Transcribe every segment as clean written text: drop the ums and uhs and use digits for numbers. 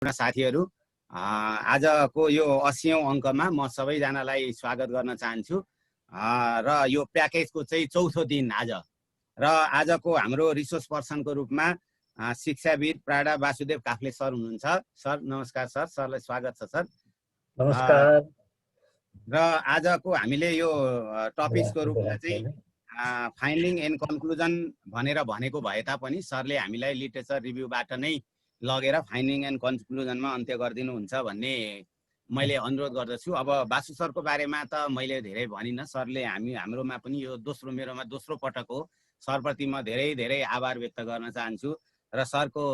साथीहरू, आजको यो 80औं अङ्कमा म सबैजनालाई स्वागत गर्न चाहन्छु र यो प्याकेजको चाहिँ चौथो दिन आज र आजको हाम्रो रिसोर्स पर्सनको रूपमा शिक्षाविद प्राडा वासुदेव काफ्ले सर हुनुहुन्छ। सर नमस्कार सर, सरलाई स्वागत छ सर। नमस्कार। र आजको हामीले यो टपिक्सको रूपमा चाहिँ फाइन्डिङ एन्ड कन्क्लुजन भनेर भनेको भए तापनि सरले हामीलाई लिटरेचर रिभ्यूबाट नै लगेर फाइन्डिङ एन्ड कन्क्लुजनमा अन्त्य गरिदिनुहुन्छ भन्ने मैले अनुरोध गर्दछु। अब वासु सरको बारेमा त मैले धेरै भनिनँ, सरले हाम्रोमा पनि यो मेरोमा दोस्रो पटक हो। सरप्रति म धेरै धेरै आभार व्यक्त गर्न चाहन्छु र सरको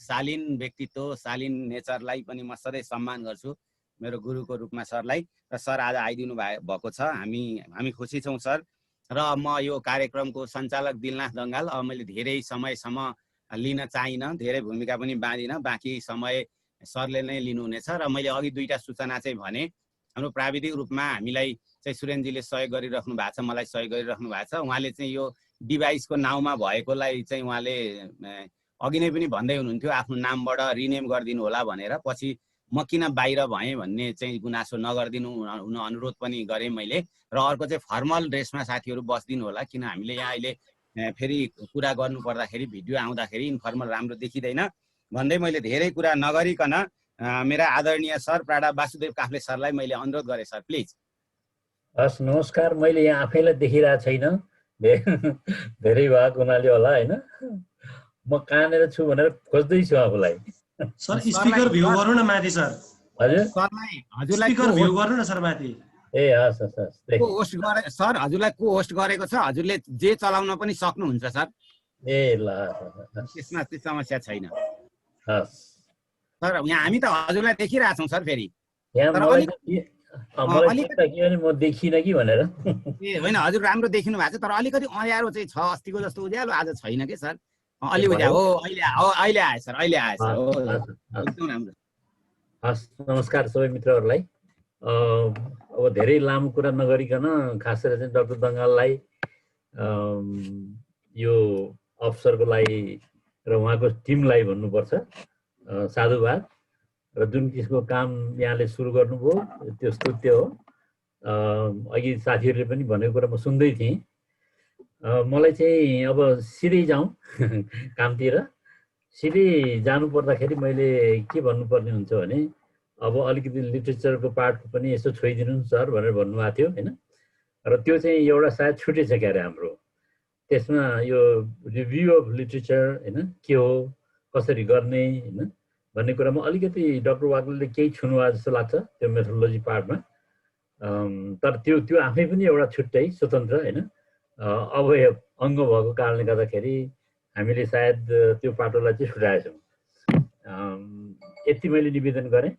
शालीन व्यक्तित्व, शालीन नेचरलाई पनि म सधैँ सम्मान गर्छु मेरो गुरुको रूपमा सरलाई। र सर आज आइदिनु भएको छ, हामी खुसी छौँ सर। र म यो कार्यक्रमको सञ्चालक दिलनाथ दङ्गाल। अब मैले धेरै समयसम्म लिन चाहिनँ, धेरै भूमिका पनि बाँधिनँ, बाँकी समय सरले नै लिनुहुनेछ। र मैले अघि दुईवटा सूचना चाहिँ भने, हाम्रो प्राविधिक रूपमा हामीलाई चाहिँ सुरेनजीले सहयोग गरिराख्नु भएको छ, मलाई सहयोग गरिराख्नु भएको छ। उहाँले चाहिँ यो डिभाइसको नाउँमा भएकोलाई चाहिँ उहाँले अघि नै पनि भन्दै हुनुहुन्थ्यो आफ्नो नामबाट रिनेम गरिदिनु होला भनेर। पछि म किन बाहिर भएँ भन्ने चाहिँ गुनासो नगरिदिनु हुन अनुरोध पनि गरेँ मैले। र अर्को चाहिँ फर्मल ड्रेसमा साथीहरू बस्दिनु होला, किन हामीले यहाँ अहिले फेरि कुरा गर्नु पर्दाखेरि भिडियो आउँदाखेरि इन्फर्मल राम्रो देखिँदैन भन्दै मैले धेरै कुरा नगरिकन मेरा आदरणीय सर प्राडा वासुदेव काफ्ले सरलाई मैले अनुरोध गरेँ। Sir please. हस्, नमस्कार। मैले यहाँ आफैलाई देखिरहेको छैन, धेरै भएको हुनाले होला होइन। म कहाँनिर छु भनेर खोज्दैछु आफूलाई। सर स्पिकर भ्यू गर्नु न माथि सर। हजुर हजुरलाई स्पिकर भ्यू गर्नु न सर माथि। ए हस् हस् हस्। को होस्ट गरे सर, हजुरलाई को होस्ट गरेको छ, हजुरले जे चलाउन पनि सक्नुहुन्छ सर। ए ल त्यसमा त्यो समस्या छैन। हस् सर यहाँ हामी त हजुरलाई देखिरहेछौँ सर। फेरि यहाँ मलाई के भने म देखिनँ कि भनेर। ए होइन, हजुर राम्रो देखिनु भएको छ, तर अलिकति अँध्यारो चाहिँ छ। अस्तिको जस्तो उज्यालो आज छैन कि सर, अलि उज्यालो हो। अहिले आयो सर, अहिले आयो सर। हो एकदम राम्रो। हस्, नमस्कार सबै मित्रहरूलाई। अब धेरै लामो कुरा नगरिकन खास गरेर चाहिँ डाक्टर दङ्गाललाई यो अवसरको लागि र उहाँको टिमलाई भन्नुपर्छ साधुवाद। र जुन किसिमको काम यहाँले सुरु गर्नुभयो त्यो स्तुत्य हो। अघि साथीहरूले पनि भनेको कुरा म सुन्दै थिएँ। मलाई चाहिँ अब सिधै जाउँ कामतिर। सिधै जानु पर्दाखेरि मैले के भन्नुपर्ने हुन्छ भने, अब अलिकति लिटरेचरको पार्टको पनि यसो छोइदिनु सर भनेर भन्नुभएको थियो होइन। र त्यो चाहिँ एउटा सायद छुटेछ क्यारे हाम्रो त्यसमा, यो रिभ्यू अफ लिटरेचर होइन के हो, कसरी गर्ने होइन भन्ने कुरामा अलिकति डाक्टर वाग्लेले केही छुनुभयो जस्तो लाग्छ त्यो मेथोडोलोजी पार्टमा। तर त्यो आफै पनि एउटा छुट्टै स्वतन्त्र होइन अवयव अङ्ग भएको कारणले गर्दाखेरि हामीले सायद त्यो पाटोलाई चाहिँ छुटाएछौँ। यति मैले निवेदन गरेँ।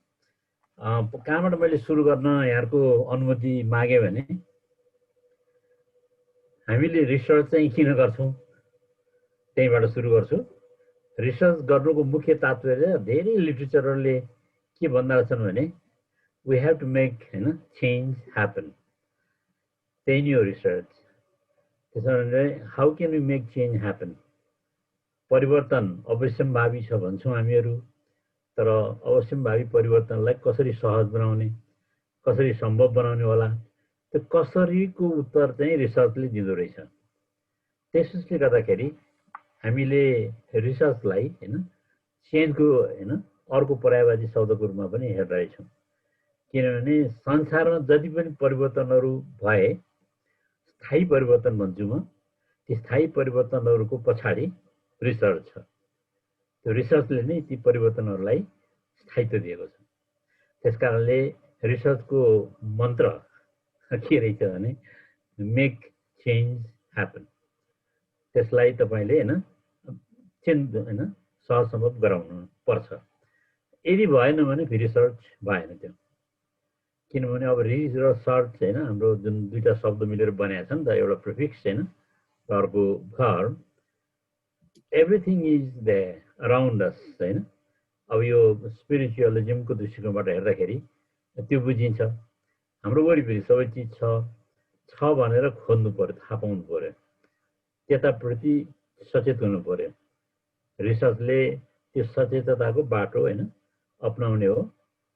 कहाँबाट मैले सुरु गर्न यहाँको अनुमति मागेँ भने, हामीले रिसर्च चाहिँ किन गर्छौँ त्यहीँबाट सुरु गर्छु। रिसर्च गर्नुको मुख्य तात्पर्य धेरै लिटरेचरहरूले के भन्दा छन् भने, वी हेभ टु मेक होइन चेन्ज ह्यापन, त्यही नै हो रिसर्च। त्यसो भने how can we make change happen, परिवर्तन अवश्यम्भावी छ भन्छौँ हामीहरू, तर अवश्यम्भावी परिवर्तनलाई कसरी सहज बनाउने, कसरी सम्भव बनाउने होला, त्यो कसरीको उत्तर चाहिँ रिसर्चले दिँदो रहेछ। त्यसले गर्दाखेरि हामीले रिसर्चलाई होइन चेन्जको होइन अर्को पर्यायवाची शब्दको रूपमा पनि हेर्दा रहेछौँ। किनभने संसारमा जति पनि परिवर्तनहरू भए, स्थायी परिवर्तन भन्छु म, ती स्थायी परिवर्तनहरूको पछाडि रिसर्च छ। त्यो रिसर्चले नै ती परिवर्तनहरूलाई स्थायित्व दिएको छ। त्यस कारणले रिसर्चको मन्त्र के रहेछ भने, मेक चेन्ज ह्यापन। त्यसलाई तपाईँले होइन चेन्ज होइन सहज सम्भव गराउनु पर्छ। यदि भएन भने फेरि रिसर्च भएन त्यो। किनभने अब रिसर्च होइन हाम्रो जुन दुईवटा शब्द मिलेर बनाएको छ नि त, एउटा प्रिफिक्स होइन अर्को verb. Everything is there around us होइन। अब यो स्पिरिचुअलिजमको दृष्टिकोणबाट हेर्दाखेरि त्यो बुझिन्छ। हाम्रो वरिपरि सबै चिज छ भनेर खोज्नु पर्यो, थाहा पाउनु पर्यो, त्यताप्रति सचेत हुनु पर्यो। रिसर्चले त्यो सचेतताको बाटो होइन अपनाउने हो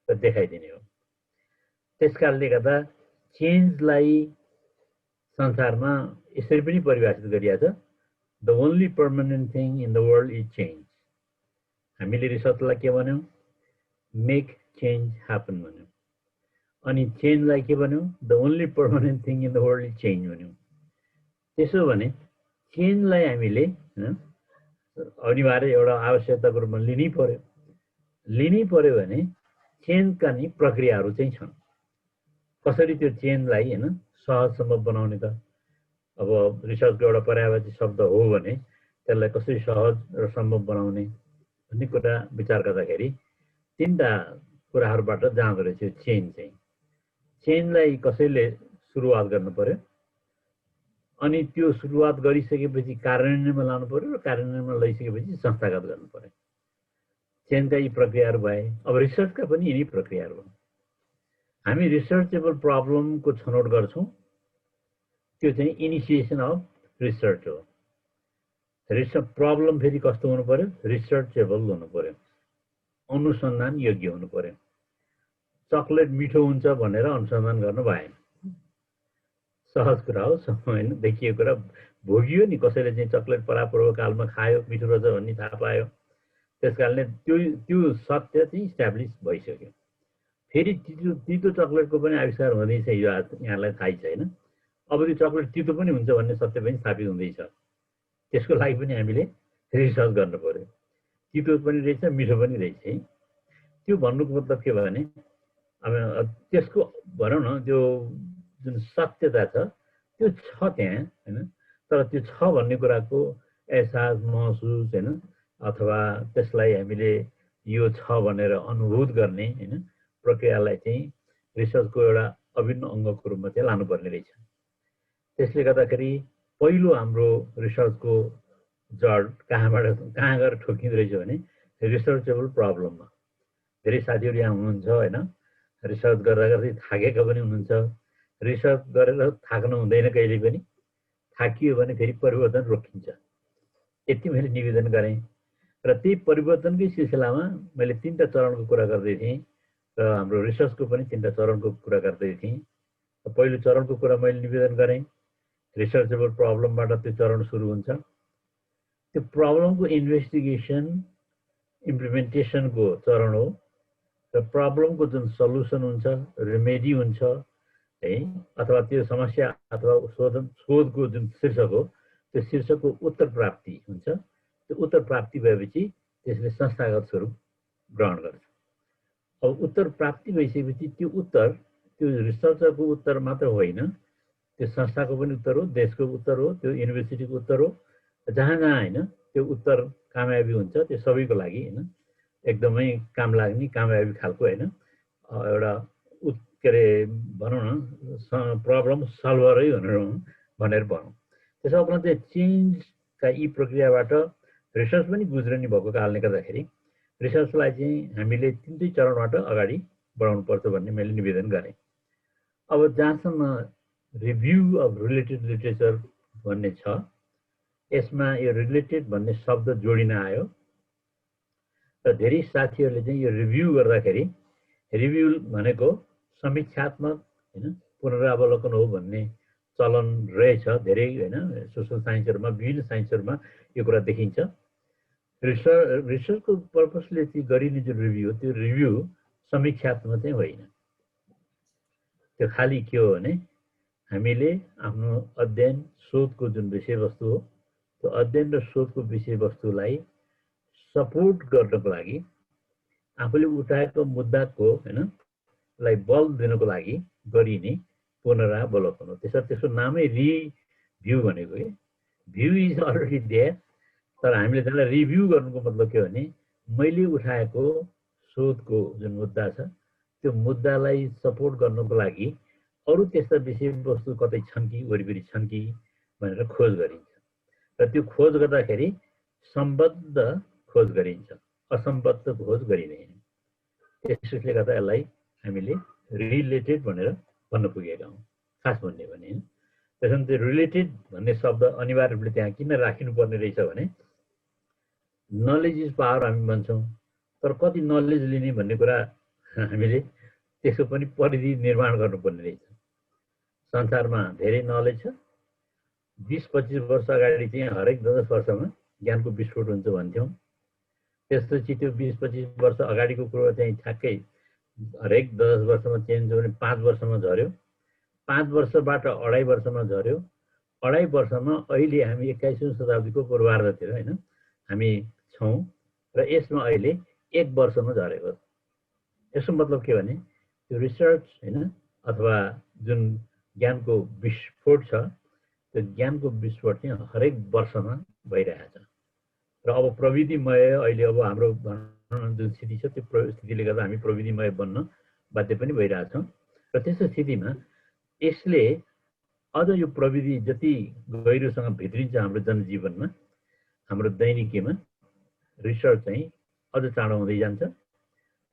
र देखाइदिने हो। त्यसकारणले गर्दा चेन्जलाई संसारमा यसरी पनि परिभाषित गरिएको छ, the only permanent thing in the world is change. हामीले रिसर्चलाई के भन्यौँ? मेक चेन्ज ह्यापन भन्यौँ। अनि चेन्जलाई के भन्यौँ? The only permanent thing in the world is change भन्यौँ। त्यसो भने चेन्जलाई हामीले अनिवार्य एउटा आवश्यकताको रूपमा लिनै पर्यो। लिनै पर्यो भने चेन्जका नि प्रक्रियाहरू चाहिँ छन्। कसरी त्यो चेन्जलाई सहज सम्भव बनाउने त? अब रिसर्चको एउटा पर्यायवाची शब्द हो भने त्यसलाई कसरी सहज र सम्भव बनाउने भन्ने कुरा विचार गर्दाखेरि तीनटा कुराहरूबाट जाँदो रहेछ चेन्ज चाहिँ। चेन्जलाई कसैले सुरुवात गर्नु पर्यो, अनि त्यो सुरुवात गरिसकेपछि कार्यान्वयनमा लानु पर्यो र कार्यान्वयनमा लैसकेपछि संस्थागत गर्नु पर्यो। चेन्जका यी प्रक्रियाहरू भए। अब रिसर्चका पनि यिनै प्रक्रियाहरू हुन्। हामी रिसर्चेबल प्रब्लमको छनौट गर्छौँ, त्यो चाहिँ इनिसिएसन अफ रिसर्च हो। रिसर्च प्रब्लम फेरि कस्तो हुनु पर्यो? रिसर्चेबल हुनु पर्यो, अनुसन्धान योग्य हुनु पर्यो। चकलेट मिठो हुन्छ भनेर अनुसन्धान गर्नु भएन, सहज कुरा हो, होइन, देखिएको कुरा भोगियो नि। कसैले चाहिँ चकलेट परापूर्व कालमा खायो, मिठो रहेछ भन्ने थाहा पायो, त्यस कारणले त्यो सत्य चाहिँ इस्ट्याब्लिस भइसक्यो। फेरि तितो चकलेटको पनि आविष्कार हुँदैछ, यो यहाँलाई थाहै छैन। अब त्यो चकलेट तितो पनि हुन्छ भन्ने सत्य पनि स्थापित हुँदैछ। त्यसको लागि पनि हामीले रिसर्च गर्नु पर्यो। तितो पनि रहेछ, मिठो पनि रहेछ है। त्यो भन्नुको मतलब के भने अब त्यसको भनौँ न त्यो जुन सत्यता छ त्यो छ त्यहाँ, होइन, तर त्यो छ भन्ने कुराको एहसास महसुस, होइन, अथवा त्यसलाई हामीले यो छ भनेर अनुभूत गर्ने, होइन, प्रक्रियालाई चाहिँ रिसर्चको एउटा अभिन्न अङ्गको रूपमा चाहिँ लानुपर्ने रहेछ। त्यसले गर्दाखेरि पहिलो हाम्रो रिसर्चको जड कहाँ गएर ठोकिँदो रहेछ भने रिसर्चेबल प्रब्लममा। धेरै साथीहरू यहाँ हुनुहुन्छ, होइन, रिसर्च गर्दै थाकेका पनि हुनुहुन्छ। रिसर्च गरेर थाक्नु हुँदैन कहिले पनि। थाकियो भने फेरि परिवर्तन रोकिन्छ। यति मैले निवेदन गरेँ र त्यही परिवर्तनकै सिलसिलामा मैले तीनटा चरणको कुरा गर्दै थिएँ र हाम्रो रिसर्चको पनि तीनटा चरणको कुरा गर्दै थिएँ। पहिलो चरणको कुरा मैले निवेदन गरेँ, रिसर्चेबल प्रब्लमबाट त्यो चरण सुरु हुन्छ। त्यो प्रब्लमको इन्भेस्टिगेसन इम्प्लिमेन्टेसनको चरण हो र प्रब्लमको जुन सल्युसन हुन्छ, रेमेडी हुन्छ है, अथवा त्यो समस्या अथवा शोधको जुन शीर्षक हो त्यो शीर्षकको उत्तर प्राप्ति हुन्छ। त्यो उत्तर प्राप्ति भएपछि त्यसले संस्थागत स्वरूप ग्रहण गर्छ। अब उत्तर प्राप्ति भइसकेपछि त्यो उत्तर त्यो रिसर्चरको उत्तर मात्र होइन, त्यो संस्थाको पनि उत्तर हो, देशको उत्तर हो, त्यो युनिभर्सिटीको उत्तर हो। जहाँ होइन त्यो उत्तर कामयाबी हुन्छ, त्यो सबैको लागि होइन एकदमै काम लाग्ने कामयाबी खालको होइन एउटा के अरे भनौँ न प्रब्लम सल्भरै भनेर भनौँ। त्यसो उपरान्त चाहिँ चेन्जका यी प्रक्रियाबाट रिसर्च पनि गुज्रने भएको कारणले गर्दाखेरि रिसर्चलाई चाहिँ हामीले तिनटै चरणबाट अगाडि बढाउनु पर्छ भन्ने मैले निवेदन गरेँ। अब जहाँसम्म रिभ्यू अफ रिलेटेड लिटरेचर भन्ने छ, यसमा यो रिलेटेड भन्ने शब्द जोडिन आयो र धेरै साथीहरूले चाहिँ यो रिभ्यू गर्दाखेरि रिभ्यू भनेको समीक्षात्मक, होइन, पुनरावलोकन हो भन्ने चलन रहेछ धेरै, होइन, सोसल साइन्सहरूमा, विभिन्न साइन्सहरूमा यो कुरा देखिन्छ। रिसर्चको पर्पसले चाहिँ गरिने जुन रिभ्यू हो त्यो रिभ्यू समीक्षात्मक चाहिँ होइन। त्यो खालि के हो भने हामीले आफ्नो अध्ययन शोधको जुन विषयवस्तु हो त्यो अध्ययन र शोधको विषयवस्तुलाई सपोर्ट गर्नको लागि आफूले उठाएको मुद्दाको, होइन, लाई बल दिनको लागि गरिने पुनरावलोकन हो। त्यसको नामै रिभ्यू भनेको के, भ्यू इज अलरेडी देयर, तर हामीले त्यसलाई रिभ्यू गर्नुको मतलब के भने मैले उठाएको शोधको जुन मुद्दा छ त्यो मुद्दालाई सपोर्ट गर्नको लागि अरू त्यस्ता विषयवस्तु कतै छन् कि वरिपरि छन् कि भनेर खोज गरिन्छ र त्यो खोज गर्दाखेरि सम्बद्ध खोज गरिन्छ, असम्बद्ध खोज गरिँदैन। त्यसले गर्दा यसलाई हामीले रिलेटेड भनेर भन्न पुगेका हौँ खास भन्ने भने। त्यसमा त्यो रिलेटेड भन्ने शब्द अनिवार्य रूपले त्यहाँ किन राखिनुपर्ने रहेछ भने नलेज इज पावर हामी भन्छौँ, तर कति नलेज लिने भन्ने कुरा हामीले त्यसको पनि परिधि निर्माण गर्नुपर्ने रहेछ। संसारमा धेरै नलेज छ। 20-25 वर्ष अगाडि चाहिँ हरेक 10 वर्षमा ज्ञानको विस्फोट हुन्छ भन्थ्यौँ। त्यसपछि त्यो 20-25 वर्ष अगाडिको कुरो चाहिँ ठ्याक्कै हरेक 10 वर्षमा चेन्ज हो भने 5 वर्षमा झऱ्यो। 5 वर्षबाट 2.5 वर्षमा झऱ्यो। 2.5 वर्षमा अहिले हामी 21औं शताब्दीको पूर्वार्धतिर हैन हामी छौँ र यसमा अहिले 1 वर्षमा झरेको। यसको मतलब के भने त्यो रिसर्च हैन अथवा जुन ज्ञानको विस्फोट छ त्यो ज्ञानको विस्फोट चाहिँ हरेक वर्षमा भइरहेछ। र अब प्रविधिमय अहिले अब हाम्रो जुन स्थिति छ त्यो स्थितिले गर्दा हामी प्रविधिमय बन्न बाध्य पनि भइरहेछौँ। र त्यस्तो स्थितिमा यसले अझ यो प्रविधि जति गहिरोसँग भित्रिन्छ हाम्रो जनजीवनमा, हाम्रो दैनिकीमा रिसर्च चाहिँ अझ चाँडो हुँदै जान्छ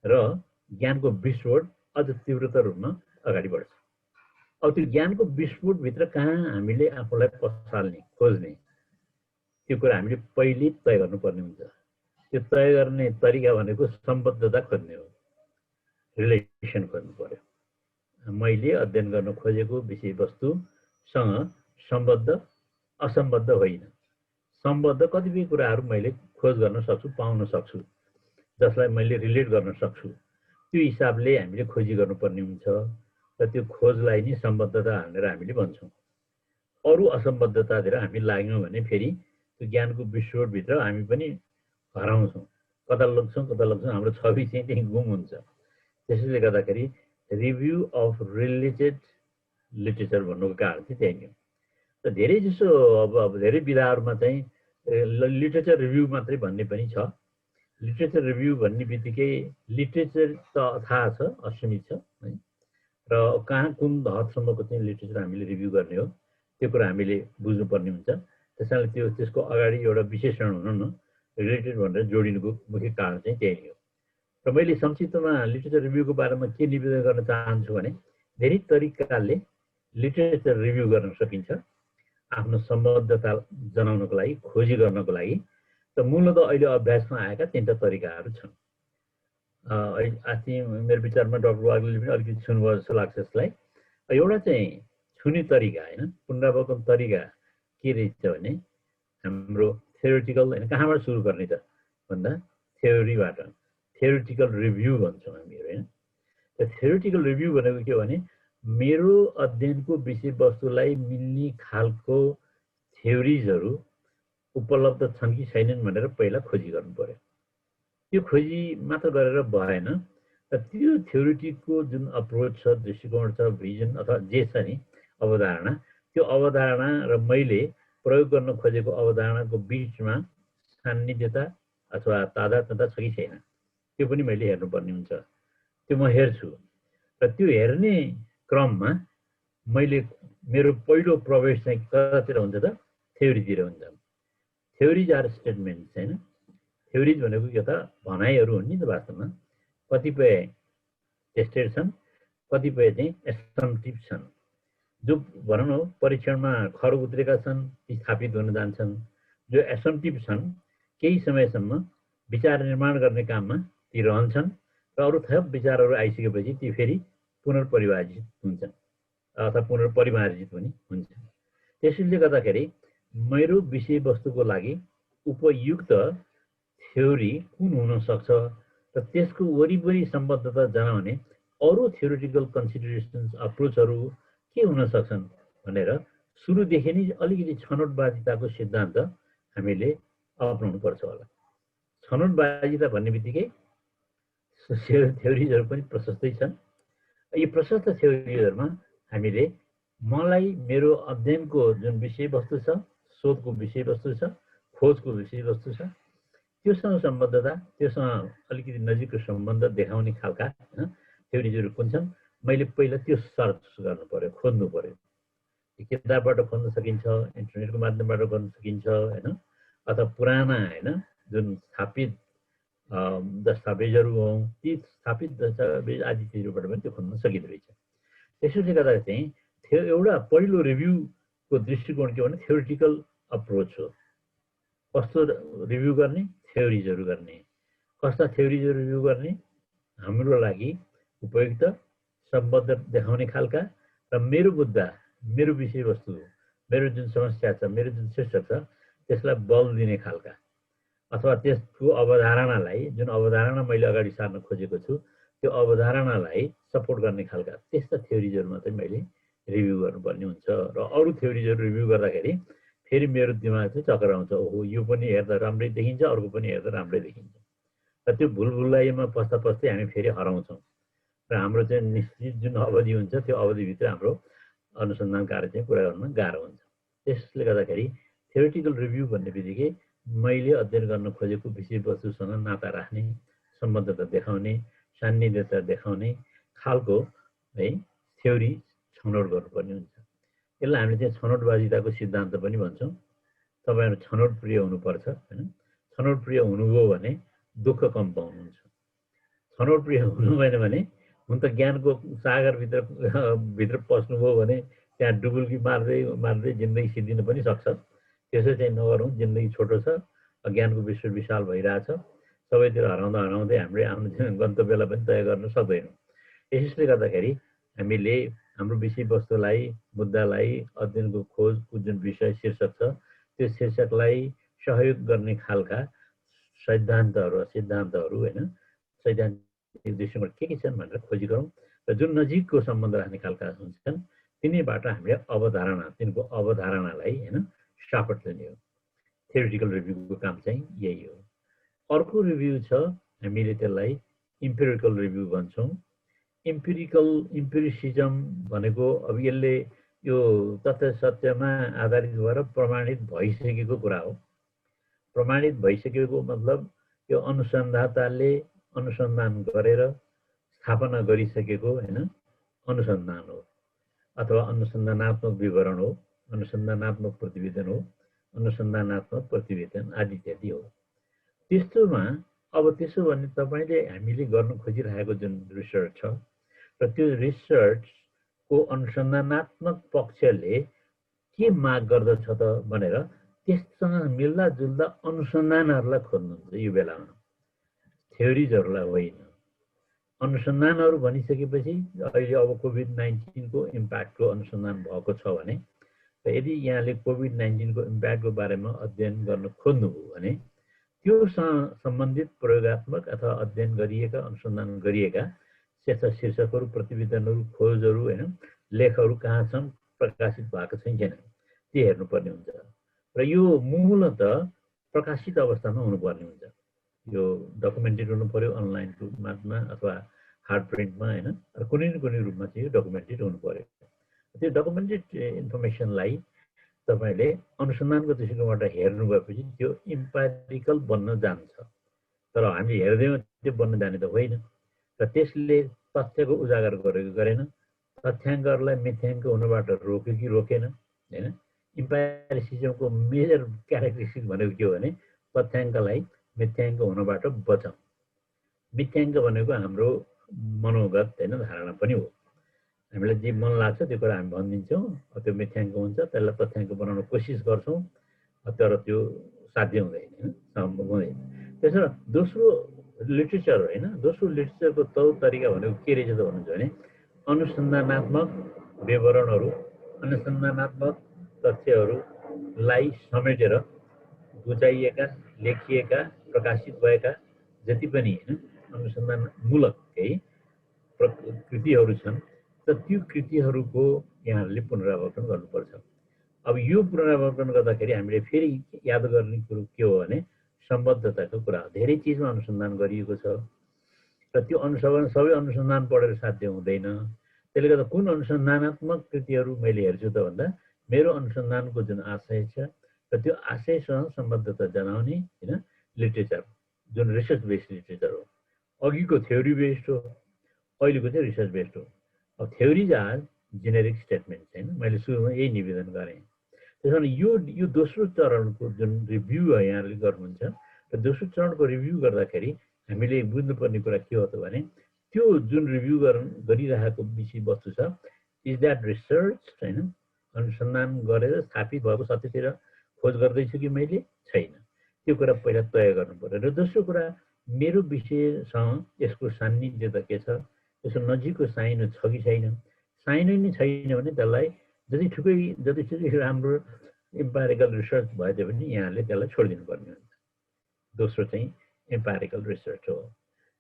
र ज्ञानको विस्फोट अझ तीव्रतर रूपमा अगाडि बढ्छ। अब त्यो ज्ञानको विस्फोटभित्र कहाँ हामीले आफूलाई पसाल्ने खोज्ने त्यो कुरा हामीले पहिले तय गर्नुपर्ने हुन्छ। त्यो तय गर्ने तरिका भनेको सम्बद्धता खोज्ने हो, रिलेसन खोज्नु पर्यो। मैले अध्ययन गर्न खोजेको विषयवस्तुसँग सम्बद्ध असम्बद्ध होइन, सम्बद्ध कतिपय कुराहरू मैले खोज गर्न सक्छु, पाउन सक्छु, जसलाई मैले रिलेट गर्न सक्छु। त्यो हिसाबले हामीले खोजी गर्नुपर्ने हुन्छ र त्यो खोजलाई नि सम्बद्धता भनेर हामीले भन्छौँ। अरू असम्बद्धतातिर हामी लाग्यौँ भने फेरि त्यो ज्ञानको विस्फोटभित्र हामी पनि हराउँछौँ, कता लग्छौँ हाम्रो छवि चाहिँ त्यही गुम हुन्छ। त्यसैले गर्दाखेरि रिभ्यू अफ रिलेटेड लिटरेचर भन्नुको कारण चाहिँ त्यही हो। र धेरै जसो अब धेरै विधाहरूमा चाहिँ लिटरेचर रिभ्यू मात्रै भन्ने पनि छ। लिटरेचर रिभ्यू भन्ने बित्तिकै लिटरेचर त थाहा छ, असीमित छ है, र कहाँ कुन हदसम्मको चाहिँ लिटरेचर हामीले रिभ्यू गर्ने हो त्यो कुरा हामीले बुझ्नुपर्ने हुन्छ। त्यसैले त्यसको अगाडि एउटा विशेषण हुनु न रिलेटेड भनेर जोडिनुको मुख्य कारण चाहिँ त्यही हो। र मैले संक्षिप्तमा लिटरेचर रिभ्यूको बारेमा के निवेदन गर्न चाहन्छु भने धेरै तरिकाले लिटरेचर रिभ्यू गर्न सकिन्छ आफ्नो सम्बद्धता जनाउनको लागि, खोजी गर्नको लागि। त मूलतः अहिले अभ्यासमा आएका 3टा तरिकाहरू छन्। मेरो विचारमा डाक्टर वाग्लेले पनि अलिकति छुनुभयो जस्तो लाग्छ यसलाई। एउटा चाहिँ छुने तरिका होइन, पुनरावलोकन तरिका के रहेछ भने हाम्रो थ्योरिटिकल होइन, कहाँबाट सुरु गर्ने त भन्दा थ्योरीबाट, थ्योरिटिकल रिभ्यू भन्छौँ हामीहरू होइन। त्यो थ्योरिटिकल रिभ्यू भनेको के भने मेरो अध्ययनको विषयवस्तुलाई मिल्ने खालको थ्योरिजहरू उपलब्ध छन् कि छैनन् भनेर पहिला खोजी गर्नु पर्यो। त्यो खोजी मात्र गरेर भएन, र त्यो थ्योरिटिकको जुन अप्रोच छ, दृष्टिकोण छ, भिजन अथवा जे छ नि अवधारणा, त्यो अवधारणा र मैले प्रयोग गर्न खोजेको अवधारणाको बिचमा सान्निध्यता अथवा तादात्म्यता छ कि छैन त्यो पनि मैले हेर्नुपर्ने हुन्छ। त्यो म हेर्छु र त्यो हेर्ने क्रममा मैले मेरो पहिलो प्रवेश चाहिँ कतातिर हुन्छ त थ्योरीतिर हुन्छ। थ्योरिज आर स्टेटमेन्ट्स होइन। थ्योरिज भनेको के त भनाइहरू हुन् नि त वास्तवमा। कतिपय टेस्टेड छन्, कतिपय चाहिँ एसम्प्टिभ छन्। जो भनौँ न परीक्षणमा खर उत्रेका छन् ती स्थापित हुन जान्छन्। जो एसम्प्टिभ छन् केही समयसम्म विचार निर्माण गर्ने काममा ती रहन्छन् र अरू थप विचारहरू आइसकेपछि ती फेरि पुनर्परिभाषित हुन्छन् अथवा पुनर्परिमार्जित पनि हुन्छन्। त्यसैले गर्दाखेरि मेरो विषयवस्तुको लागि उपयुक्त थ्योरी कुन हुन सक्छ र त्यसको वरिपरि सम्बद्धता जनाउने अरू थ्योरिटिकल कन्सिडरेसन्स अप्रोचहरू के हुन सक्छन् भनेर सुरुदेखि नै अलिकति छनौटबाजिताको सिद्धान्त हामीले अपनाउनु पर्छ होला। छनौटबाजिता भन्ने बित्तिकै थ्योरिजहरू पनि प्रशस्तै छन्। यी प्रशस्त थ्योरिजहरूमा हामीले मलाई मेरो अध्ययनको जुन विषयवस्तु छ, शोधको विषयवस्तु छ, खोजको विषयवस्तु छ, त्योसँग सम्बद्धता, त्योसँग अलिकति नजिकको सम्बन्ध देखाउने खालका थ्योरिजहरू कुन छन् मैले पहिला त्यो सर्च गर्नु पर्यो, खोज्नु पर्यो। किताबबाट खोज्न सकिन्छ, इन्टरनेटको माध्यमबाट गर्न सकिन्छ होइन, अथवा पुराना होइन जुन स्थापित दस्तावेजहरू हौ ती स्थापित दस्तावेज आदि चिजहरूबाट पनि त्यो खोज्न सकिँदो रहेछ। त्यसैले गर्दा चाहिँ एउटा पहिलो रिभ्यूको दृष्टिकोण के भने थ्योरिटिकल अप्रोच हो। कस्तो रिभ्यू गर्ने? थ्योरिजहरू गर्ने। कस्ता थ्योरिजहरू रिभ्यू गर्ने, हाम्रो लागि उपयुक्त सम्बद्ध देखाउने खालका र मेरो मुद्दा, मेरो विषयवस्तु, मेरो जुन समस्या छ, मेरो जुन शीर्षक छ त्यसलाई बल दिने खालका अथवा त्यसको अवधारणालाई, जुन अवधारणा मैले अगाडि सार्न खोजेको छु त्यो अवधारणालाई सपोर्ट गर्ने खालका त्यस्ता थ्योरिजहरू मात्रै मैले रिभ्यू गर्नुपर्ने हुन्छ। र अरू थ्योरिजहरू रिभ्यू गर्दाखेरि फेरि मेरो दिमाग चाहिँ चक्राउँछ, ओहो यो पनि हेर्दा राम्रै देखिन्छ, अर्को पनि हेर्दा राम्रै देखिन्छ, र त्यो भुलभुलाइमा पस्दा पस्दै हामी फेरि हराउँछौँ र हाम्रो चाहिँ निश्चित जुन अवधि हुन्छ त्यो अवधिभित्र हाम्रो अनुसन्धान कार्य चाहिँ पुरा गर्न गाह्रो हुन्छ। त्यसले गर्दाखेरि थ्योरिटिकल रिभ्यू भन्ने बित्तिकै मैले अध्ययन गर्न खोजेको विषयवस्तुसँग नाता राख्ने, सम्बद्धता देखाउने, सान्निध्यता देखाउने खालको है थ्योरी छनौट गर्नुपर्ने हुन्छ। यसलाई हामीले चाहिँ छनौटबाजिताको सिद्धान्त पनि भन्छौँ। तपाईँहरू छनौट प्रिय हुनुपर्छ हैन। छनौट प्रिय हुनुभयो भने दुःख कम पाउनुहुन्छ। छनौट प्रिय हुनु भएन भने हुन त ज्ञानको सागरभित्र पस्नुभयो भने त्यहाँ डुबुल्की मार्दै मार्दै जिन्दगी सिद्धिन पनि सक्छ। त्यसो चाहिँ नगरौँ, जिन्दगी छोटो छ, ज्ञानको विश्व विशाल भइरहेछ, सबैतिर हराउँदा हराउँदै हामीले आफ्नो गन्तव्यलाई पनि तय गर्न सक्दैनौँ। यसले गर्दाखेरि हामीले हाम्रो विषयवस्तुलाई, मुद्दालाई, अध्ययनको खोजको जुन विषय शीर्षक छ त्यो शीर्षकलाई सहयोग गर्ने खालका सिद्धान्तहरू होइन, सैद्धान्तिक दृष्टिकोण के छन् भनेर खोजी गरौँ र जुन नजिकको सम्बन्ध राख्ने खालका हुन्छन् तिनीबाट हामीले तिनको अवधारणालाई होइन सापट लिने हो। थ्योरिटिकल रिभ्यूको काम चाहिँ यही हो। अर्को रिभ्यू छ, हामीले त्यसलाई इम्पेरिकल रिभ्यू भन्छौँ। इम्पेरिसिजम भनेको अब यसले यो तथ्य सत्यमा आधारित भएर प्रमाणित भइसकेको कुरा हो। प्रमाणित भइसकेको मतलब यो अनुसन्धाताले अनुसन्धान गरेर स्थापना गरिसकेको होइन अनुसन्धान हो, अथवा अनुसन्धानात्मक विवरण हो, अनुसन्धानात्मक प्रतिवेदन हो, अनुसन्धानात्मक प्रतिवेदन आदि इत्यादि हो। त्यस्तोमा अब त्यसो भने तपाईँले हामीले गर्न खोजिरहेको जुन रिसर्च छ र त्यो रिसर्चको अनुसन्धानात्मक पक्षले के माग गर्दछ त भनेर त्यससँग मिल्दा जुल्दा अनुसन्धानहरूलाई खोज्नुहुन्छ। यो बेलामा थ्योरिजहरूलाई होइन। अनुसन्धानहरू भनिसकेपछि अहिले अब कोभिड-19को इम्प्याक्टको अनुसन्धान भएको छ भने र यदि यहाँले कोभिड-19को इम्प्याक्टको बारेमा अध्ययन गर्न खोज्नुभयो भने त्योसँग सम्बन्धित प्रयोगात्मक अथवा अध्ययन गरिएका, अनुसन्धान गरिएका त्यस्ता शीर्षकहरू, प्रतिवेदनहरू, खोजहरू होइन, लेखहरू कहाँ छन्, प्रकाशित भएको छैन त्यो हेर्नुपर्ने हुन्छ। र यो मूलत प्रकाशित अवस्थामा हुनुपर्ने हुन्छ। यो डकुमेन्टेड हुनु पर्यो, अनलाइन रूपमा अथवा हार्ड प्रिन्टमा होइन, र कुनै न कुनै रूपमा चाहिँ यो डकुमेन्टेड हुनु पर्यो। त्यो डकुमेन्टेड इन्फर्मेसनलाई तपाईँले अनुसन्धानको दृष्टिकोणबाट हेर्नु भएपछि त्यो इम्पेरिकल बन्न जान्छ। तर हामीले हेर्दैमा त्यो बन्न जाने त होइन, र त्यसले तथ्यको उजागर गरेन, तथ्याङ्कहरूलाई मिथ्याङ्क हुनबाट रोक्यो कि रोकेन होइन। इम्पेरिसिजमको मेजर क्यारेक्टरिस्टिक भनेको के हो भने तथ्याङ्कलाई मिथ्याङ्क हुनबाट बचाउँ। मिथ्याङ्क भनेको हाम्रो मनोगत होइन, धारणा पनि हो। हामीलाई जे मन लाग्छ त्यो कुरा हामी भनिदिन्छौँ, त्यो मिथ्याङ्क हुन्छ, त्यसलाई तथ्याङ्क बनाउन कोसिस गर्छौँ, तर त्यो साध्य हुँदैन, सम्भव हुँदैन। त्यसो दोस्रो लिट्रेचर होइन, दोस्रो लिट्रेचरको तौर तरिका भनेको के रहेछ त भन्नुहुन्छ भने अनुसन्धानात्मक विवरणहरू, अनुसन्धानात्मक तथ्यहरूलाई समेटेर बुझाइएका, लेखिएका, प्रकाशित भएका जति पनि होइन अनुसन्धानमूलक केही कृतिहरू छन् त त्यो कृतिहरूको यहाँहरूले पुनरावर्तन गर्नुपर्छ। अब यो पुनरावर्तन गर्दाखेरि हामीले फेरि याद गर्ने कुरो के हो भने सम्बद्धताको कुरा। धेरै चिजमा अनुसन्धान गरिएको छ र त्यो सबै अनुसन्धान पढेर साध्य हुँदैन। त्यसले गर्दा कुन अनुसन्धानात्मक कृतिहरू मैले हेर्छु त भन्दा मेरो अनुसन्धानको जुन आशय छ र त्यो आशयसँग सम्बद्धता जनाउने होइन लिट्रेचर, जुन रिसर्च बेस्ड लिट्रेचर हो। अघिको थ्योरी बेस्ड हो, अहिलेको चाहिँ रिसर्च बेस्ड हो। अब थ्योरिज आर जेनेरिक स्टेटमेन्ट होइन, मैले सुरुमा यही निवेदन गरेँ। त्यसो भने यो दोस्रो चरणको जुन रिभ्यू यहाँले गर्नुहुन्छ र दोस्रो चरणको रिभ्यू गर्दाखेरि हामीले बुझ्नुपर्ने कुरा के हो त भने त्यो जुन रिभ्यू गरिरहेको विषयवस्तु छ इज द्याट रिसर्च होइन, अनुसन्धान गरेर स्थापित भएको सत्यतिर खोज गर्दैछु कि मैले छैन, त्यो कुरा पहिला तय गर्नु पर्यो। र दोस्रो कुरा मेरो विषयसँग यसको सान्निध्यता के छ, यसको नजिकको साइनो छ कि छैन, साइनो नै छैन भने त्यसलाई जतिसुकै राम्रो इम्पेरिकल रिसर्च भए पनि यहाँले त्यसलाई छोडिदिनु पर्ने हुन्छ। दोस्रो चाहिँ इम्पेरिकल रिसर्च हो,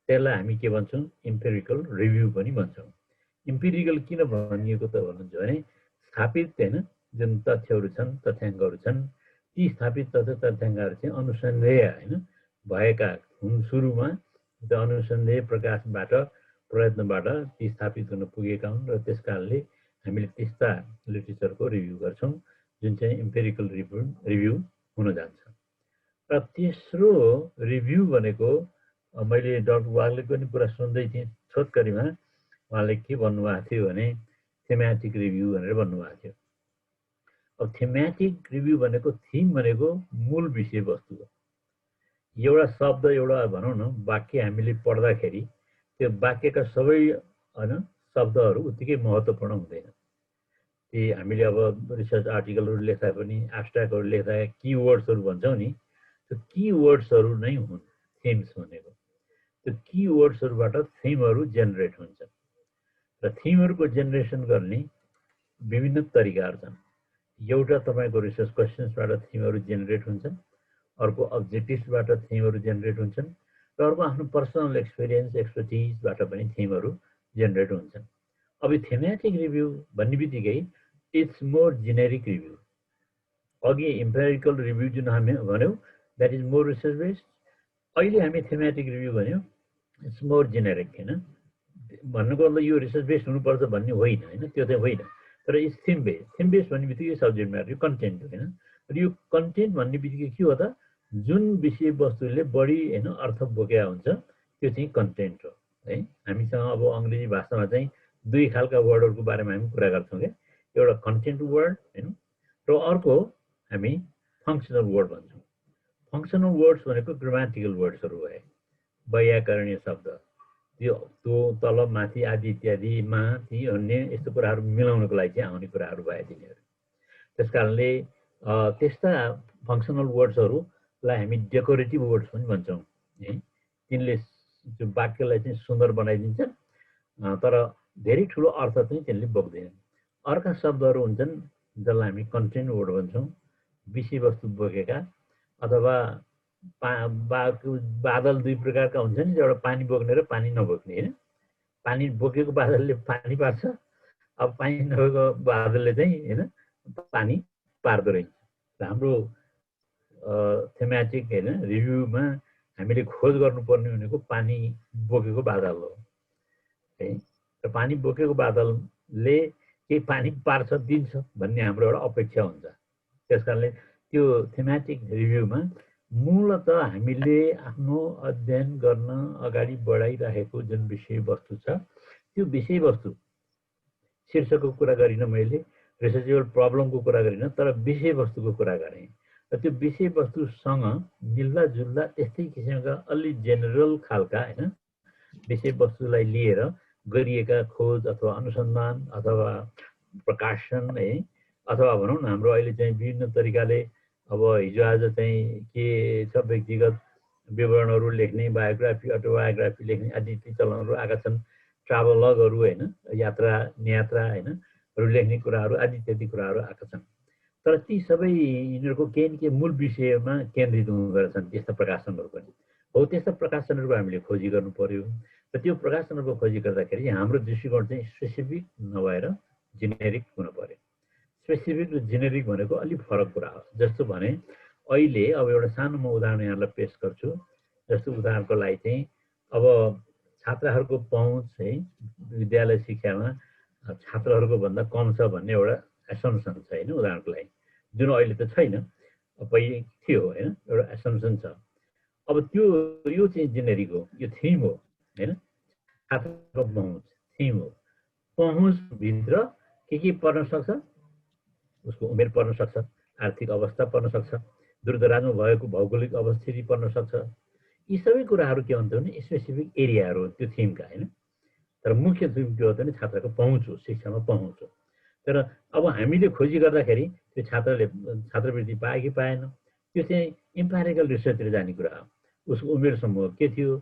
त्यसलाई हामी के भन्छौँ, इम्पेरिकल रिभ्यू पनि भन्छौँ। इम्पेरिकल किन भनिएको त भन्नुहुन्छ भने स्थापित होइन, जुन तथ्यहरू छन्, तथ्याङ्कहरू छन्, ती स्थापित तथ्याङ्कहरू चाहिँ अनुसन्धेय होइन भएका हुन्। सुरुमा त्यो अनुसन्धेय प्रकाशबाट प्रयत्नबाट ती स्थापित हुन पुगेका हुन् र त्यस कारणले हामीले त्यस्ता लिटरेचरको रिभ्यू गर्छौँ जुन चाहिँ इम्पेरिकल रिभ्यू हुन जान्छ। र तेस्रो रिभ्यू भनेको मैले डाक्टर वाग्लेको पनि कुरा सुन्दै थिएँ, छोटकरीमा उहाँले के भन्नुभएको थियो भने थेमेटिक रिभ्यू भनेर भन्नुभएको थियो। अब थेमेटिक रिभ्यू भनेको थिम भनेको मूल विषयवस्तु हो। एउटा शब्द, एउटा भनौँ न वाक्य हामीले पढ्दाखेरि त्यो वाक्यका सबै होइन शब्दहरू उत्तिकै महत्त्वपूर्ण हुँदैन। ती हामीले अब रिसर्च आर्टिकलहरू लेख्दा पनि, एब्स्ट्र्याक्टहरू लेख्दा किवर्ड्सहरू भन्छौँ नि, त्यो किवर्ड्सहरू नै हुन् थिम्स भनेको। त्यो किवर्ड्सहरूबाट थिमहरू जेनेरेट हुन्छ र थिमहरूको जेनेरेसन गर्ने विभिन्न तरिकाहरू छन्। एउटा तपाईँको रिसर्च क्वेसन्सबाट थिमहरू जेनेरेट हुन्छन्, अर्को अब्जेक्टिभ्सबाट थिमहरू जेनेरेट हुन्छन्, र अर्को आफ्नो पर्सनल एक्सपिरियन्स एक्सपर्टिजबाट पनि थिमहरू जेनेरेट हुन्छन्। अब यो थेमेटिक रिभ्यू भन्ने बित्तिकै इट्स मोर जेनेरिक रिभ्यू। अघि इम्पेरिकल रिभ्यू जुन हामी भन्यौँ that is more research based, अहिले हामी थेमेटिक रिभ्यू भन्यौँ इट्स मोर जेनेरिक। होइन भन्नुको मतलब यो रिसर्च बेस्ड हुनुपर्छ भन्ने होइन, त्यो चाहिँ होइन, तर it's theme based. Theme based भन्ने बित्तिकै सब्जेक्ट म्याटर, यो कन्टेन्ट होइन। र यो कन्टेन्ट भन्ने बित्तिकै के हो त, जुन विषयवस्तुले बढी होइन अर्थ बोकेका हुन्छ त्यो चाहिँ कन्टेन्ट हो है। हामीसँग अब अङ्ग्रेजी भाषामा चाहिँ दुई खालका वर्डहरूको बारेमा हामी कुरा गर्छौँ क्या, एउटा कन्टेन्ट वर्ड होइन, र अर्को हामी फङ्सनल वर्ड भन्छौँ। फङ्सनल वर्ड्स भनेको ग्रामेटिकल वर्ड्सहरू भए, वैयाकरणीय शब्द, त्यो तल माथि आदि इत्यादिमा ती अन्य यस्तो कुराहरू मिलाउनको लागि चाहिँ आउने कुराहरू भए तिनीहरू। त्यस कारणले त्यस्ता फङ्सनल वर्ड्सहरूलाई हामी डेकोरेटिभ वर्ड्स पनि भन्छौँ है। तिनले त्यो वाक्यलाई चाहिँ सुन्दर बनाइदिन्छन्, तर धेरै ठुलो अर्थ चाहिँ त्यसले बोक्दैनन्। अर्का शब्दहरू हुन्छन् जसलाई हामी कन्टेन्ट वर्ड भन्छौँ, विषयवस्तु बोकेका, अथवा बादल दुई प्रकारका हुन्छन्, एउटा पानी बोक्ने र पानी नबोक्ने होइन। पानी बोकेको बादलले पानी पार्छ, अब पानी नबोकेको बादलले चाहिँ होइन पानी पार्दो रहेछ। हाम्रो थेमेटिक होइन रिभ्यूमा हामीले खोज गर्नुपर्ने भनेको पानी बोकेको बादल हो है। र पानी बोकेको बादलले केही पानी पार्छ दिन्छ भन्ने हाम्रो एउटा अपेक्षा हुन्छ। त्यस कारणले त्यो थेमेटिक रिभ्यूमा मूलत हामीले आफ्नो अध्ययन गर्न अगाडि बढाइरहेको जुन विषयवस्तु छ त्यो विषयवस्तु, शीर्षकको कुरा गरिनँ मैले, रिसर्चेबल प्रब्लमको कुरा गरिनँ, तर विषयवस्तुको कुरा गरेँ। र त्यो विषयवस्तुसँग मिल्दाजुल्दा त्यस्तै किसिमका अलि जेनरल खालका होइन विषयवस्तुलाई लिएर गरिएका खोज अथवा अनुसन्धान अथवा प्रकाशन है, अथवा भनौँ न हाम्रो अहिले चाहिँ विभिन्न तरिकाले अब हिजो आज चाहिँ के छ, व्यक्तिगत विवरणहरू लेख्ने, बायोग्राफी अटोबायोग्राफी लेख्ने आदि चलनहरू आएका छन्, ट्राभलगहरू होइन, यात्रा नियात्रा होइनहरू लेख्ने कुराहरू आदि इत्यादि कुराहरू आएका छन्। तर ती सबै यिनीहरूको केही न केही मूल विषयमा केन्द्रित हुँदो रहेछन् त्यस्ता प्रकाशनहरू पनि हो। त्यस्ता प्रकाशनहरूको हामीले खोजी गर्नु पर्यो र त्यो प्रकाशनहरूको खोजी गर्दाखेरि हाम्रो दृष्टिकोण चाहिँ स्पेसिफिक नभएर जेनेरिक हुनु पर्यो। स्पेसिफिक र जेनेरिक भनेको अलिक फरक कुरा हो। जस्तो भने अहिले अब एउटा सानो म उदाहरण यहाँलाई पेश गर्छु। जस्तो उदाहरणको लागि चाहिँ अब छात्रहरूको पहुँच है विद्यालय शिक्षामा छात्रहरूको भन्दा कम छ भन्ने एउटा एसम्सन छ होइन, उदाहरणको लागि, जुन अहिले त छैन, पहिले थियो होइन, एउटा एसम्सन छ। अब त्यो यो चाहिँ जेनेरिक हो, यो थिम हो होइन। छात्रको पहुँच थिम हो। पहुँचभित्र के पर्न सक्छ, उसको उमेर पर्न सक्छ, आर्थिक अवस्था पर्न सक्छ, दूरदराजमा भएको भौगोलिक अवस्थिति पर्न सक्छ। यी सबै कुराहरू के हुन्छ भने स्पेसिफिक एरियाहरू हो त्यो थिमका होइन। तर मुख्य थिम के हो भने छात्रको पहुँच हो, शिक्षामा पहुँच हो। तर अब हामीले खोजी गर्दाखेरि त्यो छात्रले छात्रवृत्ति पाए कि पाएन, त्यो चाहिँ इम्पेरिकल रिसर्चतिर जाने कुरा हो। उसको उमेर समूह के थियो,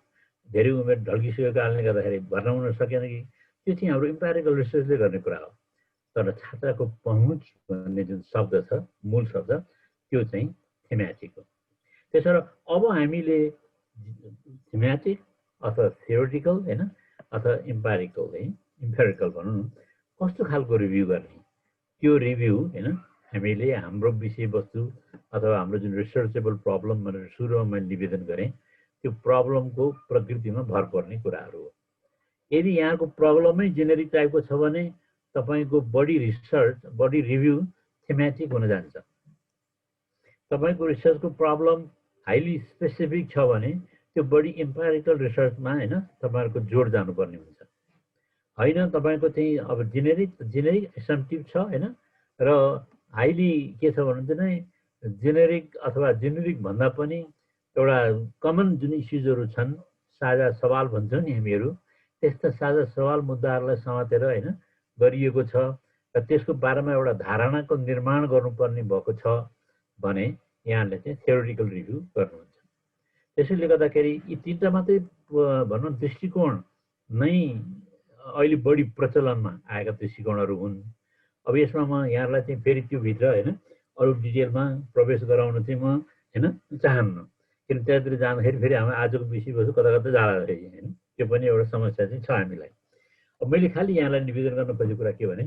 धेरै उमेर ढल्किसकेको कारणले गर्दाखेरि भर्ना हुन सकेन कि, त्यो चाहिँ हाम्रो इम्पेरिकल रिसर्चले गर्ने कुरा हो। तर छात्रको पहुँच भन्ने जुन शब्द छ, मूल शब्द, त्यो चाहिँ थेम्याटिक हो। त्यसो अब हामीले थेम्याटिक अथवा थियोरिटिकल होइन अथवा इम्पेरिकल भनौँ न, कस्तो खालको रिभ्यू गर्ने, त्यो रिभ्यू होइन हामीले हाम्रो विषयवस्तु अथवा हाम्रो जुन रिसर्चेबल प्रब्लम भनेर सुरुमा मैले निवेदन गरेँ, त्यो प्रब्लमको प्रकृतिमा भर पर्ने कुराहरू हो। यदि यहाँको प्रब्लमै जेनेरिक टाइपको छ भने तपाईँको बढी रिसर्च, बढी रिभ्यू थेम्याटिक हुन जान्छ। तपाईँको रिसर्चको प्रब्लम हाइली स्पेसिफिक छ भने त्यो बढी इम्पेरिकल रिसर्चमा होइन तपाईँहरूको जोड जानुपर्ने हुन्छ। होइन तपाईँको चाहिँ अब जेनेरिक एसम्प्टिभ छ होइन, र हाइली के छ भने चाहिँ जेनेरिक अथवा जेनेरिक भन्दा पनि एउटा कमन जुन इस्युजहरू छन्, साझा सवाल भन्छौँ नि हामीहरू, त्यस्ता साझा सवाल मुद्दाहरूलाई समातेर होइन गरिएको छ र त्यसको बारेमा एउटा धारणाको निर्माण गर्नुपर्ने भएको छ भने यहाँले चाहिँ थियोरिटिकल रिभ्यू गर्नुहुन्छ। त्यसैले गर्दाखेरि यी तीनटा मात्रै भनौँ दृष्टिकोण नै अहिले बढी प्रचलनमा आएका दृष्टिकोणहरू हुन्। अब यसमा म यहाँलाई चाहिँ फेरि त्यो भित्र होइन अरू डिटेलमा प्रवेश गराउन चाहिँ म होइन चाहन्न, किन त्यहाँतिर जाँदाखेरि फेरि हाम्रो आजको विषयवस्तु कता कता जाला रहेछ होइन, त्यो पनि एउटा समस्या चाहिँ छ हामीलाई। अब मैले खालि यहाँलाई निवेदन गर्न खोजेको कुरा के भने,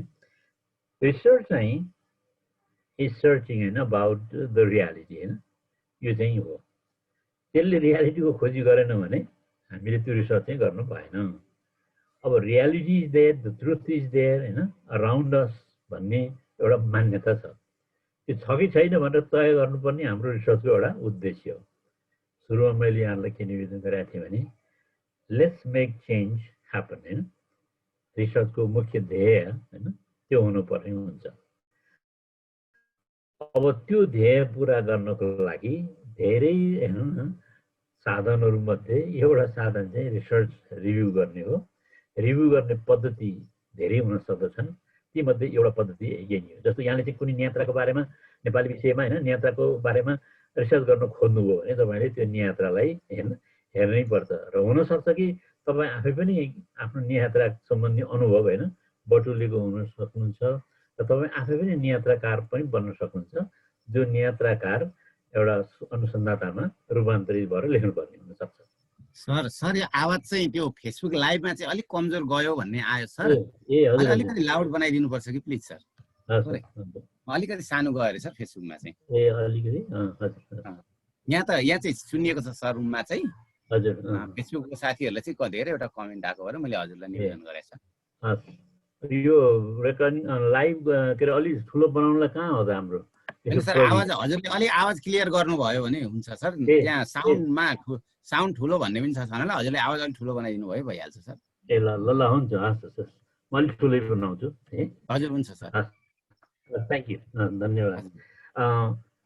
रिसर्च चाहिँ इज सर्चिङ होइन अबाउट द रियालिटी होइन, यो चाहिँ हो। त्यसले रियालिटीको खोजी गरेन भने हामीले त्यो रिसर्च चाहिँ गर्नु भएन। अब reality is there, the truth is there होइन, अराउन्ड अस भन्ने एउटा मान्यता छ, त्यो छ कि छैन भनेर तय गर्नुपर्ने हाम्रो रिसर्चको एउटा उद्देश्य हो। सुरुमा मैले यहाँलाई के निवेदन गरेको थिएँ भने लेट्स मेक चेन्ज ह्यापन होइन, रिसर्चको मुख्य ध्येय होइन त्यो हुनुपर्ने हुन्छ। अब त्यो ध्येय पुरा गर्नको लागि धेरै हेर्नु न साधनहरूमध्ये एउटा साधन चाहिँ रिसर्च रिभ्यू गर्ने हो। रिभ्यू गर्ने पद्धति धेरै हुन सक्दछन्, तीमध्ये एउटा पद्धति यही हो। जस्तो यहाँले चाहिँ कुनै नियात्राको बारेमा नेपाली विषयमा होइन नियात्राको बारेमा रिसर्च गर्न खोज्नुभयो भने तपाईँले त्यो नियात्रालाई हेर्नै पर्छ र हुनसक्छ कि तपाईँ आफै पनि आफ्नो नियात्रा सम्बन्धी अनुभव होइन बटुलेको हुन सक्नुहुन्छ र तपाईँ आफै पनि नियात्राकार पनि बन्न सक्नुहुन्छ, जो नियात्राकार एउटा अनुसन्धातामा रूपान्तरित भएर लेख्नुपर्ने हुनसक्छ। सर यो आवाज चाहिँ त्यो फेसबुक लाइभमा चाहिँ अलिक कमजोर गयो भन्ने आयो सर। हजुर अलिकति लाउड बनाइदिनु पर्छ कि प्लिज सर। अलिकति सानो गयो अरे सर फेसबुकमा चाहिँ। अलिकति यहाँ चाहिँ सुनिएको छ सर रुममा चाहिँ। हजुर फेसबुकको साथीहरूलाई चाहिँ धेरैवटा कमेन्ट आएको भएर मैले हजुरलाई निवेदन गरेको छ। यो रेकर्डिङ लाइभ के अरे अलिक ठुलो बनाउनलाई कहाँ हो त हाम्रो सर? आवाज हजुरले अलिक आवाज क्लियर गर्नुभयो भने हुन्छ सर। त्यहाँ साउन्ड ठुलो भन्ने पनि छ छैन, हजुरले आवाज अलिक ठुलो बनाइदिनु भयो भइहाल्छ सर। ए ल ल हुन्छ, हस् म अलिक ठुलै बनाउँछु है। हजुर हुन्छ सर, थ्याङ्क यू, धन्यवाद।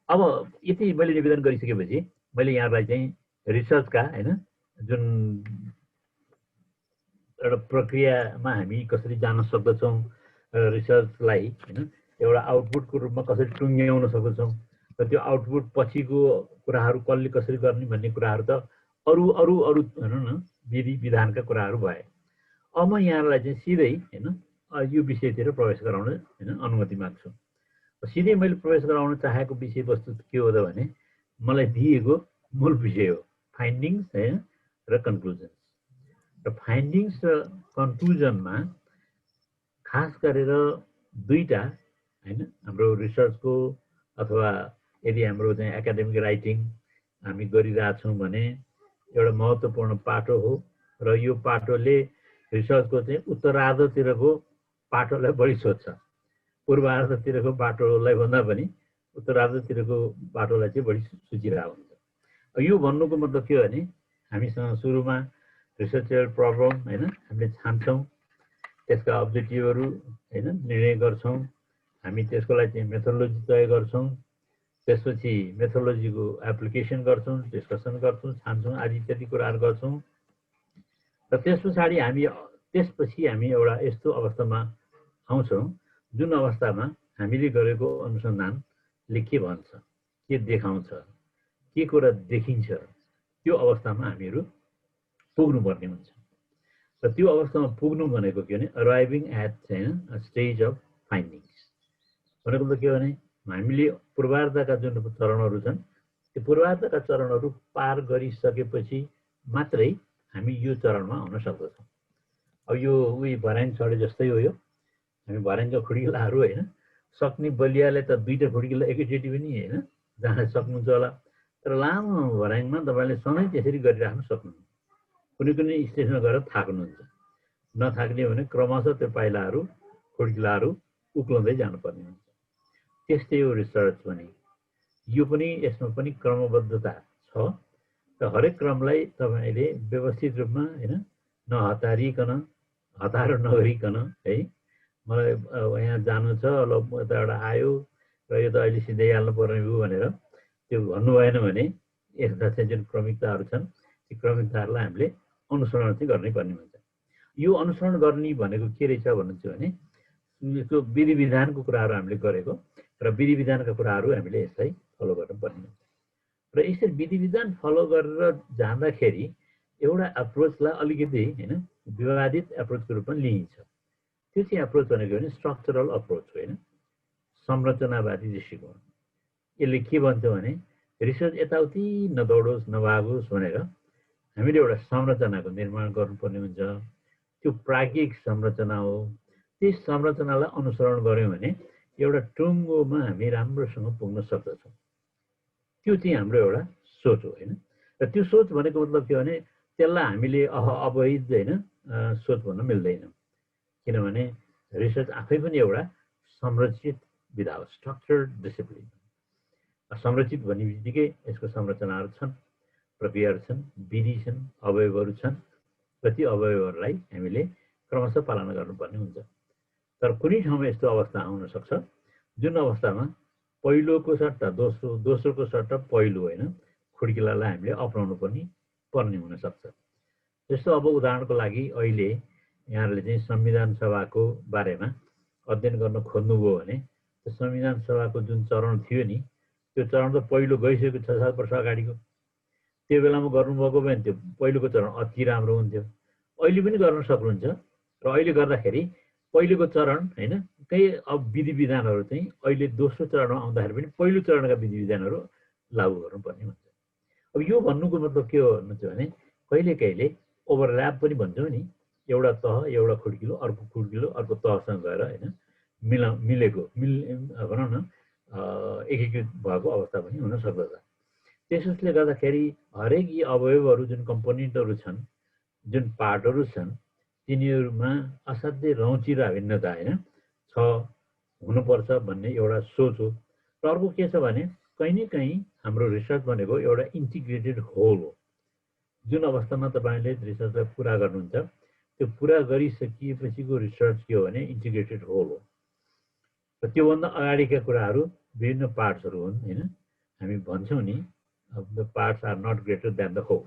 अब यति मैले निवेदन गरिसकेपछि मैले यहाँलाई चाहिँ रिसर्चका होइन जुन एउटा प्रक्रियामा हामी कसरी जान सक्दछौँ, रिसर्चलाई होइन एउटा आउटपुटको रूपमा कसरी टुङ्ग्याउन सक्दछौँ र त्यो आउटपुट पछिको कुराहरू कसले कसरी गर्ने भन्ने कुराहरू त अरू भनौँ न विधि विधानका कुराहरू भए। अब म यहाँलाई चाहिँ सिधै होइन यो विषयतिर प्रवेश गराउन होइन अनुमति माग्छु। सिधै मैले प्रवेश गराउन चाहेको विषयवस्तु के हो त भने मलाई दिएको मूल विषय हो फाइन्डिङ्स होइन र कन्क्लुजन्स। र फाइन्डिङ्स र कन्क्लुजनमा खास गरेर दुईटा होइन हाम्रो रिसर्चको अथवा यदि हाम्रो चाहिँ एकाडेमिक राइटिङ हामी गरिरहेछौँ भने एउटा महत्त्वपूर्ण पाटो हो र यो पाटोले रिसर्चको चाहिँ उत्तरार्धतिरको पाटोलाई बढी सोध्छ। पूर्वार्धतिरको बाटोलाई भन्दा पनि उत्तरार्धतिरको बाटोलाई चाहिँ बढी सुचिरहेको हुन्छ। यो भन्नुको मतलब के हो भने हामीसँग सुरुमा रिसर्चेबल प्रब्लम होइन हामीले छान्छौँ, त्यसका अब्जेक्टिभहरू होइन निर्णय गर्छौँ, हामी त्यसको लागि चाहिँ मेथोडोलोजी तय गर्छौँ, त्यसपछि मेथोडोलोजीको एप्लिकेसन गर्छौँ, डिस्कसन गर्छौँ, छान्छौँ आदि इत्यादि कुराहरू गर्छौँ। र त्यसपछि हामी एउटा यस्तो अवस्थामा आउँछौँ जुन अवस्थामा हामीले गरेको अनुसन्धानले के भन्छ, के देखाउँछ, के कुरा देखिन्छ, त्यो अवस्थामा हामीहरू पुग्नुपर्ने हुन्छ। र त्यो अवस्थामा पुग्नु भनेको के भने arriving at stage of findings भनेको त के भने हामीले पूर्वार्धका जुन चरणहरू छन् त्यो पूर्वार्धका चरणहरू पार गरिसकेपछि मात्रै हामी यो चरणमा आउन सक्दछौँ। अब यो उही भर्याङ चढे जस्तै हो। यो हामी भर्याङका खुड्किलाहरू होइन, सक्ने बलियाले त दुईवटा खुड्किला एकैचोटि पनि होइन जान सक्नुहुन्छ होला, तर लामो भर्याङमा तपाईँले सँगै त्यसरी गरिराख्न सक्नुहुन्छ। कुनै कुनै स्टेसनमा गएर थाक्नुहुन्छ, नथाक्ने भने क्रमशः त्यो पाइलाहरू खुड्किलाहरू उक्लाउँदै जानुपर्ने हुन्छ। त्यस्तै हो रिसर्च पनि, यो पनि यसमा पनि क्रमबद्धता छ र हरेक क्रमलाई तपाईँले व्यवस्थित रूपमा होइन नहतारिकन हतारो नगरिकन है मलाई यहाँ जानु छ ल यताबाट आयो र यो त अहिले सिधै हाल्नु पर्ने हो भनेर त्यो भन्नु भएन भने यस्ता चाहिँ जुन क्रमिकताहरू छन् ती क्रमिकताहरूलाई हामीले अनुसरण चाहिँ गर्नै पर्ने हुन्छ। यो अनुसरण गर्ने भनेको के रहेछ भन्नुहुन्छ भने यसको विधि विधानको कुराहरू हामीले गरेको र विधि विधानका कुराहरू हामीले यसलाई फलो गर्नुपर्ने हुन्छ। र यसरी विधि विधान फलो गरेर जाँदाखेरि एउटा एप्रोचलाई अलिकति होइन विवादित एप्रोचको रूपमा लिइन्छ। त्यो चाहिँ एप्रोच भनेको भने स्ट्रक्चरल अप्रोच होइन, संरचनावादी दृष्टिकोण। यसले के भन्छ भने रिसर्च यताउति नदौडोस् नभागोस् भनेर हामीले एउटा संरचनाको निर्माण गर्नुपर्ने हुन्छ। त्यो प्राज्ञिक संरचना हो। त्यस संरचनालाई अनुसरण गऱ्यौँ भने एउटा टुङ्गोमा हामी राम्रोसँग पुग्न सक्दछौँ। त्यो चाहिँ हाम्रो एउटा सोच हो होइन। र त्यो सोच भनेको मतलब के भने त्यसलाई हामीले अवैध होइन सोच भन्न मिल्दैन, किनभने रिसर्च आफै पनि एउटा संरचित विधा हो, स्ट्रक्चर्ड डिसिप्लिन। संरचित भन्ने बित्तिकै यसको संरचनाहरू छन्, प्रक्रियाहरू छन्, विधि छन्, अवयवहरू छन् र ती अवयवहरूलाई हामीले क्रमशः पालना गर्नुपर्ने हुन्छ। तर कुनै ठाउँमा यस्तो अवस्था आउन सक्छ जुन अवस्थामा पहिलोको सट्टा दोस्रो, दोस्रोको सट्टा पहिलो होइन खुड्किलालाई हामीले अपनाउनु पर्ने हुनसक्छ। जस्तो अब उदाहरणको लागि अहिले यहाँहरूले चाहिँ संविधान सभाको बारेमा अध्ययन गर्न खोज्नुभयो भने त्यो संविधान सभाको जुन चरण थियो नि त्यो चरण त पहिलो गइसकेको 6-7 वर्ष अगाडिको। त्यो बेलामा गर्नुभएको भने त्यो पहिलोको चरण अति राम्रो हुन्थ्यो। अहिले पनि गर्न सक्नुहुन्छ र अहिले गर्दाखेरि पहिलोको चरण होइन केही अब विधि विधानहरू चाहिँ अहिले दोस्रो चरणमा आउँदाखेरि पनि पहिलो चरणका विधि विधानहरू लागू गर्नुपर्ने हुन्छ। अब यो भन्नुको मतलब के हो भन्नुहुन्छ भने कहिले कहिले ओभरल्याप पनि भन्छौँ नि, एउटा तह एउटा खुड्किलो अर्को खुड्किलो अर्को तहसँग गएर होइन मिलेको भनौँ न एकीकृत भएको अवस्था पनि हुन सक्दछ। त्यसले गर्दाखेरि हरेक यी अवयवहरू जुन कम्पोनेन्टहरू छन्, जुन पार्टहरू छन्, तिनीहरूमा असाध्यै रौची र भिन्नता होइन छ हुनुपर्छ भन्ने एउटा सोच हो। र अर्को के छ भने कहीँ न कहीँ हाम्रो रिसर्च भनेको एउटा इन्टिग्रेटेड होल हो। जुन अवस्थामा तपाईँले रिसर्चलाई पुरा गर्नुहुन्छ त्यो पुरा गरिसकिएपछिको रिसर्च के हो भने इन्टिग्रेटेड होल हो। र त्योभन्दा अगाडिका कुराहरू विभिन्न पार्ट्सहरू हुन् होइन। हामी भन्छौँ नि the parts are not greater than the whole.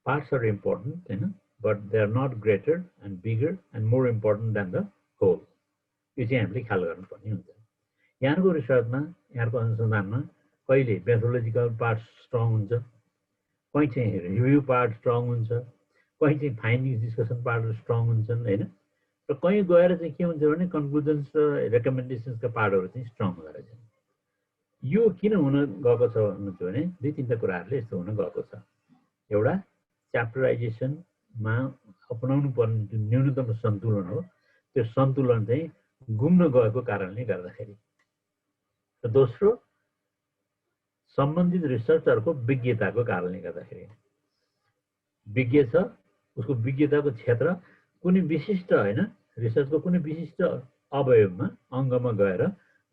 Parts are important होइन, but they are not greater and bigger and more important than the whole. यो चाहिँ हामीले ख्याल गर्नुपर्ने हुन्छ। यहाँको रिसर्चमा यहाँको अनुसन्धानमा कहिले मेथोडोलोजिकल पार्ट स्ट्रङ हुन्छ, कहीँ चाहिँ रिभ्यू पार्ट स्ट्रङ हुन्छ, कहीँ चाहिँ फाइन्डिङ्स डिस्कसन पार्टहरू स्ट्रङ हुन्छन् होइन। र कहीँ गएर चाहिँ के हुन्छ भने कन्क्लुजन्स र रेकमेन्डेसन्सका पार्टहरू चाहिँ स्ट्रङ हुँदो रहेछ। यो किन हुन गएको छ भन्नुहुन्छ भने दुई तिनवटा कुराहरूले यस्तो हुन गएको छ। एउटा च्याप्टराइजेसनमा अपनाउनु पर्ने जुन न्यूनतम सन्तुलन हो त्यो सन्तुलन चाहिँ गुम्न गएको कारणले गर्दाखेरि। र दोस्रो सम्बन्धित रिसर्चरको विज्ञताको कारणले गर्दाखेरि। विज्ञ छ, उसको विज्ञताको क्षेत्र कुनै विशिष्ट होइन रिसर्चको कुनै विशिष्ट अवयवमा अङ्गमा गएर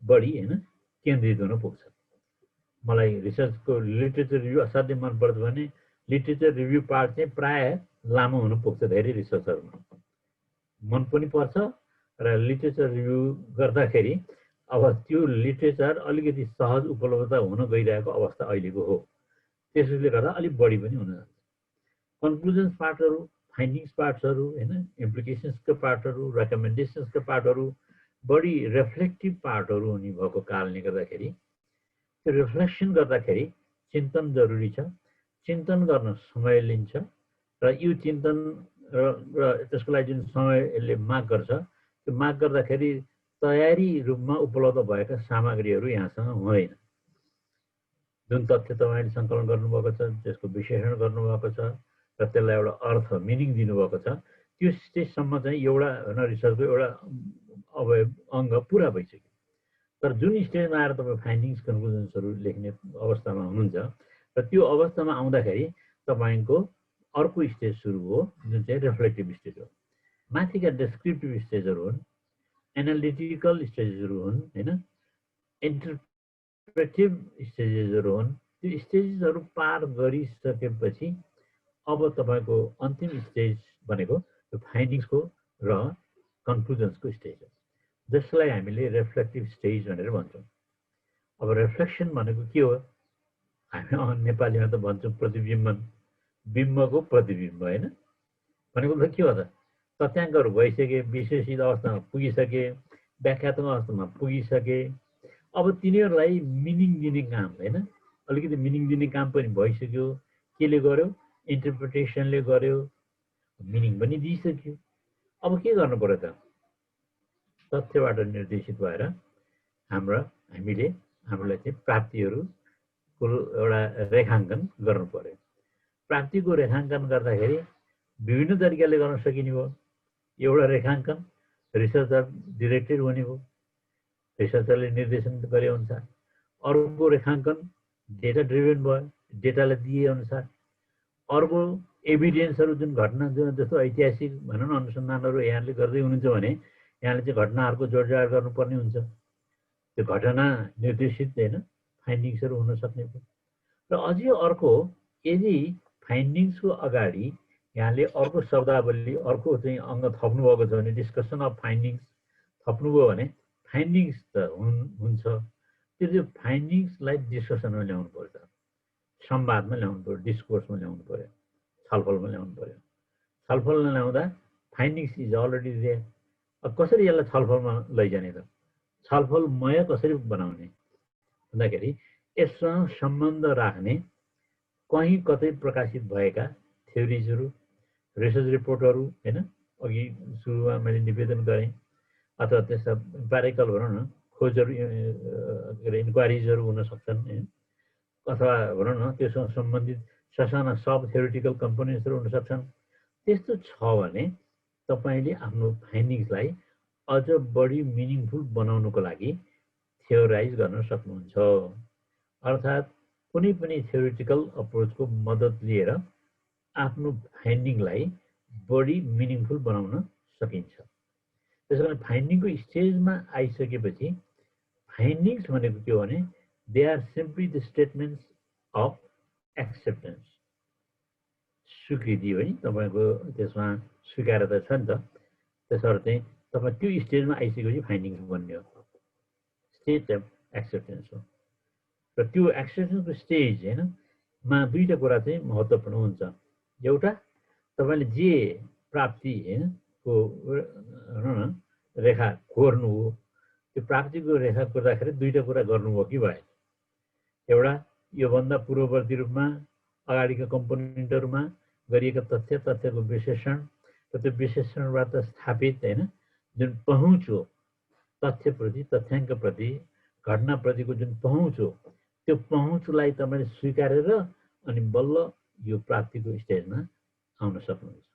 बढी होइन केन्द्रित हुन पुग्छ। मलाई रिसर्चको लिटरेचर रिभ्यू असाध्यै मनपर्छ भने लिटरेचर रिभ्यू पार्ट चाहिँ प्रायः लामो हुन पुग्छ। धेरै रिसर्चहरूमा मन पनि पर्छ र लिटरेचर रिभ्यू गर्दाखेरि अब त्यो लिटरेचर अलिकति सहज उपलब्धता हुन गइरहेको अवस्था अहिलेको हो। त्यसले गर्दा अलिक बढी पनि हुन जान्छ। कन्क्लुजन्स पार्टहरू, फाइन्डिङ्स पार्ट्सहरू होइन, इम्प्लिकेसन्सका पार्टहरू, रेकमेन्डेसन्सका पार्टहरू बढी रिफ्लेक्टिभ पार्टहरू हुने भएको कारणले गर्दाखेरि त्यो रिफ्लेक्सन गर्दाखेरि चिन्तन जरुरी छ। चिन्तन गर्न समय लिन्छ र यो चिन्तन र त्यसको लागि जुन समय यसले माग गर्छ त्यो माग गर्दाखेरि तयारी रूपमा उपलब्ध भएका सामग्रीहरू यहाँसँग हुँदैन। जुन तथ्य तपाईँले सङ्कलन गर्नुभएको छ, त्यसको विश्लेषण गर्नुभएको छ र त्यसलाई एउटा अर्थ मिनिङ दिनुभएको छ, त्यो स्टेजसम्म चाहिँ एउटा रिसर्चको एउटा अङ्ग पुरा भइसक्यो। तर जुन स्टेजमा आएर तपाईँ फाइन्डिङ्स कन्क्लुजन्सहरू लेख्ने अवस्थामा हुनुहुन्छ र त्यो अवस्थामा आउँदाखेरि तपाईँको अर्को स्टेज सुरु हो, जुन चाहिँ रिफ्लेक्टिभ स्टेज हो। माथिका डेस्क्रिप्टिभ स्टेजहरू हुन्, एनालिटिकल स्टेजहरू हुन्, होइन, इन्टरप्रेटिभ स्टेजेसहरू हुन्। त्यो स्टेजेसहरू पार गरिसकेपछि अब तपाईँको अन्तिम स्टेज भनेको त्यो फाइन्डिङ्सको र कन्क्लुजन्सको स्टेज हो, जसलाई हामीले रिफ्लेक्टिभ स्टेज भनेर भन्छौँ। अब रिफ्लेक्सन भनेको के हो? हामी नेपालीमा त भन्छौँ प्रतिबिम्बन, बिम्बको प्रतिबिम्ब, होइन? भनेको त के हो त? तथ्याङ्कहरू भइसके, विश्लेषित अवस्थामा पुगिसके, व्याख्यात्मक अवस्थामा पुगिसके, अब तिनीहरूलाई मिनिङ दिने काम, होइन, अलिकति मिनिङ दिने काम पनि भइसक्यो। केले गर्यो? इन्टरप्रिटेसनले गर्यो, मिनिङ पनि दिइसक्यो। अब के गर्नु पर्यो त? तथ्यबाट निर्देशित भएर हामीलाई चाहिँ प्राप्तिहरूको एउटा रेखाङ्कन गर्नु पर्यो। प्राप्तिको रेखाङ्कन गर्दाखेरि विभिन्न तरिकाले गर्न सकिने भयो। एउटा रेखाङ्कन रिसर्चर डिरेक्टेड हुने भयो, रिसर्चरले निर्देशन गरे अनुसार। अर्को रेखाङ्कन डेटा ड्रिभन भयो, डेटालाई दिए अनुसार। अर्को एभिडेन्सहरू, जुन घटना जस्तो ऐतिहासिक भनौँ न अनुसन्धानहरू यहाँले गर्दै हुनुहुन्छ भने यहाँले चाहिँ घटनाहरूको जोडजाड गर्नुपर्ने हुन्छ। त्यो घटना निर्देशित, होइन, फाइन्डिङ्सहरू हुन सक्ने भयो। र अझै अर्को, यदि फाइन्डिङ्सको अगाडि यहाँले अर्को शब्दावली, अर्को चाहिँ अङ्ग थप्नुभएको छ भने, डिस्कसन अफ फाइन्डिङ्स थप्नुभयो भने फाइन्डिङ्स त हुन्छ। त्यो फाइन्डिङ्सलाई डिस्कसनमा ल्याउनु पर्छ, संवादमा ल्याउनु पर्यो, डिस्कोर्समा ल्याउनु पर्यो, छलफलमा ल्याउनु पर्यो। छलफलमा ल्याउँदा फाइन्डिङ्स इज अलरेडी देयर। अब कसरी यसलाई छलफलमा लैजाने त? छलफलमय कसरी बनाउने भन्दाखेरि यससँग सम्बन्ध राख्ने कहीँ कतै प्रकाशित भएका थ्योरिजहरू, रिसर्च रिपोर्टहरू, होइन, अघि सुरुमा मैले निवेदन गरेँ, अथवा त्यस्ता इम्पेरिकल भनौँ न खोजहरू, के अरे इन्क्वायरिजहरू हुन सक्छन्, होइन, अथवा भनौँ न त्योसँग सम्बन्धित ससाना सब थ्योरिटिकल कम्पोनेन्ट्सहरू हुन सक्छन्। त्यस्तो छ भने तपाईँले आफ्नो फाइन्डिङ्सलाई अझ बढी मिनिङफुल बनाउनुको लागि थ्योराइज गर्न सक्नुहुन्छ। अर्थात् कुनै पनि थ्योरिटिकल अप्रोचको मद्दत लिएर आफ्नो फाइन्डिङलाई बढी मिनिङफुल बनाउन सकिन्छ। त्यसो कारण फाइन्डिङको स्टेजमा आइसकेपछि फाइन्डिङ्स भनेको के हो भने they are simply the statements of acceptance, स्वीकृति हो नि, तपाईँको त्यसमा स्वीकार्यता छ नि त। त्यसर्थ चाहिँ तपाईँ त्यो स्टेजमा आइसकेपछि फाइन्डिङ्स बन्ने हो, स्टेज अफ एक्सेप्टेन्स हो। र त्यो एक्सेप्टेन्सको स्टेज, होइन, मा दुईवटा कुरा चाहिँ महत्त्वपूर्ण हुन्छ। एउटा, तपाईँले जे प्राप्ति, होइन, को भनौँ न रेखा कोर्नु हो, त्यो प्राप्तिको रेखा कोर्दाखेरि दुईवटा कुरा गर्नुभयो कि भएन? एउटा, योभन्दा पूर्ववर्ती रूपमा अगाडिका कम्पोनेन्टहरूमा गरिएका तथ्यको विश्लेषण र त्यो विश्लेषणबाट स्थापित, होइन, जुन पहुँच हो तथ्यप्रति, तथ्याङ्कप्रति, घटनाप्रतिको जुन पहुँच हो, त्यो पहुँचलाई तपाईँले स्वीकारेर अनि बल्ल यो प्राप्तिको स्टेजमा आउन सक्नुहुन्छ।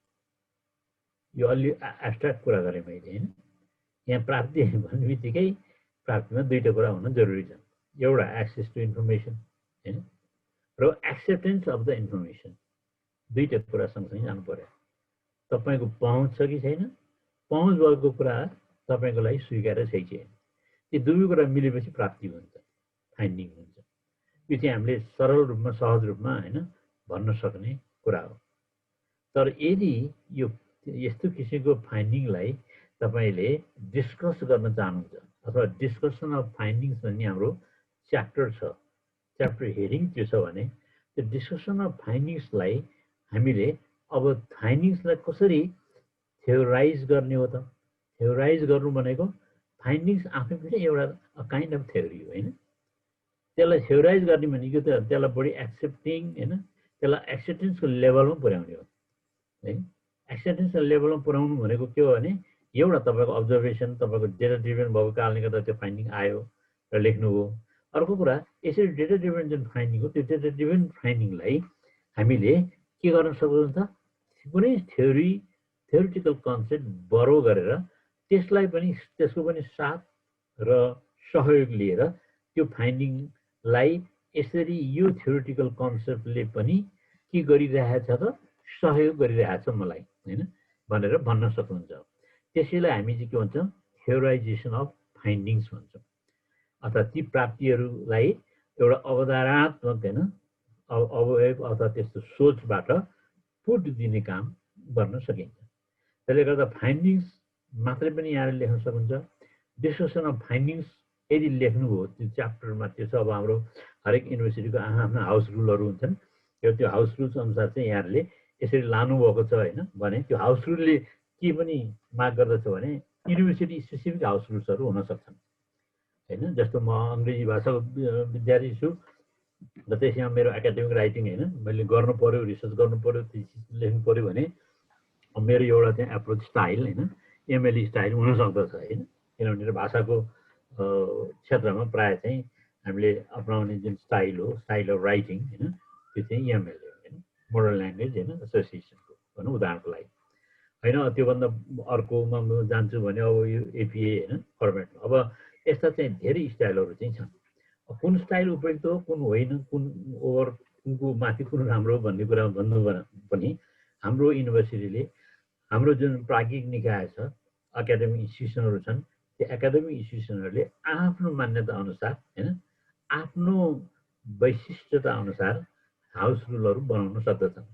यो अलि एब्स्ट्र्याक्ट कुरा गरेँ मैले, होइन। यहाँ प्राप्ति भन्ने बित्तिकै प्राप्तिमा दुईवटा कुरा हुन जरुरी छ। एउटा एक्सेस टु इन्फर्मेसन, होइन, र एक्सेप्टेन्स अफ द इन्फर्मेसन, दुईवटा कुरा सँगसँगै जानु पर्यो। तपाईँको पहुँच छ कि छैन, पहुँच भएको कुरा तपाईँको लागि स्वीकार्य छ कि छैन, ती दुवै कुरा मिलेपछि प्राप्ति हुन्छ, फाइन्डिङ हुन्छ। यो चाहिँ हामीले सरल रूपमा, सहज रूपमा, होइन, भन्न सक्ने कुरा हो। तर यदि यो यस्तो किसिमको फाइन्डिङलाई तपाईँले डिस्कस गर्न चाहनुहुन्छ, अथवा डिस्कसन अफ फाइन्डिङ्स भन्ने हाम्रो च्याप्टर छ, च्याप्टर हेडिङ त्यो छ भने त्यो डिस्कसन अफ फाइन्डिङ्सलाई हामीले अब फाइन्डिङ्सलाई कसरी थ्योराइज गर्ने हो त? थ्योराइज गर्नु भनेको फाइन्डिङ्स आफै पनि एउटा काइन्ड अफ थ्योरी हो, होइन। त्यसलाई थ्योराइज गर्ने भनेको त त्यसलाई बढी एक्सेप्टिङ, होइन, त्यसलाई एक्सेप्टेन्सको लेभलमा पुर्याउने हो है। एक्सेप्टेन्सको लेभलमा पुर्याउनु भनेको के हो भने एउटा तपाईँको अब्जर्भेसन तपाईँको डेटा ड्रिभन भएको कारणले गर्दा त्यो फाइन्डिङ आयो र लेख्नुभयो। अर्को कुरा यसरी डेटा ड्रिभन जुन फाइन्डिङ हो त्यो डेटा ड्रिभन फाइन्डिङलाई हामीले के गर्न सक्छौँ त कुनै थ्योरिटिकल कन्सेप्ट बरो गरेर त्यसलाई पनि त्यसको पनि साथ र सहयोग लिएर त्यो फाइन्डिङलाई यसरी यो थ्योरिटिकल कन्सेप्टले पनि के गरिरहेछ त सहयोग गरिरहेछ मलाई हैन भनेर भन्न सक्नुहुन्छ। त्यसैलाई हामी चाहिँ के भन्छौँ थ्योराइजेसन अफ फाइन्डिङ्स भन्छौँ अथवा ती प्राप्तिहरूलाई एउटा अवधारणात्मक हैन अवयव अथवा त्यस्तो सोचबाट पुट दिने काम गर्न सकिन्छ। त्यसले गर्दा फाइन्डिङ्स मात्रै पनि यहाँले लेख्न सक्नुहुन्छ। डिस्कसन अफ फाइन्डिङ्स यदि लेख्नुभयो त्यो च्याप्टरमा त्यो छ। अब हाम्रो हरेक युनिभर्सिटीको आफ्ना हाउस रुलहरू हुन्छन्। त्यो हाउस रुल्स अनुसार चाहिँ यहाँहरूले यसरी लानुभएको छ होइन भने त्यो हाउस रुलले के पनि माग गर्दछ भने युनिभर्सिटी स्पेसिफिक हाउस रुल्सहरू हुन सक्छन् होइन। जस्तो म अङ्ग्रेजी भाषाको विद्यार्थी छु र त्यसमा मेरो एकाडेमिक राइटिङ होइन मैले गर्नु पर्यो रिसर्च गर्नु पर्यो थिसिस लेख्नु पर्यो भने मेरो एउटा चाहिँ एप्रोच स्टाइल होइन एमएलई स्टाइल हुनसक्दछ होइन। किनभने भाषाको क्षेत्रमा प्रायः चाहिँ हामीले अपनाउने जुन स्टाइल हो स्टाइल अफ राइटिङ होइन त्यो चाहिँ एमएलए होइन मोडर्न ल्याङ्ग्वेज होइन एसोसिएसनको भनौँ उदाहरणको लागि होइन। त्योभन्दा अर्कोमा म जान्छु भने अब यो एपिए होइन फर्मेटमा अब यस्ता चाहिँ धेरै स्टाइलहरू चाहिँ छन्। कुन स्टाइल उपयुक्त हो कुन होइन कुन ओभर कुनको माथि कुन राम्रो भन्ने कुरा भन्नु पनि हाम्रो युनिभर्सिटीले हाम्रो जुन प्राज्ञिक निकाय छ एकाडेमिक इन्स्टिट्युसनहरू छन् त्यो एकाडेमिक इन्स्टिट्युसनहरूले आफ्नो मान्यता अनुसार होइन आफ्नो वैशिष्ट्यता अनुसार हाउस रुलहरू बनाउन सक्दछन्।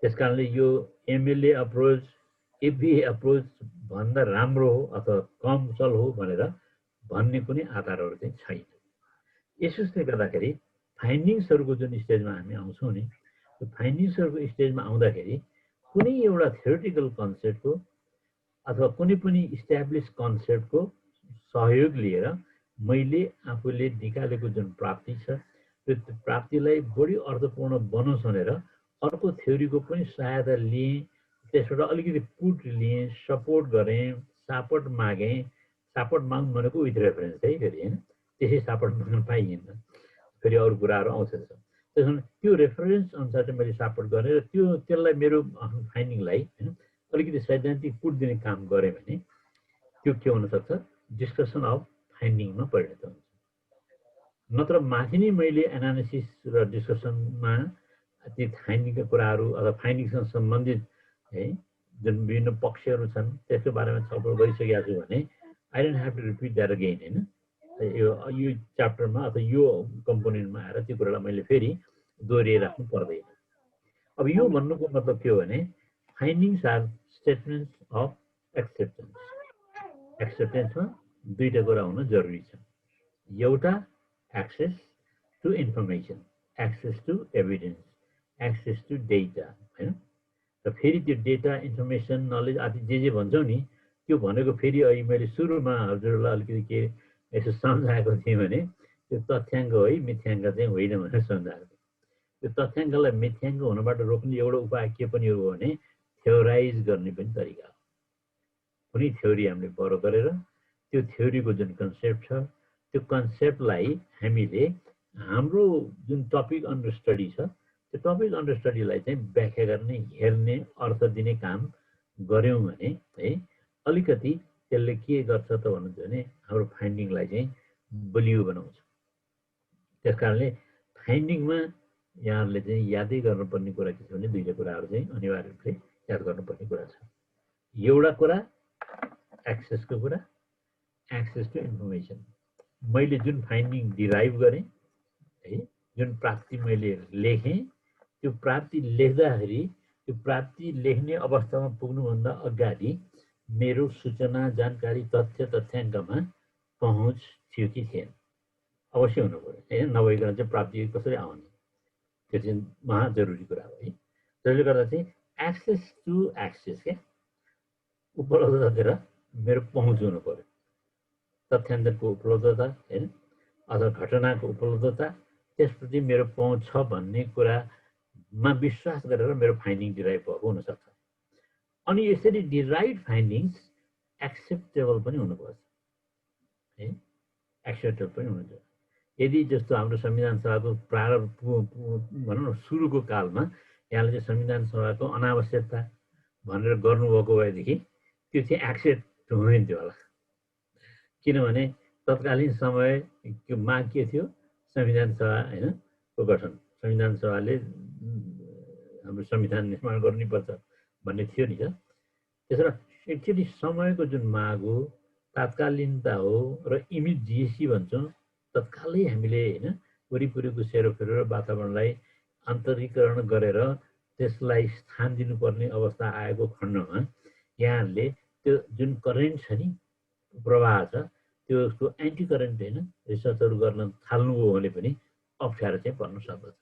त्यस कारणले यो एमएलए अप्रोच एपिए अप्रोच भन्दा राम्रो हो अथवा कम सल हो भनेर भन्ने कुनै आधारहरू चाहिँ छैन। यसोस्ले गर्दाखेरि फाइन्डिङ्सहरूको जुन स्टेजमा हामी आउँछौँ नि त्यो फाइन्डिङ्सहरूको स्टेजमा आउँदाखेरि कुनै एउटा थ्योरिटिकल कन्सेप्टको अथवा कुनै पनि इस्ट्याब्लिस कन्सेप्टको सहयोग लिएर मैले आफूले निकालेको जुन प्राप्ति छ त्यो प्राप्तिलाई बढी अर्थपूर्ण बनोस् भनेर अर्को थ्योरीको पनि सहायता लिएँ। त्यसबाट अलिकति पुट लिएँ सपोर्ट गरेँ सापोर्ट मागेँ। सापोर्ट माग्नु भनेको विथ रेफरेन्स है फेरि होइन त्यसै सापोर्ट माग्न पाइएन फेरि अरू कुराहरू आउँछ। त्यस कारण त्यो रेफरेन्स अनुसार चाहिँ मैले सापोर्ट गरेँ र त्यसलाई मेरो फाइन्डिङलाई होइन अलिकति सैद्धान्तिक पुट दिने काम गरेँ भने त्यो के हुनसक्छ डिस्कसन अफ फाइन्डिङमा परिणत हुन्छ। नत्र माथि नै मैले एनालिसिस र डिस्कसनमा ती फाइन्डिङका कुराहरू अथवा फाइन्डिङसँग सम्बन्धित है जुन विभिन्न पक्षहरू छन् त्यसको बारेमा छलफल गरिसकेका छु भने I don't have to repeat that again होइन। यो च्याप्टरमा अथवा यो कम्पोनेन्टमा आएर त्यो कुरालाई मैले फेरि दोहोऱ्याइराख्नु पर्दैन। अब यो भन्नुको मतलब के हो भने findings are statements of acceptance. एक्सेप्टेन्समा दुईवटा कुरा हुन जरुरी छ। एउटा access to information access to evidence access to data होइन। र फेरि त्यो डेटा इन्फर्मेसन नलेज आदि जे भन्छौँ नि त्यो भनेको फेरि अहिले मैले सुरुमा हजुरलाई अलिकति के यसो सम्झाएको थिएँ भने त्यो तथ्याङ्क है मिथ्याङ्क चाहिँ होइन भनेर सम्झाएको थिएँ। त्यो तथ्याङ्कलाई मिथ्याङ्क हुनबाट रोक्ने एउटा उपाय के पनि हो भने थ्योराइज गर्ने पनि तरिका हो। कुनै थ्योरी हामीले बरो गरेर त्यो थ्योरीको जुन कन्सेप्ट छ त्यो कन्सेप्टलाई हामीले हाम्रो जुन टपिक अन्डर स्टडी छ त्यो टपिक अन्डर स्टडीलाई चाहिँ व्याख्या गर्ने हेर्ने अर्थ दिने काम गऱ्यौँ भने है अलिकति त्यसले के गर्छ त भन्नुहुन्छ भने हाम्रो फाइन्डिङलाई चाहिँ बलियो बनाउँछ। त्यस कारणले फाइन्डिङमा यहाँहरूले चाहिँ यादै गर्नुपर्ने कुरा के छ भने दुईवटा कुराहरू चाहिँ अनिवार्य रूपले याद गर्नुपर्ने कुरा छ। एउटा कुरा एक्सेसको कुरा एक्सेस टु इन्फर्मेसन। मैले जुन फाइन्डिङ डिराइभ गरेँ है जुन प्राप्ति मैले लेखेँ त्यो प्राप्ति लेख्दाखेरि त्यो प्राप्ति लेख्ने अवस्थामा पुग्नुभन्दा अगाडि मेरो सूचना जानकारी तथ्याङ्कमा पहुँच थियो कि थिएन अवश्य हुनु पर्यो होइन। नभइकन चाहिँ प्राप्ति कसरी आउने त्यो चाहिँ महा जरुरी कुरा हो है। त्यसले गर्दा चाहिँ एक्सेस टु एक्सेस क्या उपलब्धतातिर मेरो पहुँच हुनु पर्यो। तथ्याङ्कको उपलब्धता होइन अथवा घटनाको उपलब्धता त्यसप्रति मेरो पहुँच छ भन्ने कुरा मा विश्वास गरेर मेरो फाइन्डिङ डिराइभ भएको हुनसक्छ। अनि यसरी डिराइभ फाइन्डिङ्स एक्सेप्टेबल पनि हुनुपर्छ है, एक्सेप्टेबल पनि हुनुहुन्छ। यदि जस्तो हाम्रो संविधान सभाको प्रारम्भ भनौँ न सुरुको कालमा यहाँले चाहिँ संविधान सभाको अनावश्यकता भनेर गर्नुभएको भएदेखि त्यो चाहिँ एक्सेप्ट हुँदैन थियो होला। किनभने तत्कालीन समयको माग के थियो, संविधान सभा होइन को गठन, संविधान सभाले हाम्रो संविधान निर्माण गर्नुपर्छ भन्ने थियो नि त। त्यसो एक्चुअली समयको जुन माग हो, तात्कालीनता हो र इमिडिएसी भन्छौँ, तत्कालै हामीले होइन वरिपरिको सेरोफेरो र वातावरणलाई अन्तरीकरण गरेर त्यसलाई स्थान दिनुपर्ने अवस्था आएको खण्डमा यहाँहरूले त्यो जुन करेन्ट छ नि, प्रवाह छ, त्यो उसको एन्टी करेन्ट होइन रिसर्चहरू गर्न थाल्नुभयो भने पनि अप्ठ्यारो चाहिँ पर्न सक्दछ।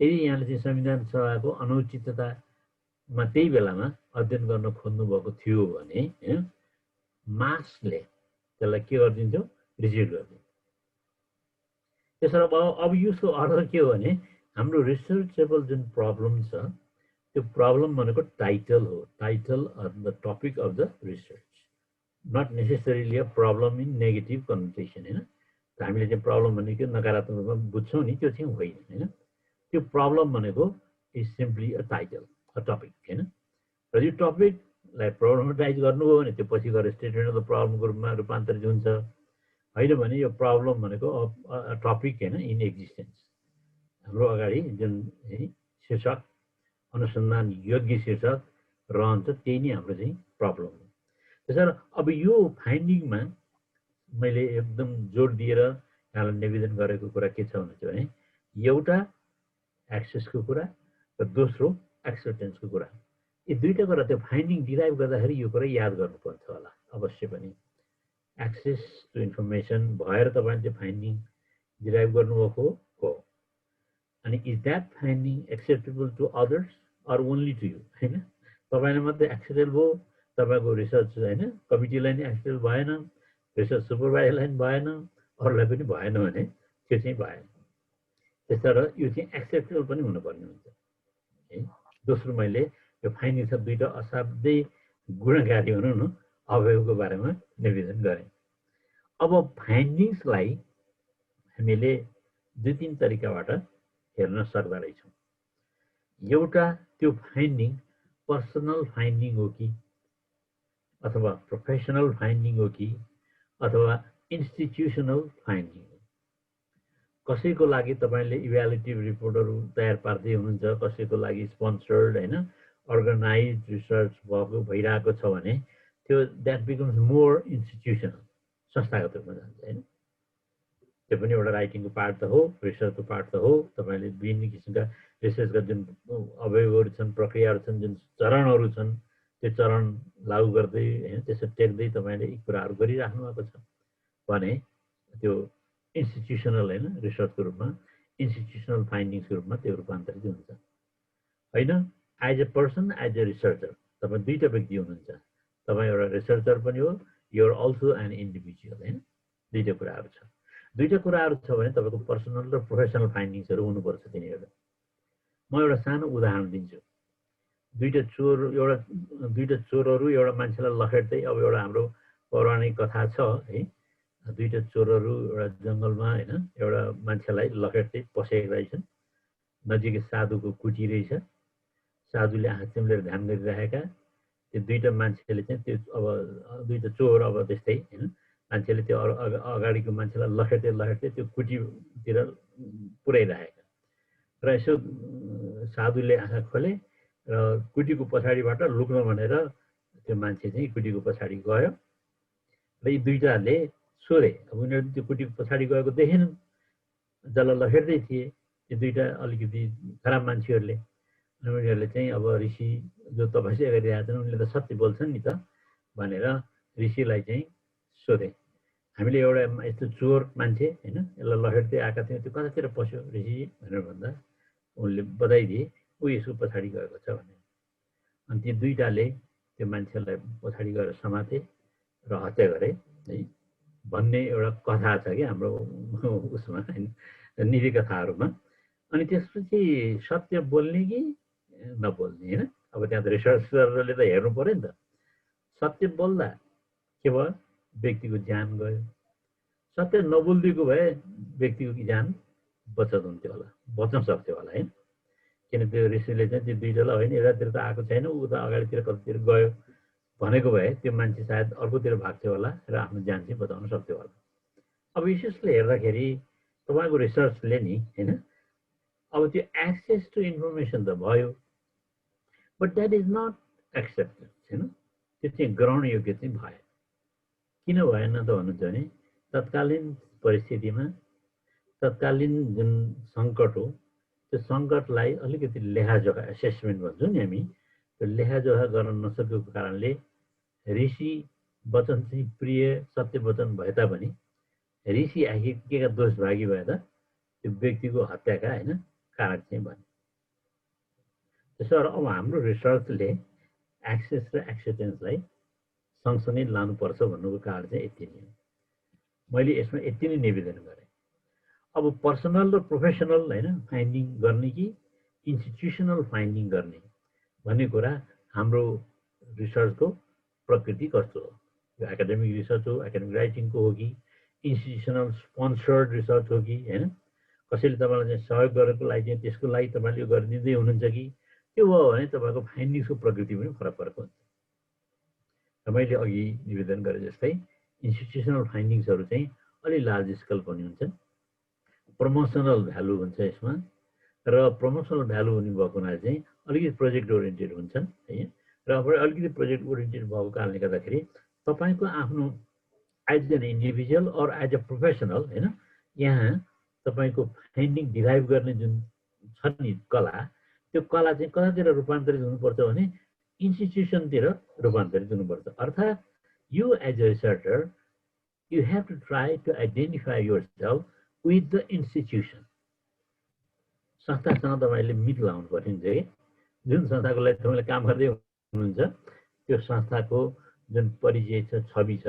यदि यहाँले चाहिँ संविधान सभाको अनुचिततामा त्यही बेलामा अध्ययन गर्न खोज्नुभएको थियो भने होइन मार्क्सले त्यसलाई के गरिदिन्थ्यो, रिजेक्ट गरिदिन्थ्यो। त्यसो अब यसको अर्थ के हो भने हाम्रो रिसर्चेबल जुन प्रब्लम छ त्यो प्रब्लम भनेको टाइटल हो, title of the topic of the research, not necessarily a problem in negative connotation होइन। हामीले चाहिँ प्रब्लम भनेको नकारात्मक रूपमा बुझ्छौँ नि, त्यो चाहिँ होइन होइन। त्यो प्रब्लम भनेको is simply a title, a topic होइन। र यो टपिकलाई प्रोब्लमेटाइज गर्नुभयो भने त्यो पछि गएर स्टेटमेन्ट अफ द प्रब्लमको रूपमा रूपान्तरित हुन्छ। होइन भने यो प्रब्लम भनेको टपिक होइन इन एक्जिस्टेन्स, हाम्रो अगाडि जुन शीर्षक अनुसन्धान योग्य शीर्षक रहन्छ त्यही नै हाम्रो चाहिँ प्रब्लम हो। त्यसैले अब यो फाइन्डिङमा मैले एकदम जोड दिएर यहाँलाई निवेदन गरेको कुरा के छ भने एउटा एक्सेसको कुरा र दोस्रो एक्सेप्टेन्सको कुरा, यी दुईटा कुरा त्यो फाइन्डिङ डिराइभ गर्दाखेरि यो कुरा याद गर्नुपर्छ होला अवश्य पनि। एक्सेस टु इन्फर्मेसन भएर तपाईँले त्यो फाइन्डिङ डिराइभ गर्नुभएको हो, अनि is that finding acceptable to others or only to you होइन। तपाईँलाई मात्रै एक्सेप्टेबल भयो, तपाईँको रिसर्च होइन कमिटीलाई नै एक्सेप्टेबल भएन, रिसर्च सुपरभाइजरलाई पनि भएन, अरूलाई पनि भएन भने त्यो चाहिँ भएन। त्यसबाट यो चाहिँ एक्सेप्टेबल पनि हुनुपर्ने हुन्छ है। दोस्रो मैले यो फाइन्डिङ छ दुईवटा असाध्यै गुणकारी भनौँ न अवयवको बारेमा निवेदन गरेँ। अब फाइन्डिङ्सलाई हामीले दुई तिन तरिकाबाट हेर्न सक्दा रहेछौँ। एउटा त्यो फाइन्डिङ पर्सनल फाइन्डिङ हो कि अथवा प्रोफेसनल फाइन्डिङ हो कि अथवा इन्स्टिट्युसनल फाइन्डिङ हो। कसैको लागि तपाईँले इभ्यालुएटिभ रिपोर्टहरू तयार पार्दै हुनुहुन्छ, कसैको लागि स्पोन्सर्ड होइन अर्गनाइज रिसर्च भएको भइरहेको छ भने त्यो द्याट बिकम्स मोर इन्स्टिट्युसनल, संस्थागत रूपमा जान्छ होइन। त्यो पनि एउटा राइटिङको पार्ट त हो, रिसर्चको पार्ट त हो। तपाईँले विभिन्न किसिमका रिसर्चका जुन अवयवहरू छन्, प्रक्रियाहरू छन्, जुन चरणहरू छन्, त्यो चरण लागू गर्दै होइन त्यसो टेक्दै तपाईँले यी कुराहरू गरिराख्नु भएको छ भने त्यो इन्स्टिट्युसनल होइन रिसर्चको रूपमा इन्स्टिट्युसनल फाइन्डिङ्सको रूपमा त्यो रूपान्तरित हुन्छ होइन। As a person, as a researcher तपाईँ दुईवटा व्यक्ति हुनुहुन्छ, तपाईँ एउटा रिसर्चर पनि हो, युआर अल्सो एन इन्डिभिजुअल होइन। दुईवटा कुराहरू छ। दुईवटा कुराहरू छ भने तपाईँको पर्सनल र प्रोफेसनल फाइन्डिङ्सहरू हुनुपर्छ तिनीहरू। म एउटा सानो उदाहरण दिन्छु। दुईवटा चोरहरू एउटा मान्छेलाई लखेट्दै, अब एउटा हाम्रो पौराणिक कथा छ है, दुईवटा चोरहरू एउटा जङ्गलमा होइन एउटा मान्छेलाई लखेट्दै पसेका रहेछन्। नजिकै साधुको कुटी रहेछ, साधुले आँखा चिम्लेर ध्यान गरिरहेका त्यो दुईवटा मान्छेले चाहिँ त्यो अब दुईवटा चोर अब त्यस्तै होइन मान्छेले त्यो अगाडिको मान्छेलाई लखेट्दै त्यो कुटीतिर पुर्याइरहेका र यसो साधुले आँखा खोले र कुटीको पछाडिबाट लुक्न भनेर त्यो मान्छे चाहिँ कुटीको पछाडि गयो र यी दुईवटाले सोधे। अब उनीहरू त्यो कुटीको पछाडि गएको देखेनन्, जसलाई लखेट्दै थिए त्यो दुईवटा अलिकति खराब मान्छेहरूले। अनि उनीहरूले चाहिँ अब ऋषि जो तपस्या गरिरहेका छन् उनले त सत्य बोल्छन् नि त भनेर ऋषिलाई चाहिँ सोधे, हामीले एउटा यस्तो चोर मान्छे होइन यसलाई लखेट्दै आएका थियौँ, त्यो कतातिर पस्यो ऋषि भनेर भन्दा उनले बताइदिए ऊ यसको पछाडि गएको छ भनेर। अनि ती दुईवटाले त्यो मान्छेलाई पछाडि गएर समाते र हत्या गरे है भन्ने एउटा कथा छ कि हाम्रो उसमा नीति कथाहरूमा। अनि त्यसपछि सत्य बोल्ने कि नबोल्ने हैन। अब त्यहाँ त रिसर्चरले त हेर्नु पर्यो नि त। सत्य बोल्दा के भयो, व्यक्तिको ज्यान गयो। सत्य नबोलिदिएको भए व्यक्तिको ज्यान बचत हुन्थ्यो होला, बच्न सक्थ्यो होला हैन। किन त्यो ऋषिले चाहिँ त्यो दुईटालाई होइन यतातिर त आएको छैन, ऊ त अगाडितिर कतितिर गयो भनेको भए त्यो मान्छे सायद अर्कोतिर भाग्थ्यो होला र आफ्नो ज्यान चाहिँ बचाउन सक्थ्यो होला। अब विशेषले हेर्दाखेरि तपाईँको रिसर्चले नि होइन, अब त्यो एक्सेस टु इन्फर्मेसन त भयो, but that is not accepted होइन, त्यो चाहिँ ग्रहण योग्य चाहिँ भयो। किन भएन त भन्नुहुन्छ भने तत्कालीन परिस्थितिमा तत्कालीन जुन सङ्कट हो त्यो सङ्कटलाई अलिकति लेखाजोखा एसेसमेन्ट भन्छौँ नि हामी, त्यो लेखाजोखा गर्न नसकेको कारणले ऋषि वचन चाहिँ प्रिय सत्य वचन भए तापनि ऋषि आखिर केका दोषभागी भए त त्यो व्यक्तिको हत्याका होइन कारक चाहिँ भने। त्यसो अब हाम्रो रिसर्चले एक्सेस र एक्सेप्टेन्सलाई सँगसँगै लानुपर्छ भन्नुको कारण चाहिँ यति नै हो। मैले यसमा यति नै निवेदन गरेँ। अब पर्सनल र प्रोफेसनल होइन फाइन्डिङ गर्ने कि इन्स्टिट्युसनल फाइन्डिङ गर्ने भन्ने कुरा हाम्रो रिसर्चको प्रकृति कस्तो हो। यो एकाडेमिक रिसर्च हो, एकाडेमिक राइटिङको हो कि इन्स्टिट्युसनल स्पोन्सर्ड रिसर्च हो कि होइन, कसैले तपाईँलाई चाहिँ सहयोग गरेको लागि चाहिँ त्यसको लागि तपाईँले यो गरिदिँदै हुनुहुन्छ कि, त्यो भयो भने तपाईँको फाइन्डिङ्सको प्रकृति पनि फरक फरक हुन्छ। मैले अघि निवेदन गरे जस्तै इन्स्टिट्युसनल फाइन्डिङ्सहरू चाहिँ अलि लार्ज स्केल पनि हुन्छन्, प्रमोसनल भ्यालु हुन्छ यसमा, र प्रमोसनल भ्यालु हुने भएको हुनाले चाहिँ अलिकति प्रोजेक्ट ओरिएन्टेड हुन्छन् है। र अब अलिकति प्रोजेक्ट ओरिएन्टेड भएको कारणले गर्दाखेरि तपाईँको आफ्नो as an individual or as a professional होइन, यहाँ तपाईँको फाइन्डिङ डिराइभ गर्ने जुन छ नि कला, त्यो कला चाहिँ कतातिर रूपान्तरित हुनुपर्छ भने इन्स्टिट्युसनतिर रूपान्तरित हुनुपर्छ। अर्थात् you as a researcher you have to try to identify yourself with the institution. संस्थासँग तपाईँले मित लाउनु पर्ने हुन्छ कि जुन संस्थाको लागि तपाईँले काम गर्दै हुनुहुन्छ त्यो संस्थाको जुन परिचय छ, छवि छ,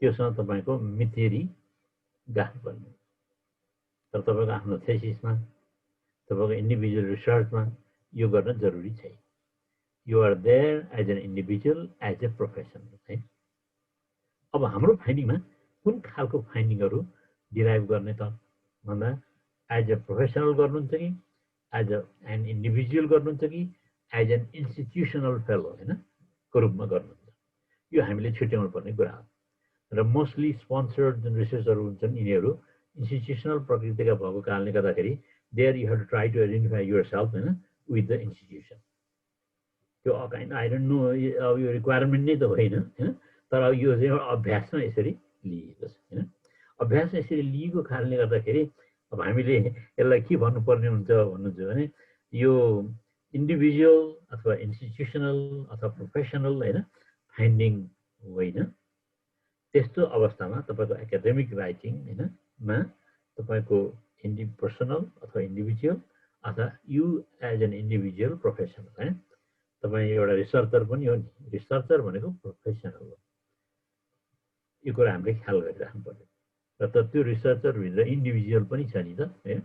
त्योसँग तपाईँको मितेरी गाड्नुपर्ने। तर तपाईँको आफ्नो थेसिसमा, तपाईँको इन्डिभिजुअल रिसर्चमा यो गर्न जरुरी छैन। You are there as an individual as a professional है। अब हाम्रो फाइन्डिङमा कुन खालको फाइन्डिङहरू डिराइभ गर्ने त भन्दा एज ए प्रोफेसनल गर्नुहुन्छ कि एज एन इन्डिभिजुअल गर्नुहुन्छ कि एज एन इन्स्टिट्युसनल फेलो होइन को रूपमा गर्नुहुन्छ, यो हामीले छुट्याउनु पर्ने कुरा हो। र मोस्टली स्पोन्सर्ड जुन रिसर्चहरू हुन्छन् यिनीहरू इन्स्टिट्युसनल प्रकृतिका भएको कारणले गर्दाखेरि there you have to try to identify yourself होइन विथ द इन्स्टिट्युसन। त्यो काइन्ड आई डोन्ट नो अब यो रिक्वायरमेन्ट नै त होइन होइन, तर यो चाहिँ एउटा अभ्यासमा यसरी लिएको छ होइन। अभ्यासमा यसरी लिएको कारणले गर्दाखेरि अब हामीले यसलाई के भन्नुपर्ने हुन्छ भन्नुहुन्छ भने यो इन्डिभिजुअल अथवा इन्स्टिट्युसनल अथवा प्रोफेसनल होइन फाइन्डिङ होइन। त्यस्तो अवस्थामा तपाईँको एकाडेमिक राइटिङ होइनमा तपाईँको पर्सनल अथवा इन्डिभिजुअल अथवा you as an individual professional होइन, तपाईँ एउटा रिसर्चर पनि हो नि, रिसर्चर भनेको प्रोफेसनल हो। यो कुरा हामीले ख्याल गरिराख्नु पर्यो। र त त्यो रिसर्चरभित्र इन्डिभिजुअल पनि छ नि त होइन।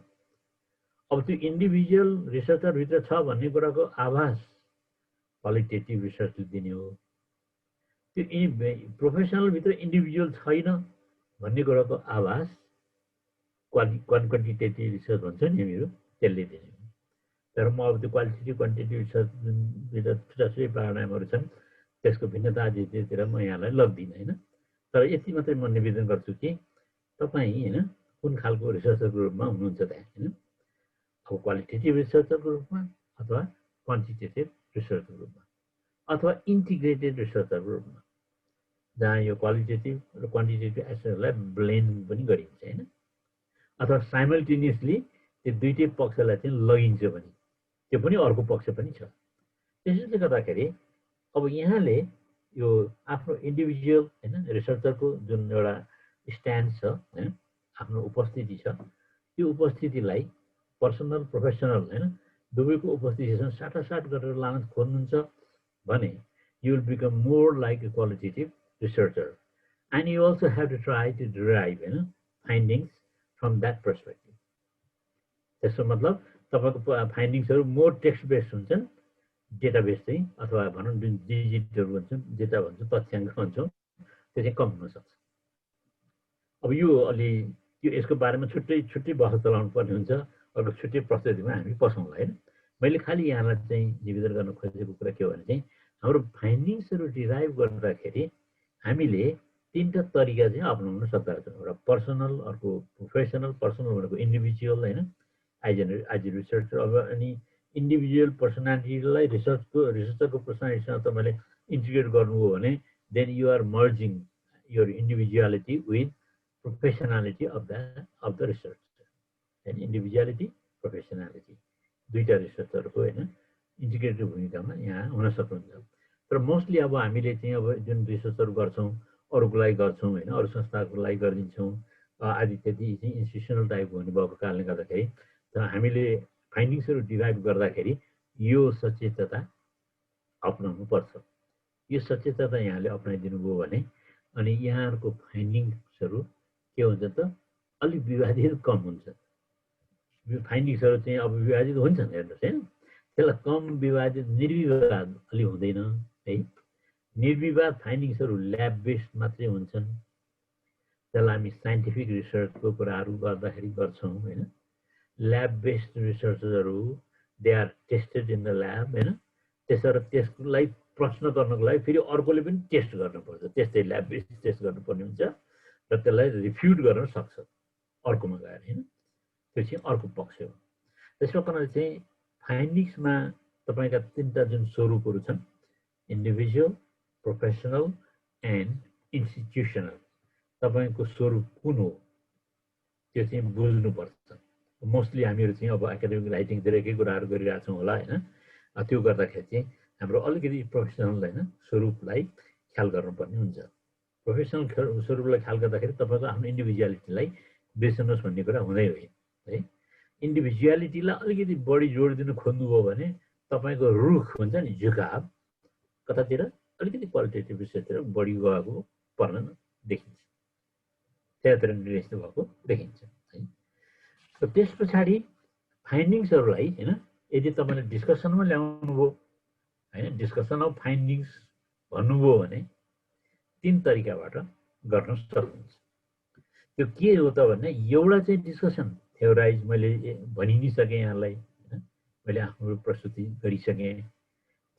अब त्यो इन्डिभिजुअल रिसर्चरभित्र छ भन्ने कुराको आभास क्वालिटेटिभ रिसर्चले दिने हो। त्यो प्रोफेसनलभित्र इन्डिभिजुअल छैन भन्ने कुराको आभास क्वान्टिटेटिभ रिसर्च भन्छ नि हामीहरू, त्यसले दिने हो। तर म अब त्यो क्वालिटेटिभ क्वान्टिटेटिभ रिसर्च जुन दुईवटा छुट्टा छुट्टै प्याराडाइमहरू छन् त्यसको भिन्नता आदितिर म यहाँलाई लग्दिनँ होइन। तर यति मात्रै म निवेदन गर्छु कि तपाईँ होइन कुन खालको रिसर्चरको रूपमा हुनुहुन्छ त्यहाँ होइन, अब क्वालिटेटिभ रिसर्चरको रूपमा अथवा क्वान्टिटेटिभ रिसर्चको रूपमा अथवा इन्टिग्रेटेड रिसर्चरको रूपमा, जहाँ यो क्वालिटेटिभ र क्वान्टिटेटिभ एस्पेक्टलाई ब्लेन्ड पनि गरिन्छ होइन, अथवा साइमल्टेनियसली त्यो दुइटै पक्षलाई चाहिँ लगिन्छ भने त्यो पनि अर्को पक्ष पनि छ। त्यसैले गर्दाखेरि अब यहाँले यो आफ्नो इन्डिभिजुअल होइन रिसर्चरको जुन एउटा स्ट्यान्ड छ होइन, आफ्नो उपस्थिति छ, त्यो उपस्थितिलाई पर्सनल प्रोफेसनल होइन दुवैको उपस्थितिसँग साटासाट गरेर लान खोज्नुहुन्छ भने you will become more like a qualitative researcher, and you also have to try to derive findings from that perspective. त्यसको मतलब तपाईको फाइन्डिङ्सहरु मोर टेक्स्ट बेस्ड हुन्छन्, डेटाबेस चाहिँ अथवा भनौँ जुन डिजिटहरु भन्छौँ, डेटा भन्छौँ, तथ्याङ्क भन्छौँ, त्यो चाहिँ कम हुन सक्छ। अब यो अलि यसको बारेमा छुट्टै बहस चलाउनु पर्ने हुन्छ, अर्को छुट्टै प्रस्तुतिमा हामी पसौँला हैन। मैले खालि यहाँलाई चाहिँ निवेदन गर्न खोजेको कुरा के हो भने चाहिँ हाम्रो फाइन्डिङ्सहरु डिराइभ गर्दाखेरि हामीले तीनटा तरिका चाहिँ अपनाउन सक्दा छ। एउटा पर्सनल, अर्को प्रोफेसनल। पर्सनल भनेको इन्डिभिजुअल हैन, एज ए रिसर्चर। अब अनि इन्डिभिजुअल पर्सनालिटीलाई रिसर्चरको पर्सनालिटीसँग तपाईँले इन्टिग्रेट गर्नुभयो भने then you are merging your individuality with professionality of the researcher. हैन, इन्डिभिजुअलिटी प्रोफेसनालिटी दुईटा रिसर्चरको हैन इन्टिग्रेटेड भूमिकामा यहाँ हुन सक्नुहुन्छ। तर मोस्टली अब हामीले चाहिँ अब जुन रिसर्चहरू गर्छौँ अरूको लागि गर्छौँ हैन, अरू संस्थाको लागि गरिदिन्छौँ आदि त्यति चाहिँ इन्स्टिट्युसनल टाइपको हुने भएको कारणले गर्दाखेरि तर हामीले फाइन्डिङ्सहरू डिराइभ गर्दाखेरि यो सचेतता अपनाउनु पर्छ। यो सचेतता यहाँले अपनाइदिनु भयो भने अनि यहाँहरूको फाइन्डिङ्सहरू के हुन्छ त अलिक विवादित कम हुन्छ। फाइन्डिङ्सहरू चाहिँ अब विवादित हुन्छन् हेर्नुहोस् हैन, त्यसलाई कम विवादित निर्विवाद अलि हुँदैन है। निर्विवाद फाइन्डिङ्सहरू ल्याब बेस्ड मात्रै हुन्छन्। त्यसलाई हामी साइन्टिफिक रिसर्चको कुराहरू गर्दाखेरि गर्छौँ हैन। ल्याब बेस्ड रिसर्चहरू they are tested in the lab हैन। त्यसरी त्यसलाई प्रश्न गर्नको लागि फेरि अर्कोले पनि टेस्ट गर्नुपर्छ, त्यस्तै ल्याब बेस्ड टेस्ट गर्नुपर्ने हुन्छ र त्यसलाई रिफ्युट गर्न सक्छ अर्कोमा गएर हैन। त्यो चाहिँ अर्को पक्ष हो। त्यसो कारणले चाहिँ फाइन्डिङ्समा तपाईँका तीनटा जुन स्वरूपहरू छन्, इन्डिभिजुअल, प्रोफेसनल एन्ड इन्स्टिट्युसनल, तपाईँको स्वरूप कुन हो त्यो चाहिँ बुझ्नुपर्छ। मोस्टली हामीहरू चाहिँ अब एकाडेमिक राइटिङतिर एकै कुराहरू गरिरहेको छौँ होला हैन। त्यो गर्दाखेरि चाहिँ हाम्रो अलिकति प्रोफेसनल हैन स्वरूपलाई ख्याल गर्नुपर्ने हुन्छ। प्रोफेसनल स्वरूपलाई ख्याल गर्दाखेरि तपाईँको आफ्नो इन्डिभिजुअलिटीलाई बिर्सनुहोस् भन्ने कुरा हुँदै होइन है। इन्डिभिजुअलिटीलाई अलिकति बढी जोड दिन खोज्नुभयो भने तपाईँको रुख हुन्छ नि झुकाव कतातिर अलिकति क्वालिटेटिभ रिसर्चतिर बढी गएको पर्न देखिन्छ, त्यतातिर निर्देशित भएको देखिन्छ है। र त्यस पछाडि फाइन्डिङ्सहरूलाई हैन यदि तपाईँले डिस्कसनमा ल्याउनु भयो हैन, डिस्कसन अफ फाइन्डिङ्स भन्नुभयो भने तीन तरिकाबाट गर्न सक्नुहुन्छ। त्यो के हो त भने एउटा चाहिँ डिस्कसन थ्योराइज मैले भनि नै सकेँ यहाँलाई हैन, मैले आफ्नो प्रस्तुति गरिसकेँ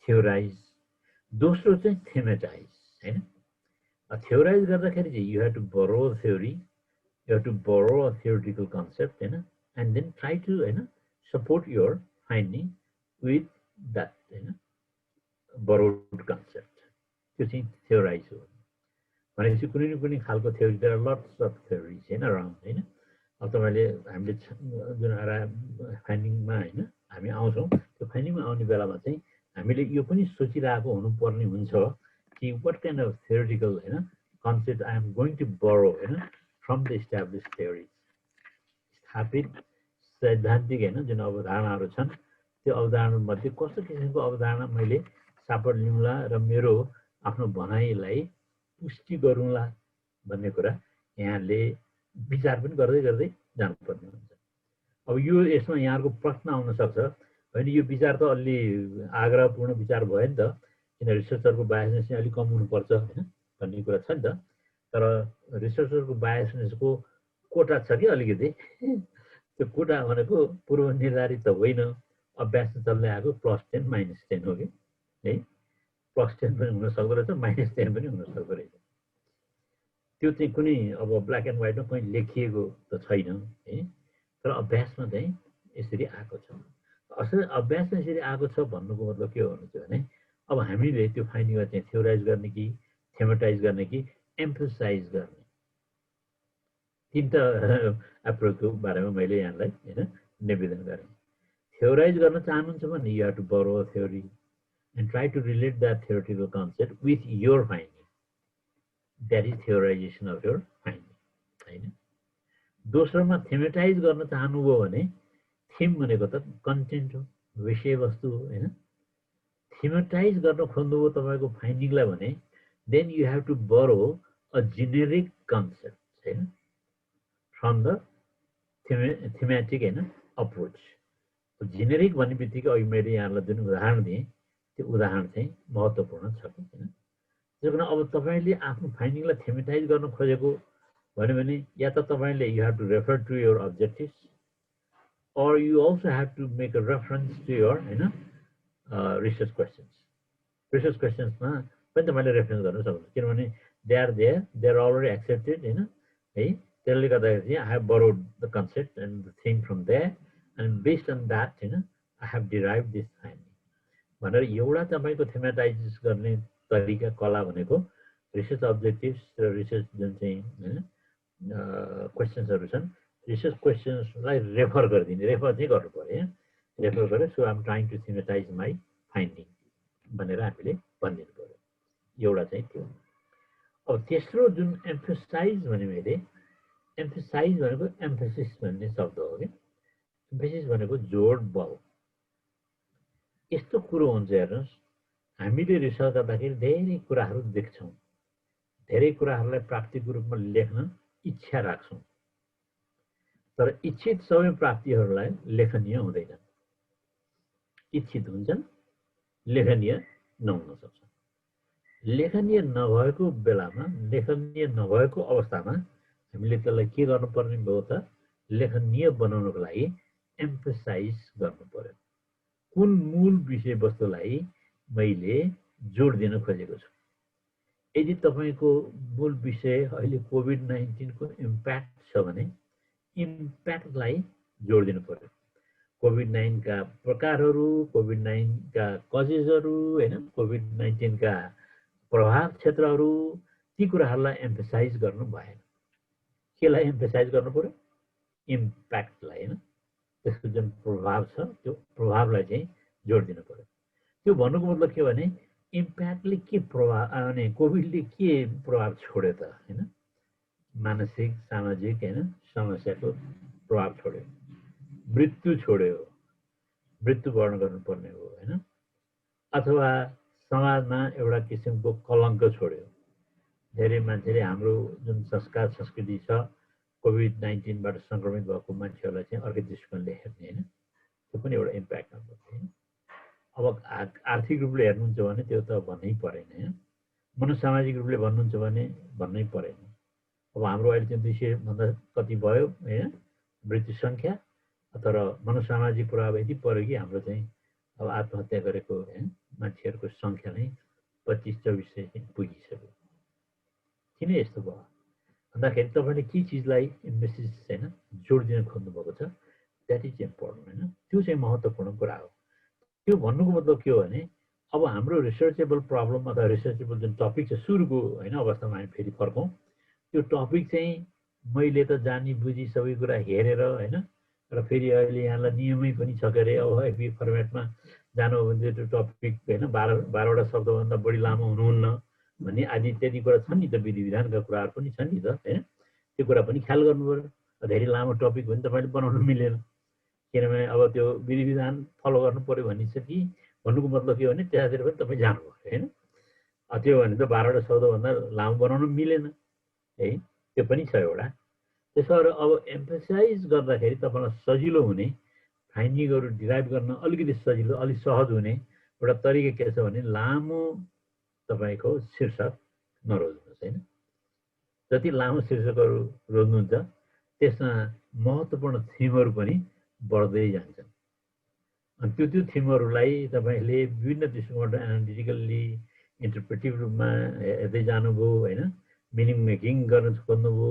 थ्योराइज। दोस्रो चाहिँ थेमेटाइज हैन। थ्योराइज गर्दाखेरि चाहिँ you have to borrow theory, you have to borrow a theoretical concept हैन, एन्ड देन ट्राई टु हैन support your finding with that हैन बोरोड कन्सेप्ट। त्यो चाहिँ थ्योराइज हो। भनेपछि कुनै न कुनै खालको theory, there are lots of theories हैन अराउन्ड हैन। अब तपाईँले हामीले जुन फाइन्डिङमा हैन हामी आउँछौँ, त्यो फाइन्डिङमा आउने बेलामा चाहिँ हामीले यो पनि सोचिरहेको हुनुपर्ने हुन्छ कि वाट काइन्ड अफ थ्योरिटिकल हैन concept I am going to borrow हैन फ्रम द इस्टाब्लिस थ्योरिज। स्थापित सैद्धान्तिक हैन जुन अवधारणाहरू छन् त्यो अवधारणामध्ये कस्तो किसिमको अवधारणा मैले सापट लिउँला र मेरो आफ्नो भनाइलाई पुष्टि गरौँला भन्ने कुरा यहाँले विचार पनि गर्दै गर्दै जानुपर्ने हुन्छ। अब यो यसमा यहाँहरूको प्रश्न आउन सक्छ होइन, यो विचार त अलि आग्रहपूर्ण विचार भयो नि त, किन रिसर्चरको बायसनेस चाहिँ अलिक कम हुनुपर्छ होइन भन्ने कुरा छ नि त। तर रिसर्चरको बायसनेसको कोटा छ कि अलिकति, त्यो कोटा भनेको पूर्व निर्धारित त होइन, अभ्यास चल्दै आएको +10 -10 हो कि है। +10 पनि हुन सक्दो रहेछ, -10 पनि हुन सक्दो रहेछ। त्यो चाहिँ कुनै अब ब्ल्याक एन्ड व्हाइटमा कहीँ लेखिएको त छैन है, तर अभ्यासमा चाहिँ यसरी आएको छ। अभ्यासमा यसरी आएको छ भन्नुको मतलब के हो भने अब हामीले त्यो फाइन्डिङलाई चाहिँ थ्योराइज गर्ने कि थेमेटाइज गर्ने कि एम्फसाइज गर्ने, तीनटा एप्रोचको बारेमा मैले यहाँलाई होइन निवेदन गरेँ। थ्योराइज गर्न चाहनुहुन्छ भने you have to borrow a theory and try to relate that theoretical concept with your finding. That is theorization of your finding होइन। दोस्रोमा थेमेटाइज गर्न चाहनुभयो भने थिम भनेको त कन्टेन्ट हो, विषयवस्तु हो होइन। थेमेटाइज गर्न खोज्नुभयो तपाईँको फाइन्डिङलाई भने then you have to borrow a generic concept होइन फ्रम द थीमेटिक होइन अप्रोच। जेनेरिक भन्ने बित्तिकै अघि मैले यहाँलाई जुन उदाहरण दिएँ त्यो उदाहरण चाहिँ महत्त्वपूर्ण छ कि हैन। त्यसो कारण अब तपाईँले आफ्नो फाइन्डिङलाई थेमेटाइज गर्न खोजेको भन्यो भने या त तपाईँले you have to refer to your objectives or you also have to make a reference to your research questions. Research questions मा पनि तपाईले रेफरेन्स गर्न सक्नुहुन्छ किनभने they are already accepted हैन है। त्यसले गर्दाखेरि चाहिँ I have borrowed the concept and the thing from there and based on that हैन I have derived this finding भनेर एउटा तपाईको थेमेटाइज गर्ने तरिका कला भनेको रिसर्च अब्जेक्टिभ्स र रिसर्च जुन चाहिँ हैन क्वेशन्सहरु छन् रिसर्च क्वेशन्सलाई रेफर गरिदिने रेफर चाहिँ गर्नु पर्यो रेफर गरेर so I am trying to thematize my finding भनेर हामीले भनिदिनु पर्यो एउटा चाहिँ त्यो। अब तेस्रो जुन एम्फसाइज भने मैले एम्फसाइज भनेको एम्फसिस भन्ने शब्द हो कि एम्फसिस भनेको जोड बल। यस्तो कुरो हुन्छ हेर्नुहोस् हामीले रिसर्च गर्दाखेरि धेरै कुराहरू देख्छौँ धेरै कुराहरूलाई प्राप्तिको रूपमा लेख्न इच्छा राख्छौँ तर इच्छित सबै प्राप्तिहरूलाई लेखनीय हुँदैनन्। इच्छित हुन्छन् लेखनीय नहुन सक्छ। लेखनीय नभएको बेलामा लेखनीय नभएको अवस्थामा हामीले त्यसलाई के गर्नुपर्ने भयो त लेखनीय बनाउनको लागि एम्फसाइज गर्नु पर्यो। कुन मूल विषयवस्तुलाई मैले जोड दिन खोजेको छु। यदि तपाईको मूल विषय अहिले कोभिड-19 को इम्प्याक्ट छ भने इम्प्याक्टलाई जोड दिनु पर्यो। कोभिड-19 का प्रकारहरू कोभिड-19 का कजेजहरू हैन कोभिड-19 का प्रभाव क्षेत्रहरू ती कुराहरूलाई एम्फसाइज गर्नु भएन। केलाई एम्फसाइज गर्नु पर्यो इम्प्याक्टलाई हैन त्यसको जुन प्रभाव छ त्यो प्रभावलाई चाहिँ जोड दिनु पर्यो। त्यो भन्नुको मतलब के भने इम्प्याक्टले के प्रभाव अनि कोभिडले के प्रभाव छोड्यो त हैन मानसिक सामाजिक हैन समस्याको प्रभाव छोड्यो मृत्यु छोड्यो मृत्यु वर्ण गर्नुपर्ने हो हैन अथवा समाजमा एउटा किसिमको कलङ्क छोड्यो। धेरै मान्छेले हाम्रो जुन संस्कार संस्कृति छ कोभिड-19 बाट संक्रमित भएको मान्छेहरूलाई चाहिँ अर्कै दृष्टिकोणले हेर्ने हैन त्यो पनि एउटा इम्प्याक्ट हुन्छ हैन। अब आर्थिक रूपले हेर्नुहुन्छ भने त्यो त भन्नै परेन हैन मनोसामाजिक रूपले भन्नुहुन्छ भने भन्नै परेन। अब हाम्रो अहिले चाहिँ 200 भन्दा कति भयो हैन मृत्यु संख्या तर मनोसामाजिक प्रभाव यति पर्यो कि हाम्रो चाहिँ अब आत्महत्या गरेको हैन मान्छेहरूको संख्या नै 25-2400 चाहिँ पुगिसक्यो। किन यस्तो भयो भन्दाखेरि तपाईले के चीजलाई एम्फसिस हैन जोड दिन खोज्नु भएको छ द्याट इज इम्पोर्टेन्ट हैन त्यो चाहिँ महत्त्वपूर्ण कुरा हो। त्यो भन्नुको मतलब के हो भने अब हाम्रो रिसर्चेबल प्रब्लम अथवा रिसर्चेबल जुन टपिक छ सुरुको हैन अवस्थामा हामी फेरि फर्कौं त्यो टपिक चाहिँ मैले त जानी बुझी सबै कुरा हेरेर हैन र फेरि अहिले यहाँलाई नियमै पनि छ के अरे अब एफबी फर्मेटमा जानु हो भने त्यो टपिक हैन 12वटा शब्दभन्दा बढी लामो हुनुहुन्न भन्ने आदि त्यति कुरा छन् नि त विधि विधानका कुराहरू पनि छन् नि त हैन त्यो कुरा पनि ख्याल गर्नु पर्यो। धेरै लामो टपिक भने तपाईले बनाउन मिलेन किनभने अब त्यो विधि विधान फलो गर्नु पर्यो भन्ने छ कि भन्नुको मतलब के हो भने त्यतातिर पनि तपाईँ जानु पर्यो हैन त्यो भने त 12वटा शब्दभन्दा लामो बनाउन मिलेन है त्यो पनि छ एउटा। त्यसैले अब एम्फसाइज गर्दाखेरि तपाईलाई सजिलो हुने फाइन्डिङहरु डिराइभ गर्न अलिकति सजिलो अलि सहज हुने एउटा तरिका के छ भने लामो तपाईको शीर्षक नरोज्नुहोस् हैन। जति लामो शीर्षकहरु रोज्नुहुन्छ त्यसमा महत्त्वपूर्ण थिमहरु पनि बढ्दै जान्छन्। अनि त्यो थिमहरुलाई तपाईले विभिन्न दृष्टिकोणबाट एनालिटिकल्ली इन्टरप्रेटिभ रूपमा हेर्दै जानुभयो हैन मिनिङ मेकिङ गर्न खोज्नुभयो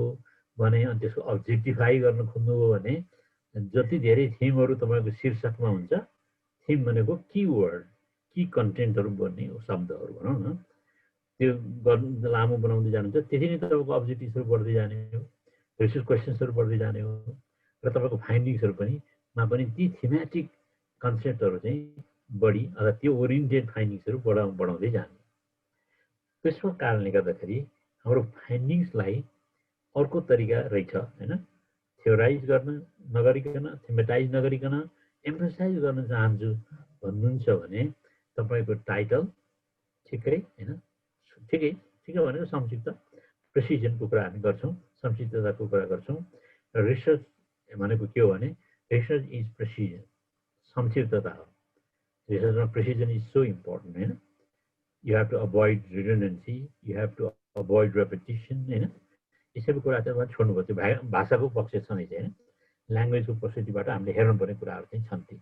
भने अनि त्यसको अब्जेक्टिफाई गर्न खोज्नुभयो भने जति धेरै थिमहरु तपाईको शीर्षकमा हुन्छ थिम भनेको कीवर्ड की कन्टेन्टहरु भन्ने शब्दहरु भनौं न त्यो लामो बनाउँदै जानुहुन्छ त्यति नै तपाईको अब्जेक्टिभ्सहरु बढ्दै जाने हो रिसर्च क्वेशन्सहरु बढ्दै जाने हो र तपाईको फाइन्डिङ्सहरु पनि ती थीमेटिक कन्सेप्टहरु चाहिँ बढी अथवा त्यो ओरिएन्टेड फाइन्डिङ्सहरु बढाउँदै जाने। त्यसको कारणले गर्दाखेरि हाम्रो फाइन्डिङ्सलाई अर्को तरिका रहेछ हैन थ्योराइज गर्न नगरिकन थीमेटाइज नगरिकन एम्फसाइज गर्न चाहन्छु भन्नुहुन्छ भने तपाईको टाइटल ठिकै हैन ठिकै भनेको संक्षिप्त प्रेसिजनको कुरा हामी गर्छौं संक्षिप्तताको कुरा गर्छौं र रिसर्च भनेको के हो भने रिसर्च इज प्रेसिजन संक्षिप्तता हो। रिसर्चमा प्रेसिजन इज सो इम्पोर्टेन्ट हैन। You have to avoid redundancy, you have to avoid repetition हैन। यी सबै कुरा चाहिँ छोड्नु पर्छ। भाषाको पक्ष छँदै चाहिँ हैन, ल्याङ्ग्वेजको पर्सपेक्टिभबाट हामीले हेर्नुपर्ने कुराहरू चाहिँ छन् ती।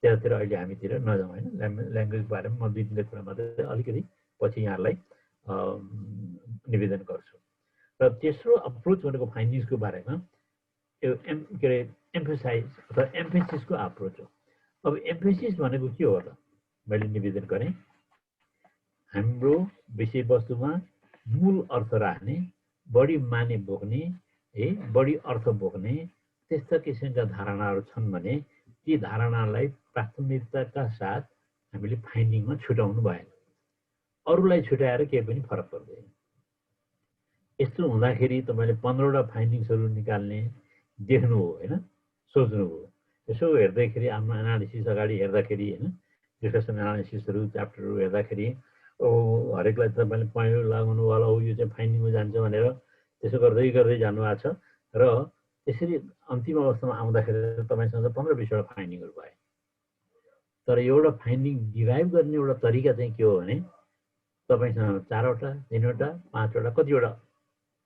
त्यतातिर अहिले हामीतिर नजाउँ हैन। ल्याङ्ग्वेजको बारेमा म 2-3 कुरा मात्रै अलिकति पछि यहाँहरूलाई निवेदन गर्छु। र तेस्रो अप्रोच भनेको फाइन्डिङ्सको बारेमा यो के अरे एम्फसाइज अथवा एम्फेसिसको अप्रोच हो। अब एम्फेसिस भनेको के हो त मैले निवेदन गरेँ, हाम्रो विषयवस्तुमा मूल अर्थ राख्ने, बढी माने बोक्ने है, बढी अर्थ बोक्ने त्यस्ता किसिमका धारणाहरू छन् भने ती धारणालाई प्राथमिकताका साथ हामीले फाइन्डिङमा छुटाउनु भएन। अरूलाई छुटाएर केही पनि फरक पर्दैन। यस्तो हुँदाखेरि तपाईँले 15वटा फाइन्डिङ्सहरू निकाल्ने देख्नु हो हैन, सोच्नु हो। यसो हेर्दाखेरि आफ्नो एनालिसिस अगाडि हेर्दाखेरि हैन, डिस्कसन एनालिसिसहरू च्याप्टरहरू हेर्दाखेरि हरेकलाई तपाईँले पॉइन्ट लगाउनु होला, यो चाहिँ फाइन्डिङमा जान्छ भनेर त्यसो गर्दै गर्दै जानुभएको छ र त्यसरी अन्तिम अवस्थामा आउँदाखेरि तपाईँसँग 15-20वटा फाइन्डिङहरू भए। तर एउटा फाइन्डिङ डिराइभ गर्ने एउटा तरिका चाहिँ के हो भने तपाईँसँग 4वटा, 3वटा, 5वटा कतिवटा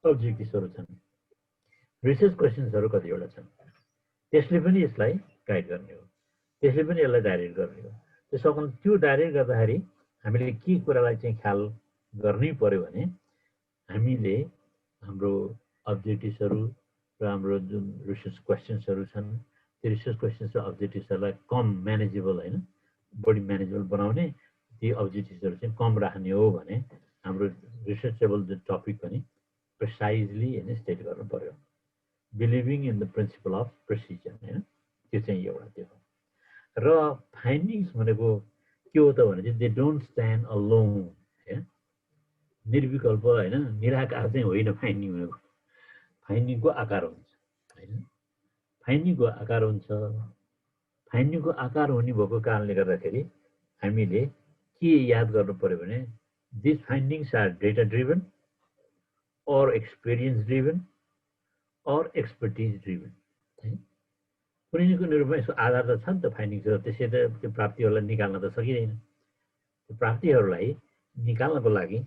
अब्जेक्टिभ्सहरू छन्, रिसर्च क्वेसन्सहरू कतिवटा छन्, त्यसले पनि यसलाई गाइड गर्ने हो, त्यसले पनि यसलाई डाइरेक्ट गर्ने हो। त्यो डाइरेक्ट गर्दाखेरि हामीले के कुरालाई चाहिँ ख्याल गर्नै पर्यो भने हामीले हाम्रो अब्जेक्टिभ्सहरू र हाम्रो जुन रिसर्च क्वेसन्सहरू छन् त्यो रिसर्च क्वेसन्स र अब्जेक्टिभ्सहरूलाई कम म्यानेजेबल हैन, बढी म्यानेजेबल बनाउने, ती अब्जेक्टिभ्सहरू चाहिँ कम राख्ने हो भने हाम्रो रिसर्चेबल जुन टपिक पनि प्रिसाइजली हैन स्टेट गर्नु पर्यो। Believing in the principle of precision हैन, त्यो चाहिँ एउटा त्यो हो। र फाइन्डिङ्स भनेको के हो त भने चाहिँ दे डोन्ट स्ट्यान्ड अलोन हैन, निर्विकल्प हैन, निराकार चाहिँ होइन। फाइन्डिङ भनेको फाइन्डिङको आकार हुन्छ हैन, फाइन्डिङको आकार हुन्छ। फाइन्डिङको आकार हुने भएको कारणले गर्दाखेरि हामीले के याद गर्नु पर्यो भने this findings are data driven or experience driven or expertise driven है। कुनै न कुनै रूपमा यसको आधार त छ नि त फाइन्डिङ्सहरू, त्यसै त त्यो प्राप्तिहरूलाई निकाल्न त सकिँदैन। त्यो प्राप्तिहरूलाई निकाल्नको लागि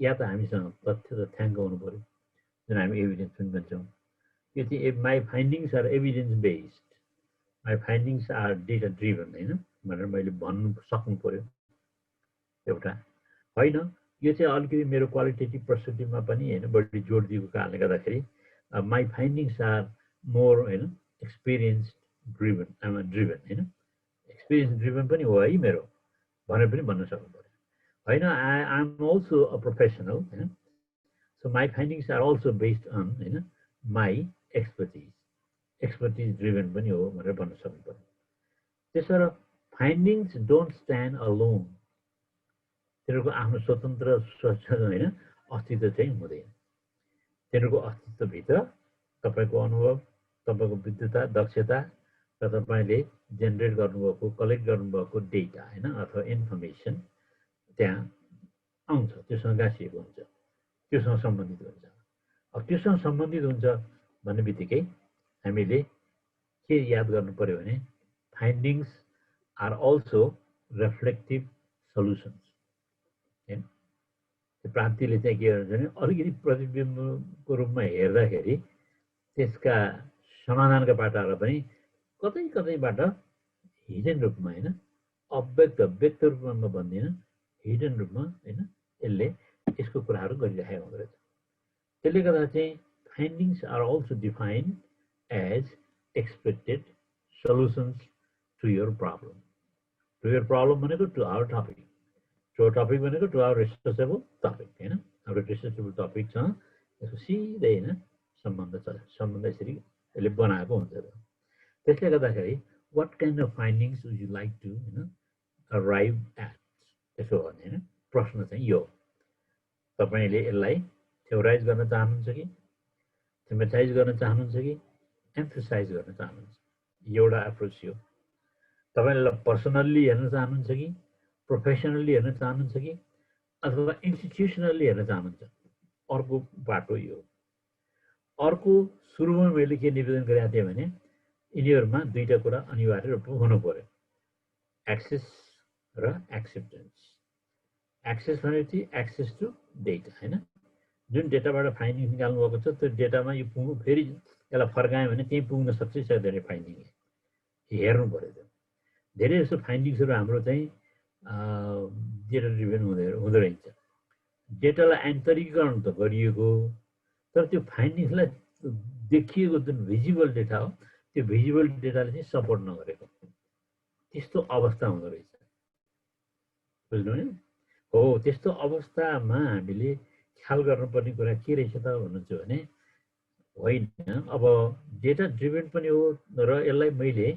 या त हामीसँग तथ्याङ्क हुनु पर्यो, जुन हामी एभिडेन्स पनि भन्छौँ। यो चाहिँ my findings are evidence based, my findings are data driven हैन भनेर मैले भन्नु सक्नु पर्यो। एउटा होइन, यो चाहिँ अलिकति मेरो क्वालिटेटिभ पर्सपेक्टिभमा पनि हैन बढी जोड दिएको कारणले गर्दाखेरि माई फाइन्डिङ्स आर मोर हैन एक्सपिरियन्स ड्रिभन हैन, एक्सपिरियन्स ड्रिभन पनि हो है मेरो भनेर पनि भन्न सक्नु पर्यो। होइन, I am also a professional हैन, so my findings are also based on हैन माई एक्सपर्टिज ड्रिभन पनि हो भनेर भन्न सक्नु पर्यो। त्यसो भएर फाइन्डिङ्स डोन्ट स्ट्यान्ड अलोन, तिनीहरूको आफ्नो स्वतन्त्र होइन अस्तित्व चाहिँ हुँदैन। तिनीहरूको अस्तित्वभित्र तपाईँको अनुभव, तपाईँको विद्वता, दक्षता र तपाईँले जेनेरेट गर्नुभएको, कलेक्ट गर्नुभएको डेटा होइन अथवा इन्फर्मेसन त्यहाँ आउँछ, त्योसँग गाँसिएको हुन्छ, त्योसँग सम्बन्धित हुन्छ। अब त्योसँग सम्बन्धित हुन्छ भन्ने बित्तिकै हामीले के याद गर्नु पर्यो भने findings are also reflective solutions. प्राप्तिले चाहिँ के भन्छ भने अलिकति प्रतिबिम्बको रूपमा हेर्दाखेरि त्यसका समाधानका बाटाहरू पनि कतै कतैबाट हिडन रूपमा होइन, अव्यक्त व्यक्त रूपमा म भन्दिनँ, हिडन रूपमा होइन यसले यसको कुराहरू गरिरहेको हुँदो रहेछ। त्यसले गर्दा चाहिँ findings are also defined as expected solutions to your problem. To your problem भनेको to our topic, to topic भनेको टु आवर रिसर्चेबल टपिक होइन। हाम्रो रिसर्चेबल टपिक छ, यसको सिधै होइन सम्बन्ध छ, सम्बन्ध यसरी यसले बनाएको हुन्छ। त्यसले गर्दाखेरि what kind of findings would you like to होइन अराइभ एट, त्यसो भने होइन प्रश्न चाहिँ यो, तपाईँले यसलाई थ्योराइज गर्न चाहनुहुन्छ कि थेमेटाइज गर्न चाहनुहुन्छ कि एम्फसाइज गर्न चाहनुहुन्छ। एउटा एप्रोच यो। तपाईँले पर्सनल्ली हेर्न चाहनुहुन्छ कि प्रोफेसनल्ली हेर्न चाहनुहुन्छ कि अथवा इन्स्टिट्युसनल्ली हेर्न चाहनुहुन्छ, अर्को बाटो यो। अर्को सुरुमा मैले के निवेदन गरेको थिएँ भने यिनीहरूमा दुईवटा कुरा अनिवार्य रूपमा हुनु पर्यो। एक्सेस र एक्सेप्टेन्स। एक्सेस भनेपछि एक्सेस टु डेटा हैन, जुन डेटाबाट फाइन्डिङ निकाल्नु भएको छ त्यो डेटामा यो पुग्नु, फेरि यसलाई फर्कायो भने त्यही पुग्न सक्छ सक्दैन फाइन्डिङ हेर्नु पर्यो। त्यो धेरै जस्तो फाइन्डिङ्सहरू हाम्रो चाहिँ डेटा ड्रिभन हुँदो रहेछ। डेटालाई आन्तरिकीकरण त गरिएको, तर त्यो फाइन्डिङ्सलाई देखिएको जुन भिजिबल डेटा हो त्यो भिजिबल डेटाले चाहिँ सपोर्ट नगरेको, त्यस्तो अवस्था हुँदो रहेछ। बुझ्नुभयो हो? त्यस्तो अवस्थामा हामीले ख्याल गर्नुपर्ने कुरा के रहेछ त भन्नुहुन्छ भने, होइन अब डेटा ड्रिभन पनि हो र यसलाई मैले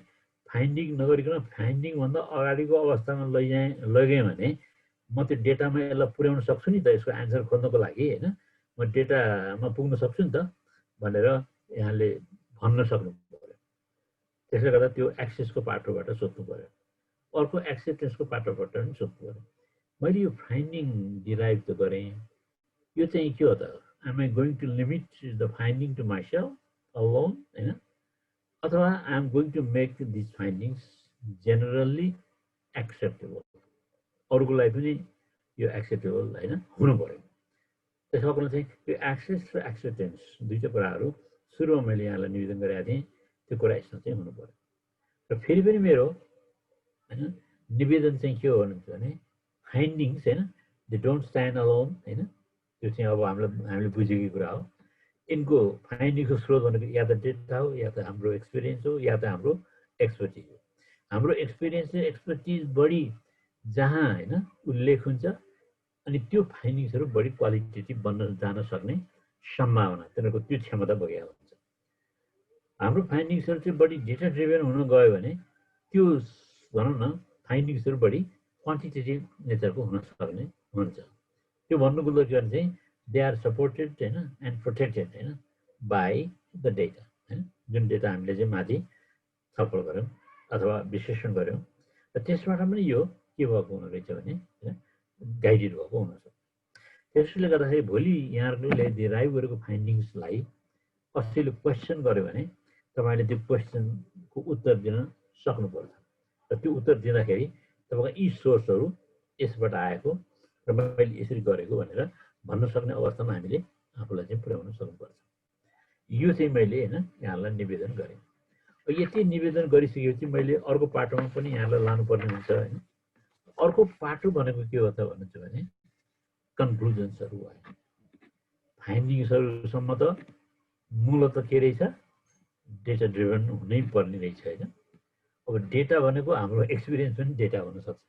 फाइन्डिङ नगरिकन फाइन्डिङभन्दा अगाडिको अवस्थामा लगेँ भने म त्यो डेटामा यसलाई पुर्याउन सक्छु नि त, यसको एन्सर खोज्नको लागि होइन, म डेटामा पुग्न सक्छु नि त भनेर यहाँले भन्न सक्नु पर्यो। त्यसले गर्दा त्यो एक्सेसको पाटोबाट सोध्नु पर्यो। अर्को एक्सेप्टेन्सको पाटोबाट पनि सोध्नु पर्यो। मैले यो फाइन्डिङ डिराइभ त गरेँ, यो चाहिँ के हो त, am I going to limit the finding to myself alone हैन, अथवा I am going to make these findings generally acceptable, अरूको लागि पनि यो एक्सेप्टेबल हैन हुनु पर्यो। त्यसो भएर चाहिँ यो एक्सेस र एक्सेप्टेन्स दुईटा कुराहरू सुरुमा मैले यहाँलाई निवेदन गरेका थिएँ, त्यो कुरा यसमा चाहिँ हुनु पर्यो। र फेरि पनि मेरो हैन निवेदन चाहिँ के हो भन्नुहुन्छ भने, फाइन्डिङ्स हैन दे डोन्ट स्ट्यान्ड अलोन हैन, त्यो चाहिँ अब हामीले बुझेको कुरा हो। इनको फाइन्डिङको स्रोत भनेको या त डेटा हो, या त हाम्रो एक्सपिरियन्स हो, या त हाम्रो एक्सपर्टिज हो। हाम्रो एक्सपिरियन्स र एक्सपर्टिज बढी जहाँ हैन उल्लेख हुन्छ अनि त्यो फाइन्डिङ्सहरू बढी क्वालिटेटिभ बन्न जान सक्ने सम्भावना, तिनीहरूको त्यो क्षमता बगेको हुन्छ। हाम्रो फाइन्डिङ्सहरू चाहिँ बढी डेटा ड्रिभन हुन गयो भने त्यो भनौँ न फाइन्डिङ्सहरू बढी क्वान्टिटेटिभ नेचरको हुन सक्ने हुन्छ। त्यो भन्नुको लागि चाहिँ दे आर सपोर्टेड हैन एन्ड प्रोटेक्टेड हैन बाई द डेटा हैन, जुन डेटा हामीले चाहिँ माथि छलफल गऱ्यौँ अथवा विश्लेषण गऱ्यौँ, र त्यसबाट पनि यो के भएको हुनु रहेछ भने गाइडेड भएको हुनसक्छ। त्यसले गर्दाखेरि भोलि यहाँहरूले डिराइभ गरेको फाइन्डिङ्सलाई कसैले क्वेसन गर्यो भने तपाईँले त्यो क्वेसनको उत्तर दिन सक्नुपर्छ, र त्यो उत्तर दिँदाखेरि तपाईँको यी सोर्सहरू यसबाट आएको र मैले यसरी गरेको भनेर भन्न सक्ने अवस्थामा हामीले आफूलाई चाहिँ पुर्याउन सक्नुपर्छ। यो चाहिँ मैले होइन यहाँलाई निवेदन गरेँ। यति निवेदन गरिसकेपछि मैले अर्को पाटोमा पनि यहाँलाई लानुपर्ने हुन्छ होइन। अर्को पाटो भनेको के हो त भन्नुहुन्छ भने कन्क्लुजन्सहरू भयो। फाइन्डिङ्सहरूसम्म त मूलत के रहेछ, डेटा ड्रिभन हुनै पर्ने रहेछ होइन। अब डेटा भनेको हाम्रो एक्सपिरियन्स पनि डेटा हुनसक्छ,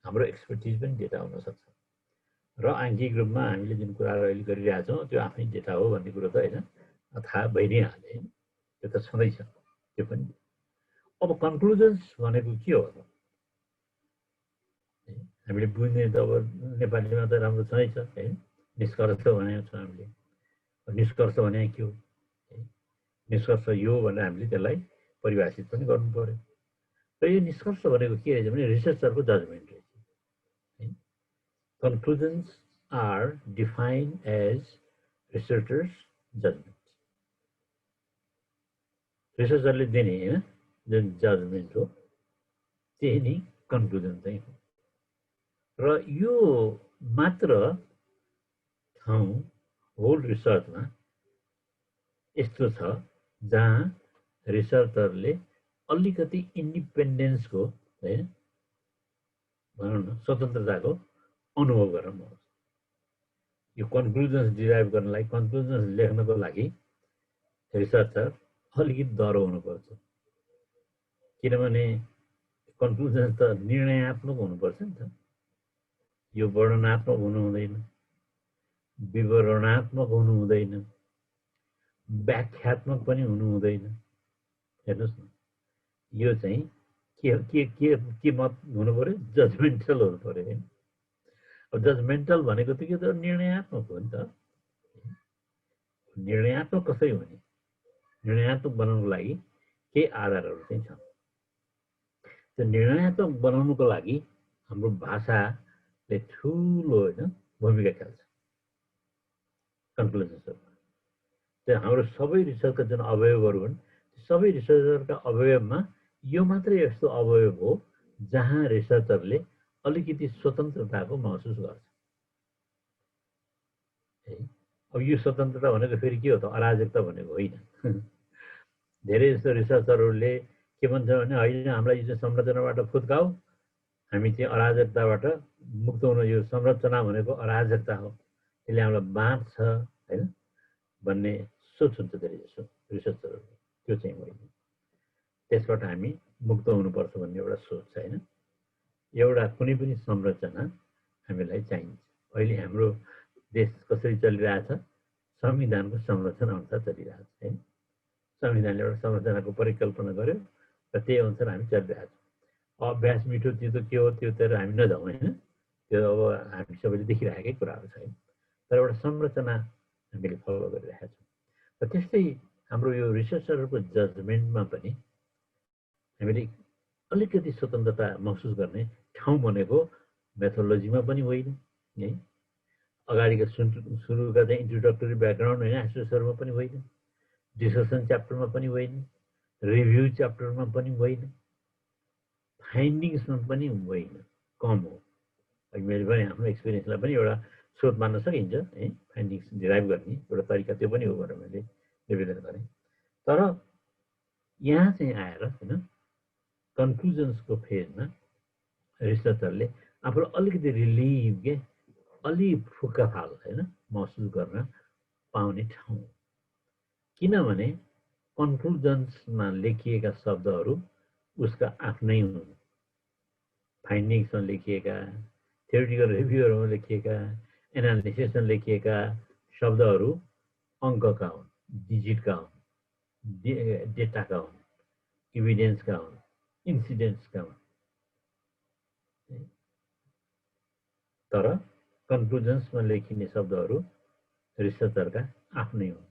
हाम्रो एक्सपर्टिज पनि डेटा हुनसक्छ, र आङ्गिक रूपमा हामीले जुन कुराहरू अहिले गरिरहेछौँ त्यो आफ्नै डेटा हो भन्ने कुरो त होइन थाहा भइ नै हाल्यो होइन, त्यो त छँदैछ त्यो पनि। अब कन्क्लुजन्स भनेको के हो त हामीले बुझ्ने त अब नेपालीमा त राम्रो छँदैछ होइन। निष्कर्ष भनेको छ हामीले, निष्कर्ष भने के हो, निष्कर्ष यो भनेर हामीले त्यसलाई परिभाषित पनि गर्नु पर्यो। र यो निष्कर्ष भनेको के रहेछ भने रिसर्चरको जजमेन्ट रहेछ। Conclusions are defined as researchers' judgment. रिसर्चरले दिने होइन जुन जजमेन्ट हो त्यही नै कन्क्लुजन चाहिँ हो। र यो मात्र ठाउँ होल रिसर्चमा यस्तो छ जहाँ रिसर्चरले अलिकति इन्डिपेन्डेन्सको होइन भनौँ न स्वतन्त्रताको अनुभव गर्न पर्छ। यो कन्क्लुजन्स डिराइभ गर्नलाई, कन्क्लुजन्स लेख्नको लागि रिसर्चर अलिकति डह्रो हुनुपर्छ, किनभने कन्क्लुजन्स त निर्णयात्मक हुनुपर्छ नि त। यो वर्णनात्मक हुनु हुँदैन, विवरणात्मक हुनु हुँदैन, व्याख्यात्मक पनि हुनु हुँदैन। हेर्नुहोस् न, यो चाहिँ के मत हुनु पर्यो, जजमेन्टल हुनु पर्यो होइन। अब जजमेन्टल भनेको त के त निर्णयात्मक हो नि त। निर्णयात्मक कसरी हुने, निर्णयात्मक बनाउनको लागि केही आधारहरू चाहिँ छन्। त्यो निर्णयात्मक बनाउनुको लागि हाम्रो भाषाले ठुलो होइन भूमिका खेल्छ कन्क्लुजन्सहरूमा। त्यो हाम्रो सबै रिसर्चका जुन अवयवहरू हुन् सबै रिसर्चरका अवयवमा यो मात्रै यस्तो अवयव हो जहाँ रिसर्चरले अलिकति स्वतन्त्रताको महसुस गर्छ है। अब यो स्वतन्त्रता भनेको फेरि के हो त, अराजकता भनेको होइन। धेरै जस्तो रिसर्चरहरूले के भन्छ भने होइन, हामीलाई यो संरचनाबाट फुत्काऊ, हामी चाहिँ अराजकताबाट मुक्त हुन, यो संरचना भनेको अराजकता हो, त्यसले हामीलाई बाँच्छ होइन भन्ने सोच हुन्छ धेरै जसो रिसर्चरहरूले। त्यो चाहिँ होइन, त्यसबाट हामी मुक्त हुनुपर्छ भन्ने एउटा सोच छ होइन। एउटा कुनै पनि संरचना हामीलाई चाहिन्छ। अहिले हाम्रो देश कसरी चलिरहेछ, संविधानको संरचना अनुसार चलिरहेछ है। संविधानले एउटा संरचनाको परिकल्पना गर्यो र त्यही अनुसार हामी चलिरहेछौँ। अभ्यास मिठो चितो के हो त्योतिर हामी नजाउँ होइन, त्यो अब हामी सबैले देखिरहेकै कुराहरू छ है। तर एउटा संरचना हामीले फलो गरिरहेका छौँ। र त्यस्तै हाम्रो यो रिसर्चरहरूको जजमेन्टमा पनि हामीले अलिकति स्वतन्त्रता महसुस गर्ने ठाउँ भनेको मेथोलोजीमा पनि होइन है, अगाडिको सुरुका चाहिँ इन्ट्रोडक्टरी ब्याकग्राउन्ड होइन एसोसरमा पनि होइन, डिस्कसन च्याप्टरमा पनि होइन, रिभ्यू च्याप्टरमा पनि होइन, फाइन्डिङ्समा पनि होइन, कम हो। मैले पनि आफ्नो एक्सपिरियन्सलाई पनि एउटा स्रोत मान्न सकिन्छ है, फाइन्डिङ्स डिराइभ गर्ने एउटा तरिका त्यो पनि हो भनेर मैले निवेदन गरेँ। तर यहाँ चाहिँ आएर होइन कन्क्लुजन्सको फेजमा रिसर्चरले आफूलाई अलिकति रिलिभ के अलि फुक्काफाल होइन महसुस गर्न पाउने ठाउँ। किनभने कन्क्लुजन्समा लेखिएका शब्दहरू उसका आफ्नै हुन्, फाइन्डिङ्समा लेखिएका, थ्योरिटिकल रिभ्यूहरूमा लेखिएका, एनालिसिसमा लेखिएका शब्दहरू अङ्कका हुन्, डिजिटका हुन्, डेटाका हुन्, इभिडेन्सका हुन्, इन्सिडेन्ट्सका हुन्। तर कन्क्लुजन्समा लेखिने शब्दहरू रिसर्चरका आफ्नै हुन्।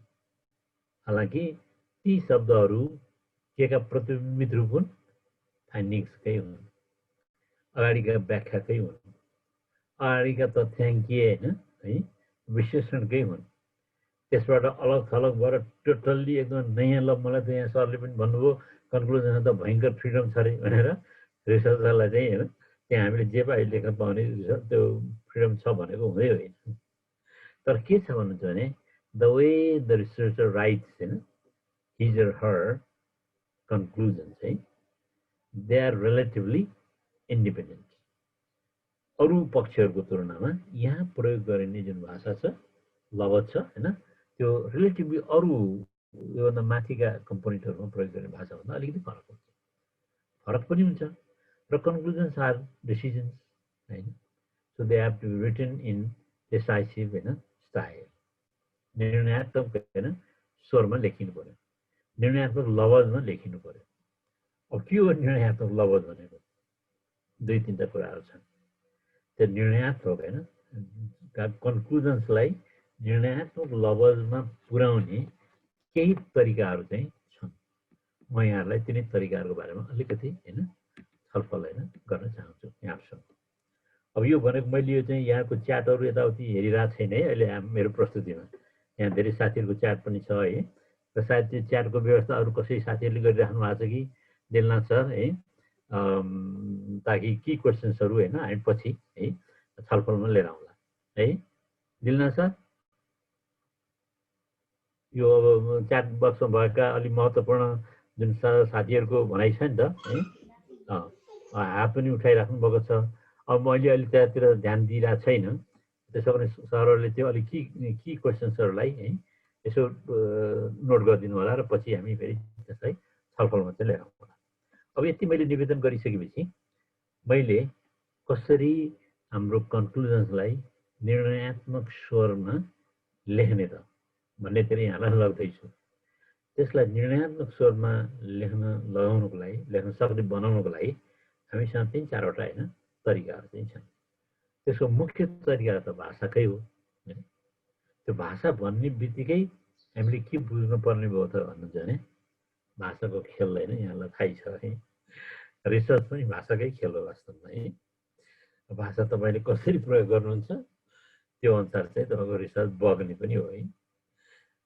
हालाकि ती शब्दहरू केका प्रतिबिम्बित रूप हुन्, फाइन्डिङ्सकै हुन्, अगाडिका व्याख्याकै हुन्, अगाडिका तथ्याङ्कीय होइन है विश्लेषणकै हुन्। त्यसबाट अलग थलग भएर टोटल्ली एकदम नयाँ, ल मलाई त यहाँ सरले पनि भन्नुभयो कन्क्लुजनमा त भयङ्कर फ्रिडम छ अरे भनेर रिसर्चरलाई चाहिँ होइन त्यहाँ हामीले जे पाए लेख्न पाउने त्यो फ्रिडम छ भनेको हुँदै होइन। तर के छ भन्नुहुन्छ भने the way the researcher rights होइन हिज अर हर कन्क्लुजन्स है, दे आर रिलेटिभली इन्डिपेन्डेन्ट। अरू पक्षहरूको तुलनामा यहाँ प्रयोग गरिने जुन भाषा छ, लवज छ होइन, त्यो रिलेटिभली अरू योभन्दा माथिका कम्पोनेन्टहरूमा प्रयोग गर्ने भाषाभन्दा अलिकति फरक हुन्छ। फरक पनि हुन्छ र कन्क्लुजन्स आर डिसिजन्स होइन, so they have to be written in decisive होइन स्टाइल, निर्णयात्मक होइन स्वरमा लेखिनु पर्यो, निर्णयात्मक लवजमा लेखिनु पर्यो। अब के हो निर्णयात्मक लवज भनेको? दुई तिनवटा कुराहरू छन्। त्यो निर्णयात्मक होइन कन्क्लुजन्सलाई निर्णयात्मक लवजमा पुर्याउने केही तरिकाहरू चाहिँ छन्। म यहाँहरूलाई तिनै तरिकाहरूको बारेमा अलिकति होइन छलफल होइन गर्न चाहन्छु यहाँहरूसँग। अब यो भनेको मैले यो चाहिँ यहाँको च्याटहरू यताउति हेरिरहेको छैन है अहिले मेरो प्रस्तुतिमा। यहाँ धेरै साथीहरूको च्याट पनि छ है, र सायद त्यो च्याटको व्यवस्था अरू कसै साथीहरूले गरिराख्नु भएको छ कि दिलनाथ सर है, ताकि के क्वेसन्सहरू होइन हामी पछि है छलफलमा लिएर आउँला है। दिलनाथ सर, यो अब च्याट बक्समा भएका अलिक महत्त्वपूर्ण जुन साथीहरूको भनाइ छ नि त है, हात पनि उठाइराख्नु भएको छ। अब मैले अहिले त्यहाँतिर ध्यान दिइरहेको छैन, त्यसो भने सरहरूले त्यो अलिक के क्वेसन्सहरूलाई है यसो नोट गरिदिनु होला र पछि हामी फेरि त्यसलाई छलफलमा चाहिँ लिएर आउँला। अब यति मैले निवेदन गरिसकेपछि मैले कसरी हाम्रो कन्क्लुजन्सलाई निर्णयात्मक स्वरमा लेख्ने त भन्नेतिर यहाँलाई लाग्दैछु। त्यसलाई निर्णयात्मक स्वरमा लगाउनको लागि, लेख्न सक्ने बनाउनको लागि हामीसँग 3-4वटा होइन तरिकाहरू चाहिँ छन्। त्यसको मुख्य तरिका त भाषाकै हो। त्यो भाषा भन्ने बित्तिकै हामीले के बुझ्नुपर्ने भयो त भन्नुहुन्छ भने भाषाको खेल होइन, यहाँलाई थाहै छ है, रिसर्च पनि भाषाकै खेल हो वास्तवमा है। भाषा तपाईँले कसरी प्रयोग गर्नुहुन्छ त्यो अनुसार चाहिँ तपाईँको रिसर्च बग्ने पनि हो है।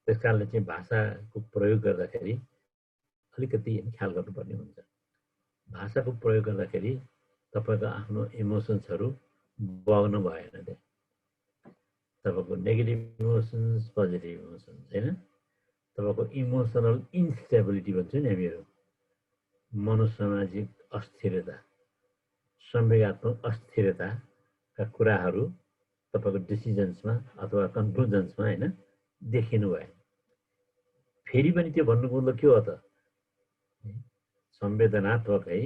त्यस कारणले चाहिँ भाषाको प्रयोग गर्दाखेरि अलिकति ख्याल गर्नुपर्ने हुन्छ। भाषाको प्रयोग गर्दाखेरि तपाईको आफ्नो इमोसन्सहरु बग्न भएन त्यहाँ। तपाईको नेगेटिभ इमोसन्स, पोजिटिभ इमोसन्स हैन। तपाईको इमोसनल इन्स्टेबिलिटी भन्छ नि हामीहरु, मनोसामाजिक अस्थिरता, संवेगात्मक अस्थिरताका कुराहरु तपाईको डिसिजन्समा अथवा कन्क्लुजन्समा हैन देखिनु भयो। फेरि पनि त्यो भन्नुको मतलब के हो त, संवेदनात्मक है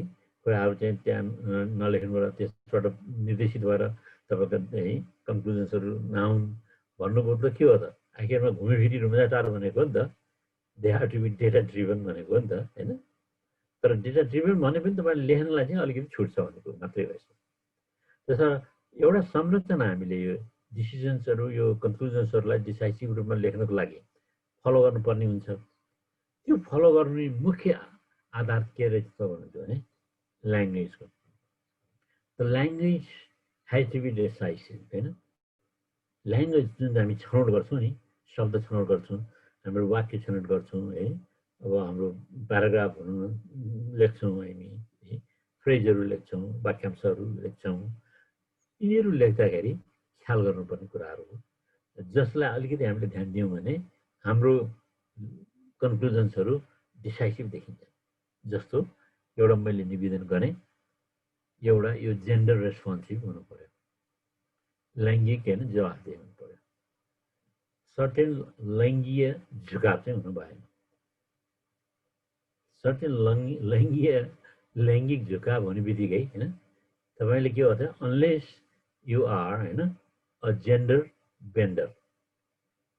कुराहरु चाहिँ त्यहाँ नलेख्नुबाट त्यसबाट निर्देशित भएर तपाईको है कन्क्लुजन्सहरु नआउन् भन्नुको मतलब के हो त, आखिरमा घुमिफिरी रुम्जाटार भनेको हो नि त, they have to be data driven भनेको हो नि त हैन। तर डेटा ड्रिभन भने पनि तपाईले लेख्नलाई चाहिँ अलिकति छुट छ भनेको मात्रै हो। त्यसर्थ एउटा संरचना हामीले यो डिसिजन्सहरु यो कन्क्लुजन्सहरुलाई डिसाइसिभ रूपमा लेख्नको लागि फलो गर्नुपर्ने हुन्छ। त्यो फलो गर्ने मुख्य आधार के रहेछ त भन्नुहुन्छ भने ल्याङ्ग्वेजको। The language has to be decisive हैन। ल्याङ्ग्वेज जुन हामी छनौट गर्छौं नि, शब्द छनौट गर्छौं, हाम्रो वाक्य छनौट गर्छौं है, अब हाम्रो प्याराग्राफहरु लेख्छौं हामी है, फ्रेजहरु लेख्छौं, वाक्यांशहरु लेख्छौं, यिनीहरु लेख्दाखेरि ख्याल गर्नुपर्ने कुराहरु हो, जसलाई अलिकति हामीले ध्यान दियौं भने हाम्रो कन्क्लुजन्सहरु डिसाइसिभ देखिन्छ। जस्तो एउटा मैले निवेदन गरे, एउटा यो जेन्डर रेस्पोन्सिभ हुनु पर्यो, लैङ्गिक हैन जवाफदेही हुनु पर्यो। सर्टेन लैङ्गीय झुकाव चाहिँ हुनु भएन। सर्टेन लैङ्गिक झुकाव हुने बित्तिकै हैन तपाईले के हो त, अनलेस यु आर हैन अ जेन्डर बेन्डर,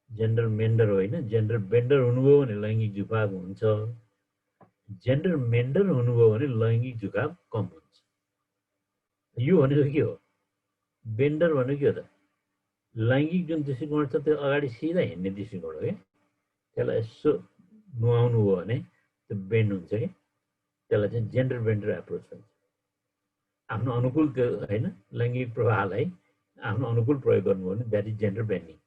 जेन्डर मेन्डर होइन, जेन्डर बेन्डर हुनुभयो भने लैङ्गिक झुकाव हुन्छ, जेन्डर मेन्डर हुनुभयो भने लैङ्गिक झुकाव कम हुन्छ। यो भनेको के हो, बेन्डर भनेको के हो त, लैङ्गिक जुन दृष्टिकोण छ त्यो अगाडि सिधा हिँड्ने दृष्टिकोण हो क्या। त्यसलाई यसो नुहाउनु हो भने त्यो बेन्ड हुन्छ क्या, त्यसलाई चाहिँ जेन्डर बेन्डर एप्रोच भन्छ। आफ्नो अनुकूल त्यो हैन लैङ्गिक प्रवाहलाई आफ्नो अनुकूल प्रयोग गर्नु भने that is gender bending.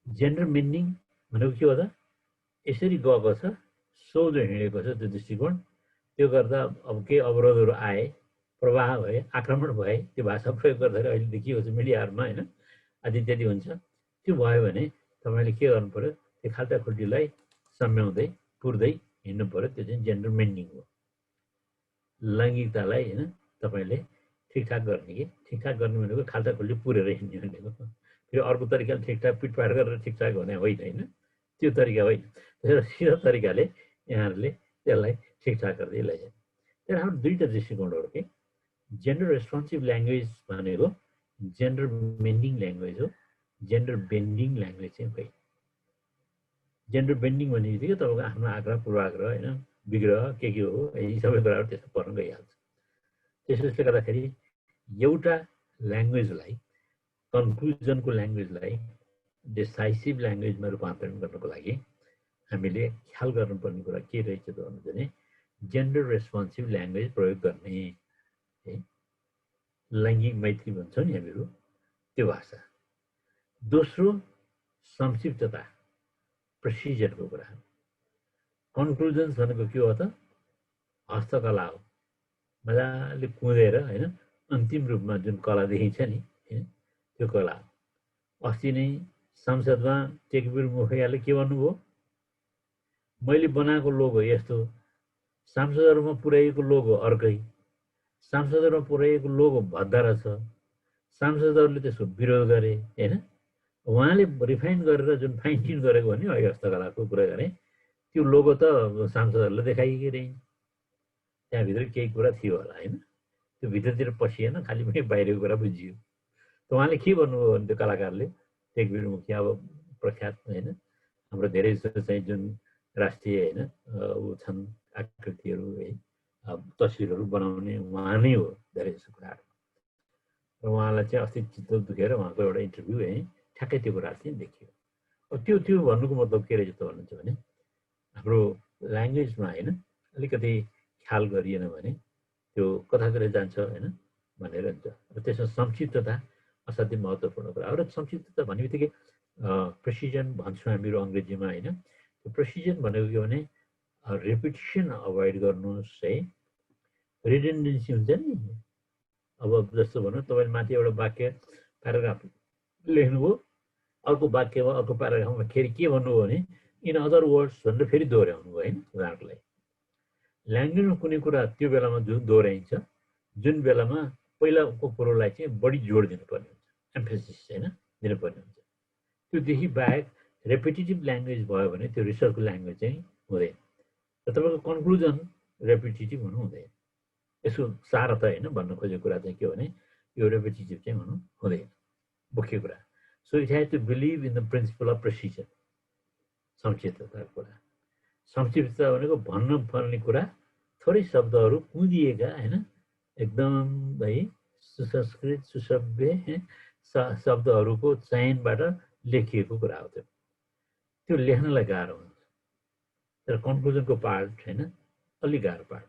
Gender bending भनेको के हो त, यसरी गएको छ, सोझो हिँडेको छ त्यो दृष्टिकोण, त्यो गर्दा अब केही अवरोधहरू आए, प्रवाह भए, आक्रमण भए, त्यो भाषा प्रयोग गर्दाखेरि अहिले देखिएको छ मिडियाहरूमा हैन आदि इत्यादि हुन्छ। त्यो भयो भने तपाईले के गर्नु पर्यो, त्यो खाल्टा खुल्टीलाई सम्याउँदै पुर्दै हिँड्नु पर्यो। त्यो चाहिँ जेन्डर बेन्डिङ हो। लैङ्गिकतालाई हैन तपाईले ठिकठाक गर्ने के, ठिकठाक गर्ने भनेको खाल्टा खुल्टी पुरेर हिँड्ने भनेको। फेरि अर्को तरिकाले ठिकठाक पिटपाट गरेर ठिकठाक भने होइन हैन, त्यो तरिका होइन। त्यसैले सिधा तरिकाले यहाँहरूले त्यसलाई ठिकठाक गर्दै लैजानु। त्यही हाम्रो दुईटा दृष्टिकोणहरू के, जेन्डर रेस्पोन्सिभ ल्याङ्ग्वेज भनेको जेन्डर बेन्डिङ ल्याङ्ग्वेज हो, जेन्डर बेन्डिङ ल्याङ्ग्वेज चाहिँ होइन। जेन्डर बेन्डिङ भन्ने बित्तिकै तपाईँको आफ्नो आग्रह पूर्वाग्रह होइन विग्रह के हो यी सबै कुराहरू त्यस्तो पर्न गइहाल्छ। त्यसले गर्दाखेरि एउटा ल्याङ्ग्वेजलाई, कन्क्लुजनको ल्याङ्ग्वेजलाई डिसाइसिभ ल्याङ्ग्वेजमा रूपान्तरण गर्नको लागि हामीले ख्याल गर्नुपर्ने कुरा के रहेछ त भन्नु भने जेन्डर रेस्पोन्सिभ ल्याङ्ग्वेज प्रयोग गर्ने है। लैङ्गिक मैत्री भन्छौँ नि हामीहरू त्यो भाषा। दोस्रो संक्षिप्तता, प्रेसिजनको कुरा। कन्क्लुजन्स भनेको के हो त, हस्तकला हो, मजाले कुँदेर होइन अन्तिम रूपमा जुन कला देखिन्छ नि त्यो कला। अस्ति नै संसदमा टेकवीर मुखियाले के भन्नुभयो, मैले बनाएको लोगो यस्तो, सांसदहरूमा पुर्याइएको लोगो अर्कै, सांसदहरूमा पुर्याइएको लोगो भद्दा रहेछ, सांसदहरूले त्यसको विरोध गरे होइन। उहाँले रिफाइन गरेर जुन फाइन ट्युन गरेको भने अहिले हस्तकलाको कुरा गरेँ, त्यो लोगो त सांसदहरूले देखाइकै रहे, त्यहाँभित्र केही कुरा थियो होला होइन, त्यो भित्रतिर पसिएन, खालि पनि बाहिरको कुरा बुझियो। त उहाँले के भन्नुभयो भने त्यो कलाकारले, टेकवीर मुखिया अब प्रख्यात होइन, हाम्रो धेरै जस्तो चाहिँ जुन राष्ट्रिय होइन ऊ छन् आकृतिहरू है तस्विरहरू बनाउने उहाँ नै हो धेरै जस्तो कुराहरू। र उहाँलाई चाहिँ अस्ति चित्त दुखेर उहाँको एउटा इन्टरभ्यू है ठ्याक्कै त्यो कुराहरू चाहिँ देखियो। त्यो भन्नुको मतलब के रहेछ त भन्नुहुन्छ भने हाम्रो ल्याङ्ग्वेजमा होइन अलिकति ख्याल गरिएन भने त्यो कतातिर जान्छ होइन भनेर हुन्छ। र त्यसमा संक्षिप्तता असाध्यै महत्त्वपूर्ण कुरा हो। र संक्षिप्तता भन्ने बित्तिकै प्रेसिजन भन्छौँ हामीहरू अङ्ग्रेजीमा होइन। त्यो प्रेसिजन भनेको के भने रिपिटिसन अभोइड गर्नुहोस् है। रिडेन्डेन्सी हुन्छ नि, अब जस्तो भनौँ तपाईँले माथि एउटा वाक्य प्याराग्राफ लेख्नुभयो, अर्को वाक्यमा अर्को प्याराग्राफमा फेरि के भन्नुभयो भने इन अदर वर्ड्स भनेर फेरि दोहोऱ्याउनु भयो होइन। उदाहरणको लागि ल्याङ्ग्वेजमा कुनै कुरा त्यो बेलामा जुन दोहोऱ्याइन्छ, जुन बेलामा पहिलाको कुरोलाई चाहिँ बढी जोड दिनुपर्ने हुन्छ, एम्फेसिस होइन दिनुपर्ने हुन्छ। त्योदेखि बाहेक रेपिटेटिभ ल्याङ्ग्वेज भयो भने त्यो रिसर्चको ल्याङ्ग्वेज चाहिँ हुँदैन। र तपाईँको कन्क्लुजन रेपिटेटिभ हुनु हुँदैन। यसको सार त होइन, भन्न खोजेको कुरा चाहिँ के हो भने यो रेपिटेटिभ चाहिँ हुनु हुँदैन मुख्य कुरा। So it has to believe in the principle of precision. संक्षिप्तताको कुरा, संक्षिप्तता भनेको भन्न पर्ने कुरा थोरै शब्दहरू कुँदिएका होइन, एकदम है सुसंस्कृत सुसभ्य शब्दहरूको चयनबाट लेखिएको कुरा हो। त्यो लेख्नलाई गाह्रो हुन्छ, तर कन्क्लुजनको पार्ट होइन अलिक गाह्रो पार्ट,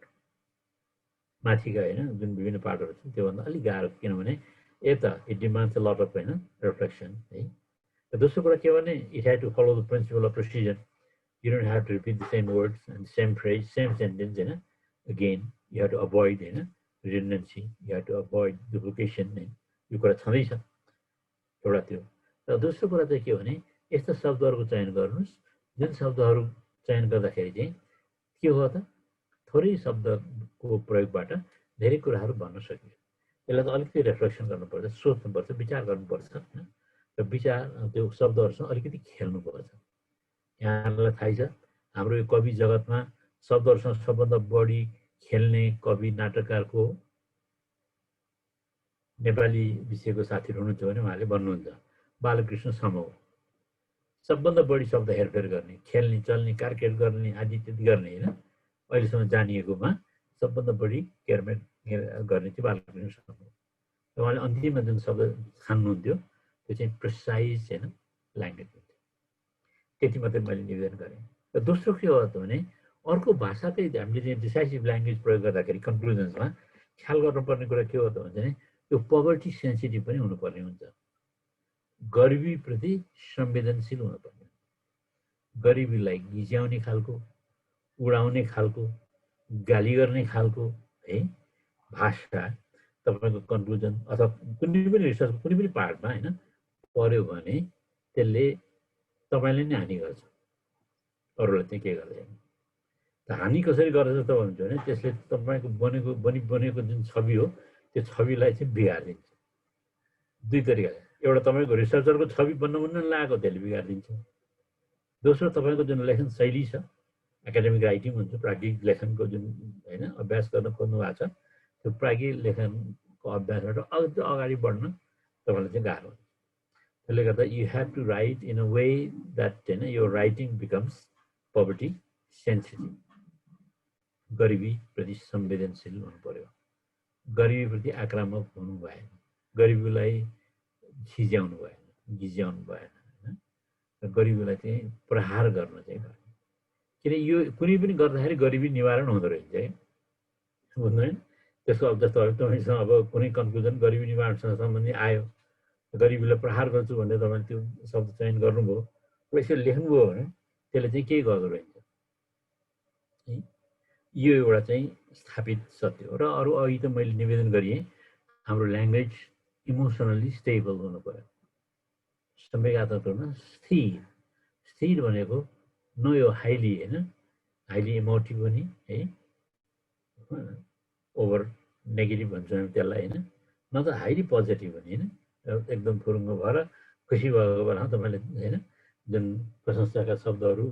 माथिका होइन जुन विभिन्न पार्टहरू छन् त्योभन्दा अलिक गाह्रो, किनभने यता it demands a lot of होइन रिफ्लेक्सन है। र दोस्रो कुरा के भने it had to follow the principle of precision. You don't have to repeat the same words and same phrase same sentence होइन again. You have to avoid होइन redundancy, you have to avoid duplication होइन। यो कुरा छँदैछ एउटा त्यो। र दोस्रो कुरा चाहिँ के भने यस्ता शब्दहरूको चयन गर्नुहोस् जुन शब्दहरू चयन गर्दाखेरि चाहिँ के हो त थोरै शब्दको प्रयोगबाट धेरै कुराहरू भन्न सकियो। यसलाई त अलिकति रिफ्लेक्सन गर्नुपर्छ, सोच्नुपर्छ, विचार गर्नुपर्छ होइन। र विचार त्यो शब्दहरूसँग अलिकति खेल्नुपर्छ। यहाँलाई थाहै छ हाम्रो यो कवि जगतमा शब्दहरूसँग सबभन्दा बढी खेल्ने कवि नाटककारको नेपाली विषयको साथीहरू हुनुहुन्छ भने उहाँले भन्नुहुन्छ बालकृष्ण समूह। सबभन्दा बढी शब्द हेरफेर गर्ने, खेल्ने, चल्ने, कार्केट गर्ने, आदि इत्यादि गर्ने होइन अहिलेसम्म जानिएकोमा सबभन्दा बढी केयरमेट गर्ने चाहिँ बालकृष्ण समूह। उहाँले अन्तिममा जुन शब्द छान्नुहुन्थ्यो त्यो चाहिँ प्रिसाइज होइन ल्याङ्ग्वेज हुन्थ्यो। त्यति मात्रै मैले निवेदन गरेँ। र दोस्रो के हो त भने अर्को भाषाकै हामीले चाहिँ डिसाइसिभ ल्याङ्ग्वेज प्रयोग गर्दाखेरि कन्क्लुजन्समा ख्याल गर्नुपर्ने कुरा के हो त भने त्यो पोभर्टी सेन्सिटिभ पनि हुनुपर्ने हुन्छ, गरिबीप्रति संवेदनशील हुनुपर्ने, गरिबीलाई गिज्याउने खालको, उडाउने खालको, गाली गर्ने खालको है भाषा तपाईँको कन्क्लुजन अथवा कुनै पनि रिसर्चको कुनै पनि पार्टमा होइन पर्यो भने त्यसले तपाईँले नै हानि गर्छ, अरूलाई चाहिँ के गर्दैन। त हानि कसरी गर्छ त भन्छ भने त्यसले तपाईँको बनेको जुन छवि हो त्यो छविलाई चाहिँ बिगारिदिन्छ। दुई तरिकाले, एउटा तपाईँको रिसर्चरको छवि बन्न लागेको त्यसले बिगारिदिन्छ। दोस्रो तपाईँको जुन लेखन शैली छ, एकाडेमिक राइटिङ हुन्छ, प्राज्ञिक लेखनको जुन होइन अभ्यास गर्न खोज्नु भएको छ त्यो प्राज्ञिक लेखनको अभ्यासबाट अझ अगाडि बढ्न तपाईँलाई चाहिँ गाह्रो हुन्छ। त्यसले गर्दा you have to write in a way that होइन यो राइटिङ बिकम्स पोभर्टी सेन्सिटिभ। गरिबीप्रति संवेदनशील हुनु पर्यो, गरिबीप्रति आक्रामक हुनु भएन, गरिबीलाई झिझ्याउनु भएन, गिज्याउनु भएन होइन। र गरिबीलाई चाहिँ प्रहार गर्न चाहिँ भएन, किन यो कुनै पनि गर्दाखेरि गरिबी निवारण हुँदो रहेछ है बुझ्दैन। त्यसको अब जस्तो तपाईँसँग अब कुनै कन्क्लुजन गरिबी निवारणसँग सम्बन्धी आयो, गरिबीलाई प्रहार गर्छु भनेर तपाईँले त्यो शब्द चयन गर्नुभयो र यसो लेख्नुभयो भने त्यसले चाहिँ केही गर्दो रहेछ। यो एउटा चाहिँ स्थापित सत्य हो। र अरू अघि त मैले निवेदन गरेँ हाम्रो ल्याङ्ग्वेज इमोसनल्ली स्टेबल हुनु पर्यो, संवेगात्मक रूपमा स्थिर। स्थिर भनेको न यो हाइली होइन हाइली इमोटिभ पनि है ओभर नेगेटिभ भन्छ त्यसलाई होइन, न त हाइली पोजिटिभ पनि होइन एकदम फुरुङ्ग भएर खुसी भएको बेलामा तपाईँले होइन जुन प्रशंसाका शब्दहरू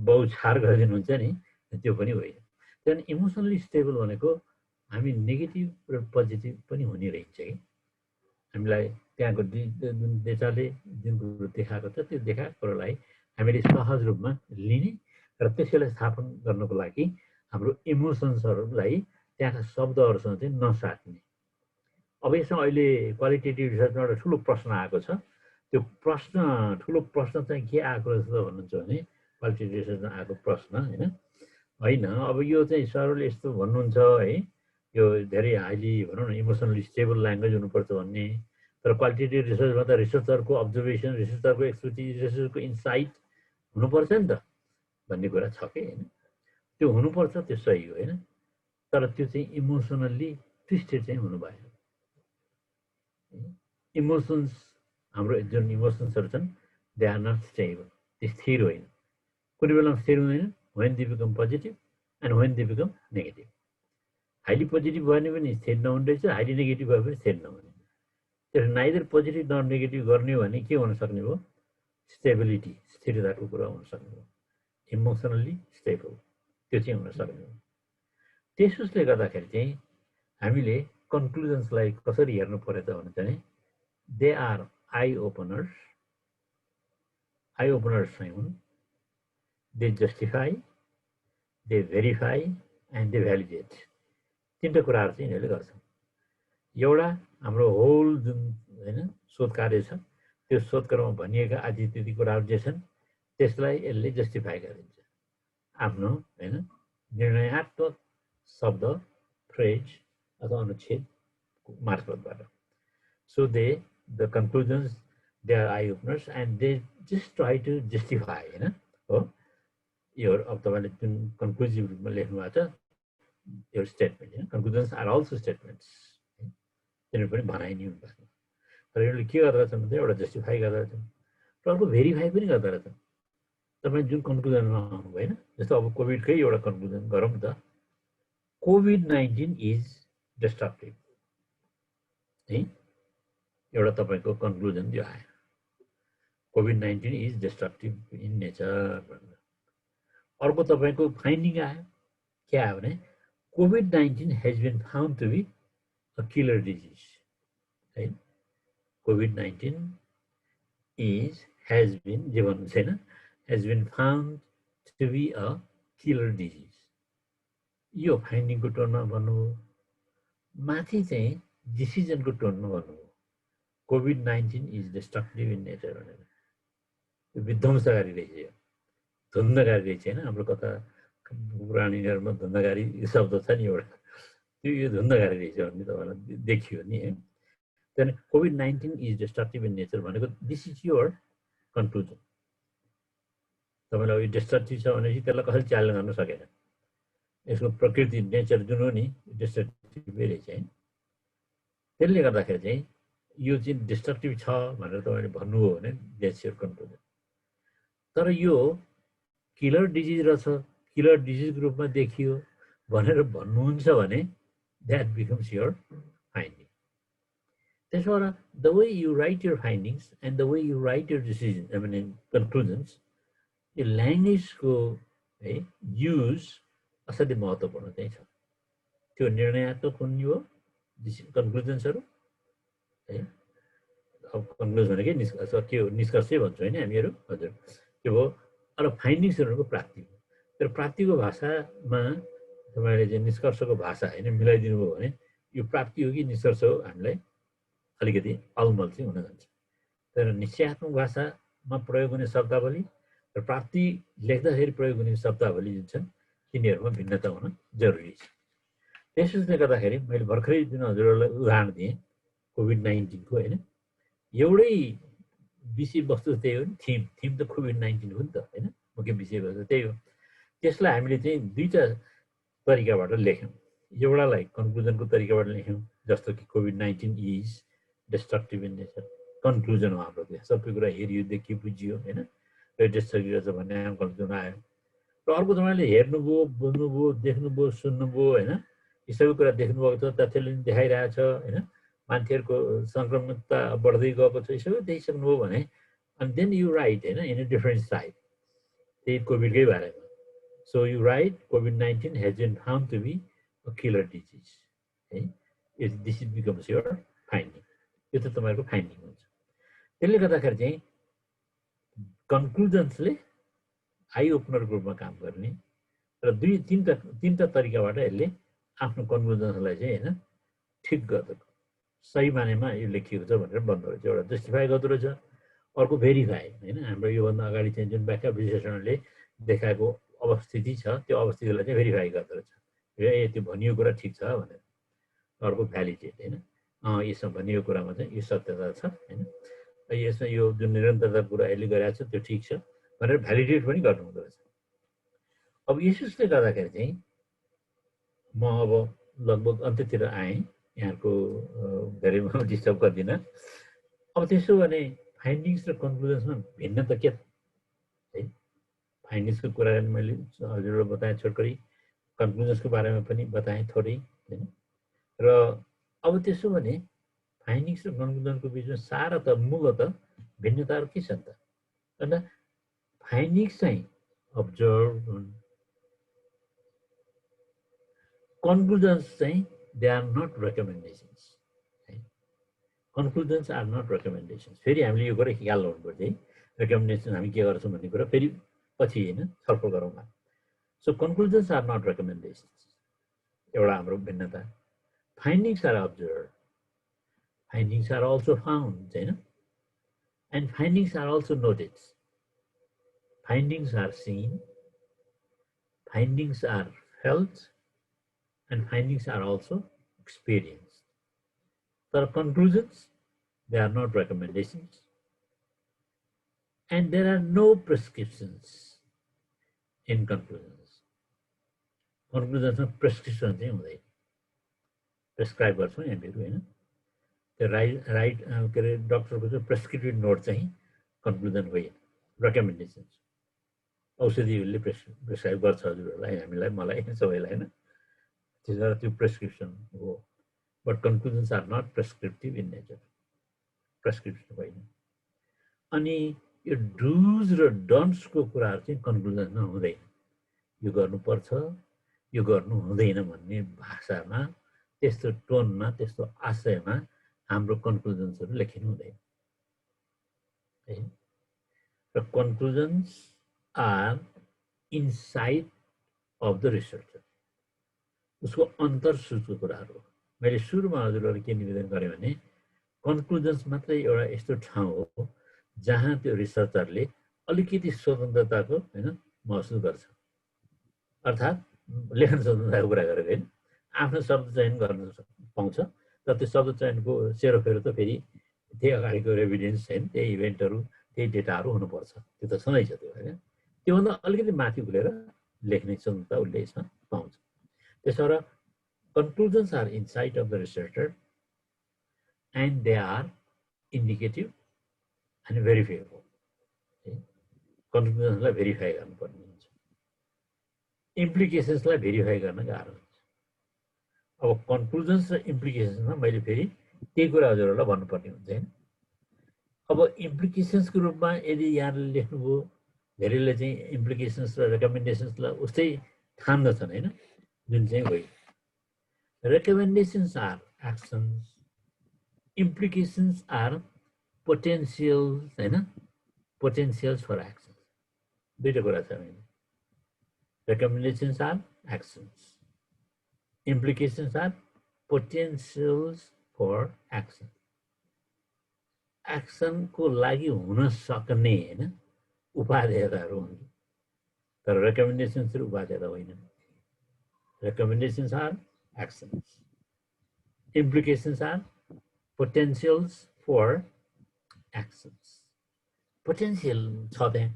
बहुछार गरिदिनुहुन्छ नि त्यो पनि होइन। त्यहाँदेखि इमोसनली स्टेबल भनेको हामी नेगेटिभ र पोजिटिभ पनि हुने रहेछ कि हामीलाई त्यहाँको जुन डेटाले जुन कुरो देखाएको छ त्यो देखाएको कुरोलाई हामीले सहज रूपमा लिने र त्यसैलाई स्थापन गर्नको लागि हाम्रो इमोसन्सहरूलाई त्यहाँका शब्दहरूसँग चाहिँ नसाट्ने। अब यसमा अहिले क्वालिटेटिभ रिसर्चमा एउटा ठुलो प्रश्न आएको छ। त्यो ठुलो प्रश्न चाहिँ के आएको रहेछ भन्नुहुन्छ भने क्वालिटेटिभ रिसर्चमा आएको प्रश्न होइन अब यो चाहिँ सरले यस्तो भन्नुहुन्छ है यो धेरै हाइली भनौँ न इमोसनली स्टेबल ल्याङ्ग्वेज हुनुपर्छ भन्ने, तर क्वालिटेटिभ रिसर्चमा त रिसर्चरको अब्जर्भेसन, रिसर्चरको एक्सपर्टिज, रिसर्चरको इन्साइट हुनुपर्छ नि त भन्ने कुरा छ कि होइन। त्यो हुनुपर्छ, त्यो सही हो होइन, तर त्यो चाहिँ इमोसनल्ली ट्विस्टेड चाहिँ हुनु भएन। इमोसन्स, हाम्रो जुन इमोसन्सहरू छन् दे आर नट स्टेबल, त्यो स्थिर होइन। कुनै बेला स्थिर हुँदैन, when they become positive and when they become negative। Highly positive भयो भने पनि स्थिर नहुने रहेछ, हाइली नेगेटिभ भयो भने स्थिर नहुने। त्यसो नाइदर पोजिटिभ नट नेगेटिभ गर्ने हो भने के हुन सक्ने भयो? स्टेबिलिटी, स्थिरताको कुरा हुन सक्ने हो। इमोसनल्ली स्टेबल त्यो चाहिँ हुन सक्ने हो। त्यसोले गर्दाखेरि चाहिँ हामीले कन्क्लुजन्सलाई कसरी हेर्नु पर्यो त भने चाहिँ they are eye openers. I openers चाहिँ हुन् they justify, they verify and they validate. तिनवटा कुराहरू चाहिँ यिनीहरूले गर्छन्। एउटा हाम्रो होल जुन होइन शोध कार्य छ, त्यो शोध कार्यमा भनिएका आदि इत्यादि कुराहरू जे छन् त्यसलाई यसले जस्टिफाई गरिदिन्छ आफ्नो होइन निर्णयात्मक शब्द, फ्रेज अथवा अनुच्छेद मार्फतबाट। So the conclusions they are eye openers and they just try to justify होइन हो यो। अब तपाईँले जुन कन्क्लुजिभ रूपमा लेख्नु भएको छ यो स्टेटमेन्ट होइन, कन्क्लुजन्स आर अल्सो स्टेटमेन्ट्स, तिनीहरू पनि भनाइ नै हुनुपर्छ। तर यसले के गर्दो रहेछन् भने एउटा जस्टिफाई गर्दो रहेछन् र अर्को भेरिफाई पनि गर्दो रहेछन्। तपाईँ जुन कन्क्लुजनमा आउनु भएन, जस्तो अब कोभिडकै एउटा कन्क्लुजन गरौँ त, COVID-19 इज डिस्ट्रक्टिभ है, एउटा तपाईँको कन्क्लुजन यो आयो, COVID-19 is destructive in nature. अर्को तपाईँको फाइन्डिङ आयो, के आयो भने COVID-19 has been found to be a killer disease, right? COVID-19 has been found to be a killer disease। यो फाइन्डिङको टोनमा भन्नुभयो। माथि चाहिँ डिसिजनको टोनमा भन्नुभयो COVID-19 is destructive in nature भनेर। यो विध्वंसकारी रहेछ, यो धुन्धकारी रहेछ होइन। हाम्रो कथा पुराणीहरूमा धुन्धकारी शब्द छ नि एउटा, त्यो यो धुन्धकारी रहेछ भन्ने तपाईँलाई देखियो नि है। त्यहाँदेखि COVID-19 is destructive in nature भनेको दिस इज योर कन्क्लुजन। तपाईँलाई अब यो डिस्ट्रक्टिभ छ भनेपछि त्यसलाई कसैले च्यालेन्ज गर्न सकेन। यसको प्रकृति नेचर जुन हो नि डिस्ट्रक्टिभै रहेछ है। त्यसले गर्दाखेरि चाहिँ यो चाहिँ डिस्ट्रक्टिभ छ भनेर तपाईँले भन्नुभयो भने द्याट्स योर कन्क्लुजन। तर यो किलर डिजिज रहेछ, किलर डिजिजको रूपमा देखियो भनेर भन्नुहुन्छ भने द्याट बिकम्स योर फाइन्डिङ। त्यसबाट the way you write your findings and the way you write your decision I mean conclusions, यो ल्याङ्ग्वेजको है युज असाध्यै महत्त्वपूर्ण चाहिँ छ। त्यो निर्णयात्मक हुने हो कन्क्लुजन्सहरू है। अब कन्क्लुजन भनेकै निष्कर्ष, के हो निष्कर्षै भन्छौँ होइन हामीहरू, हजुर त्यो हो। अब फाइन्डिङ्सहरूको प्राप्ति हो। तर प्राप्तिको भाषामा तपाईँले चाहिँ निष्कर्षको भाषा होइन मिलाइदिनु भयो भने यो प्राप्ति हो कि निष्कर्ष हो हामीलाई अलिकति अलमल चाहिँ हुन जान्छ। तर निश्चयात्मक भाषामा प्रयोग हुने शब्दावली र प्राप्ति लेख्दाखेरि प्रयोग हुने शब्दावली जुन छन् तिनीहरूमा भिन्नता हुन जरुरी छ। त्यसले गर्दाखेरि मैले भर्खरै जुन हजुरहरूलाई उदाहरण दिएँ COVID-19 को होइन, एउटै विषयवस्तु त्यही हो नि, थिम त COVID-19 हो नि त होइन, मुख्य विषयवस्तु त्यही हो। त्यसलाई हामीले चाहिँ दुईवटा तरिकाबाट लेख्यौँ। एउटालाई कन्क्लुजनको तरिकाबाट लेख्यौँ, जस्तो कि COVID-19 is destructive in nature, conclusion हो हाम्रो, त्यो सबै कुरा हेरियो देखियो बुझियो होइन, र डिस्ट्रक्टिभ रहेछ भन्ने कन्क्लुजन आयो। र अर्को तपाईँले हेर्नुभयो, बुझ्नुभयो, देख्नुभयो, सुन्नुभयो होइन, यी सबै कुरा देख्नुभएको छ, तथ्यले पनि देखाइरहेको छ होइन, मान्छेहरूको सङ्क्रमणता बढ्दै गएको छ, यी सबै देखिसक्नुभयो भने अनि देन यु राइट होइन इन अ डिफरेन्ट साइड, त्यही कोभिडकै बारेमा। So you write COVID-19 has been found to be a killer disease है, this is becomes your finding. यो त तपाईँहरूको फाइन्डिङ हुन्छ। त्यसले गर्दाखेरि चाहिँ कन्क्लुजन्सले आई ओपनरको रूपमा काम गर्ने र तिनवटा तरिकाबाट यसले आफ्नो कन्क्लुजन्सलाई चाहिँ होइन ठिक गर्दछ, सही मानेमा यो लेखिएको छ भनेर भन्दो रहेछ। एउटा जस्टिफाई गर्दो रहेछ, अर्को भेरिफाई होइन, हाम्रो योभन्दा अगाडि चाहिँ जुन व्याख्या विश्लेषणले देखाएको अवस्थिति छ त्यो अवस्थितिलाई चाहिँ भेरिफाई गर्दो रहेछ, ए त्यो भनिएको कुरा ठिक छ भनेर। अर्को भ्यालिडेट होइन, यसमा भनिएको कुरामा चाहिँ यो सत्यता छ होइन, यसमा यो जुन निरन्तरता कुरा यसले गरेको छ त्यो ठिक छ भनेर भ्यालिडेट पनि गर्नु हुँदो रहेछ। अब यसोसले गर्दाखेरि चाहिँ म अब लगभग अन्त्यतिर आएँ यहाँको धेरै म डिस्टर्ब गर्दिनँ। अब त्यसो भने फाइन्डिङ्स र कन्क्लुजन्समा भिन्नता के है? फाइन्डिङ्सको कुरा मैले हजुरलाई बताएँ छोटकरी, कन्क्लुजन्सको बारेमा पनि बताएँ थोरै हैन। र अब त्यसो भने फाइन्डिङ्स र कन्क्लुजनको बिचमा सारा त मूलत भिन्नताहरू के छन् त? अन्त फाइन्डिङ्स चाहिँ अब्जर्भ, कन्क्लुजन्स चाहिँ दे आर नट रेकमेन्डेसन्स है। Conclusions are not recommendations. फेरि हामीले यो कुरा ख्याल गर्नुपर्छ है, रेकमेन्डेसन हामी के गर्छौँ भन्ने कुरा फेरि पछि होइन छलफल गरौँला। So conclusions are not recommendations एउटा हाम्रो भिन्नता। Findings are observe, findings are also found होइन, and findings are also noted, findings are seen, findings are felt, and findings are also experienced. There are conclusions, they are not recommendations, and there are no prescriptions in conclusions. Conclusions are prescription चाहिँ हुँदैन, prescribe गर्छौँ हामीहरू होइन। त्यो right के अरे डक्टरको चाहिँ प्रेस्क्रिप्टिभ नोट चाहिँ कन्क्लुजन होइन, रेकमेन्डेसन्स। औषधिहरूले प्रेस्क्राइब गर्छ हजुरहरूलाई, हामीलाई, मलाई, सबैलाई होइन, त्यो प्रेस्क्रिप्सन हो। But conclusions are not prescriptive in nature, prescription होइन। अनि यो डुज र डन्ट्सको कुराहरू चाहिँ कन्क्लुजनमा हुँदैन। यो गर्नुपर्छ, यो गर्नु हुँदैन भन्ने भाषामा, त्यस्तो टोनमा, त्यस्तो आशयमा हाम्रो कन्क्लुजन्सहरू लेखिनु हुँदैन है। र conclusions are inside of the researcher, उसको अन्तर्सोचको कुराहरू हो। मैले सुरुमा हजुरहरू के निवेदन गरेँ भने कन्क्लुजन्स मात्रै एउटा यस्तो ठाउँ हो जहाँ त्यो रिसर्चरले अलिकति स्वतन्त्रताको होइन महसुस गर्छ। अर्थात् लेखन स्वतन्त्रताको कुरा गरेको होइन, आफ्नो शब्द चयन गर्न पाउँछ। तर त्यो शब्द चयनको सेरोफेरो त फेरि त्यही अगाडिको एभिडेन्स होइन, त्यही इभेन्टहरू, त्यही डेटाहरू हुनुपर्छ। त्यो त छँदैछ त्यो होइन। त्योभन्दा अलिकति माथि खुलेर लेख्ने स्वतन्त्रता उसले यसमा पाउँछ। त्यसो भएर conclusions are insight of the researcher and they are indicative and verifiable. Conclusions लाई भेरिफाई गर्नुपर्ने हुन्छ, इम्प्लिकेसन्स लाई भेरिफाई गर्न गाह्रो हुन्छ। अब कन्क्लुजन्स र इम्प्लिकेसन्समा मैले फेरि त्यही कुरा हजुरहरूलाई भन्नुपर्ने हुन्छ हैन। अब इम्प्लिकेसन्सको रूपमा यदि यहाँले लेख्नुभयो, धेरैले चाहिँ इम्प्लिकेसन्स र रेकमेन्डेसन्सलाई उस्तै ठान्दछन् हैन, जुन चाहिँ होइन। Recommendations are actions, implications are potentials, हैन, potentials for actions. दुईटा कुरा छ हैन। Recommendations are actions, implications are potentials for action. Action को लागि हुन सक्ने हैन उपादेयताहरू हुन्, तर recommendations चाहिँ उपादेयता होइनन्। Recommendations are actions. Implications are potentials for actions. Potential छ त्यहाँ,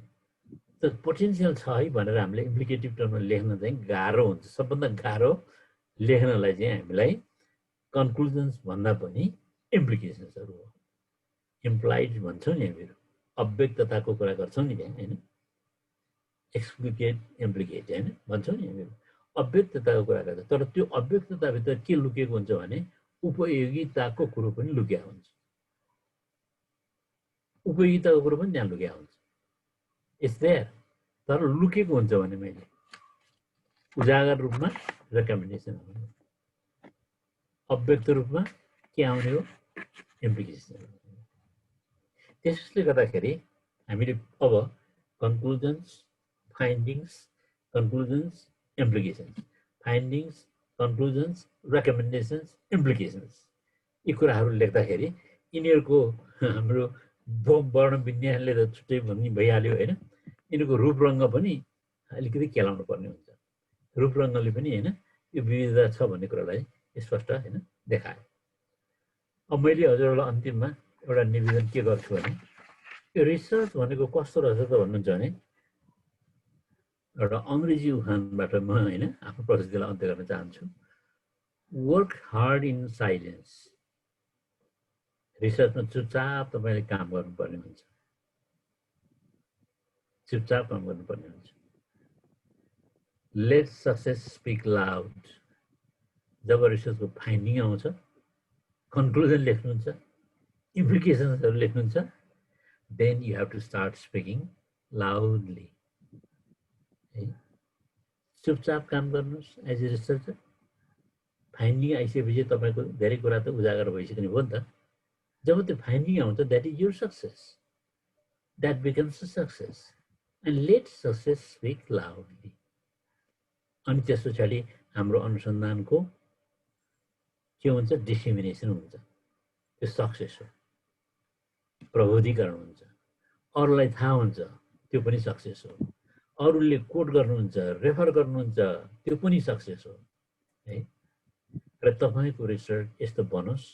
त्यो पोटेन्शियल छ है भनेर हामीले इम्प्लिकेटिभ टर्ममा लेख्न चाहिँ गाह्रो हुन्छ। सबभन्दा गाह्रो लेख्नलाई चाहिँ हामीलाई कन्क्लुजन्स भन्दा पनि इम्प्लिकेसन्सहरू हो। इम्प्लाइड भन्छौँ नि हामीहरू, अव्यक्तताको कुरा गर्छौँ नि त्यहाँ हैन, एक्सप्लिकेट इम्प्लिकेट हैन भन्छौँ नि हामीहरू, अव्यक्तताको कुरा गर्छ। तर त्यो अव्यक्तताभित्र के लुकेको हुन्छ भने उपयोगिताको कुरो पनि लुकेको हुन्छ, उपयोगिताको कुरो पनि त्यहाँ लुकेको हुन्छ। इट्स देयर, तर लुकेको हुन्छ भने मैले उजागर रूपमा रेकमेन्डेसन आउने, अव्यक्त रूपमा के आउने हो, इम्प्लिकेसन। त्यसले गर्दाखेरि हामीले अब conclusions, findings, conclusions, implications, findings, conclusions, recommendations, implications, यी कुराहरू लेख्दाखेरि यिनीहरूको हाम्रो वर्ण विन्यासले त छुट्टै भन्ने भइहाल्यो हैन। यिनीहरूको रूपरङ्ग पनि अलिकति केलाउनु पर्ने हुन्छ। रूपरङ्गले पनि हैन यो विविधता छ भन्ने कुरालाई स्पष्ट हैन देखायो। अब मैले हजुरहरूलाई अन्तिममा एउटा निवेदन के गर्छु भने यो रिसर्च भनेको कस्तो रहेछ त भन्नुहुन्छ भने एउटा अङ्ग्रेजी उखानबाट म हैन आफ्नो प्रस्तुतिलाई अन्त्य गर्न चाहन्छु। Work hard in silence. रिसर्चमा चुपचाप तपाईँले काम गर्नुपर्ने हुन्छ, चुपचाप काम गर्नुपर्ने हुन्छ। Let success speak loud. जब रिसर्चको फाइन्डिङ आउँछ, कन्क्लुजन लेख्नुहुन्छ, इम्प्लिकेसन्सहरू लेख्नुहुन्छ, then you have to start speaking loudly. चुपचाप काम गर्नुहोस् एज ए रिसर्चर। फाइन्डिङ आइसकेपछि तपाईँको धेरै कुरा त उजागर भइसक्ने हो नि त। जब त्यो फाइन्डिङ आउँछ, that is your success, that becomes a success. And let success speak loudly. अनि त्यस पछाडि हाम्रो अनुसन्धानको के हुन्छ, डिसेमिनेसन हुन्छ, त्यो सक्सेस हो, प्रबोधीकरण हुन्छ, अरूलाई थाहा हुन्छ, त्यो पनि सक्सेस हो। अरूले कोट गर्नुहुन्छ, रेफर गर्नुहुन्छ, त्यो पनि सक्सेस हो है। र तपाईँको रिसर्च यस्तो बनोस्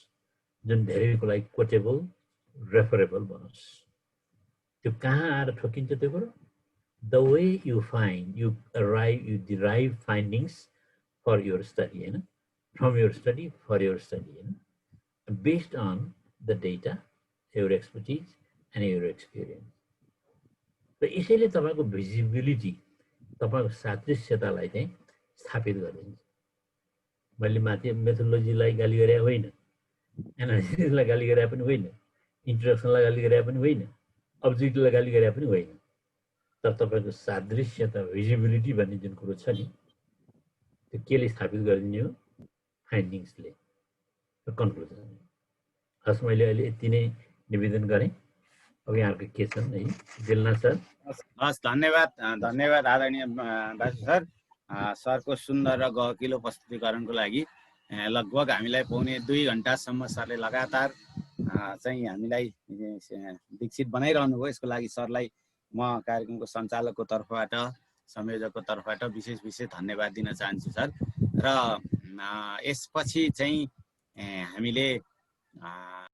जुन धेरैको लागि कोटेबल, रेफरेबल बनोस्। त्यो कहाँ आएर ठोकिन्छ त्यो कुरो? The way you find, you derive findings for your study, होइन, from your study for your study, होइन, based on the data, your expertise and your experience. र यसैले तपाईँको भिजिबिलिटी, तपाईँको सादृश्यतालाई चाहिँ स्थापित गरिदिन्छ। मैले माथि मेथोडोलोजीलाई गाली गरे होइन, एनालिसिसलाई गाली गरे पनि होइन, इन्ट्रोडक्सनलाई गाली गरे पनि होइन, अब्जेक्टिभलाई गाली गरे पनि होइन, तर तपाईँको सादृश्यता, भिजिबिलिटी भन्ने जुन कुरो छ नि, त्यो केले स्थापित गरिदिने हो? फाइन्डिङ्सले र कन्क्लुजन। हस्, मैले अहिले यति नै निवेदन गरेँ। अब यहाँको के छन् है, दिलनाथ सर? हस्, धन्यवाद धन्यवाद आदरणीय बासु सर। सरको सुन्दर र गहकिलो प्रस्तुतिकरणको लागि लगभग हामीलाई पौने 2 घन्टासम्म सरले लगातार चाहिँ हामीलाई दीक्षित बनाइरहनु भयो। यसको लागि सरलाई म कार्यक्रमको सञ्चालकको तर्फबाट, संयोजकको तर्फबाट विशेष धन्यवाद दिन चाहन्छु सर। र यसपछि चाहिँ हामीले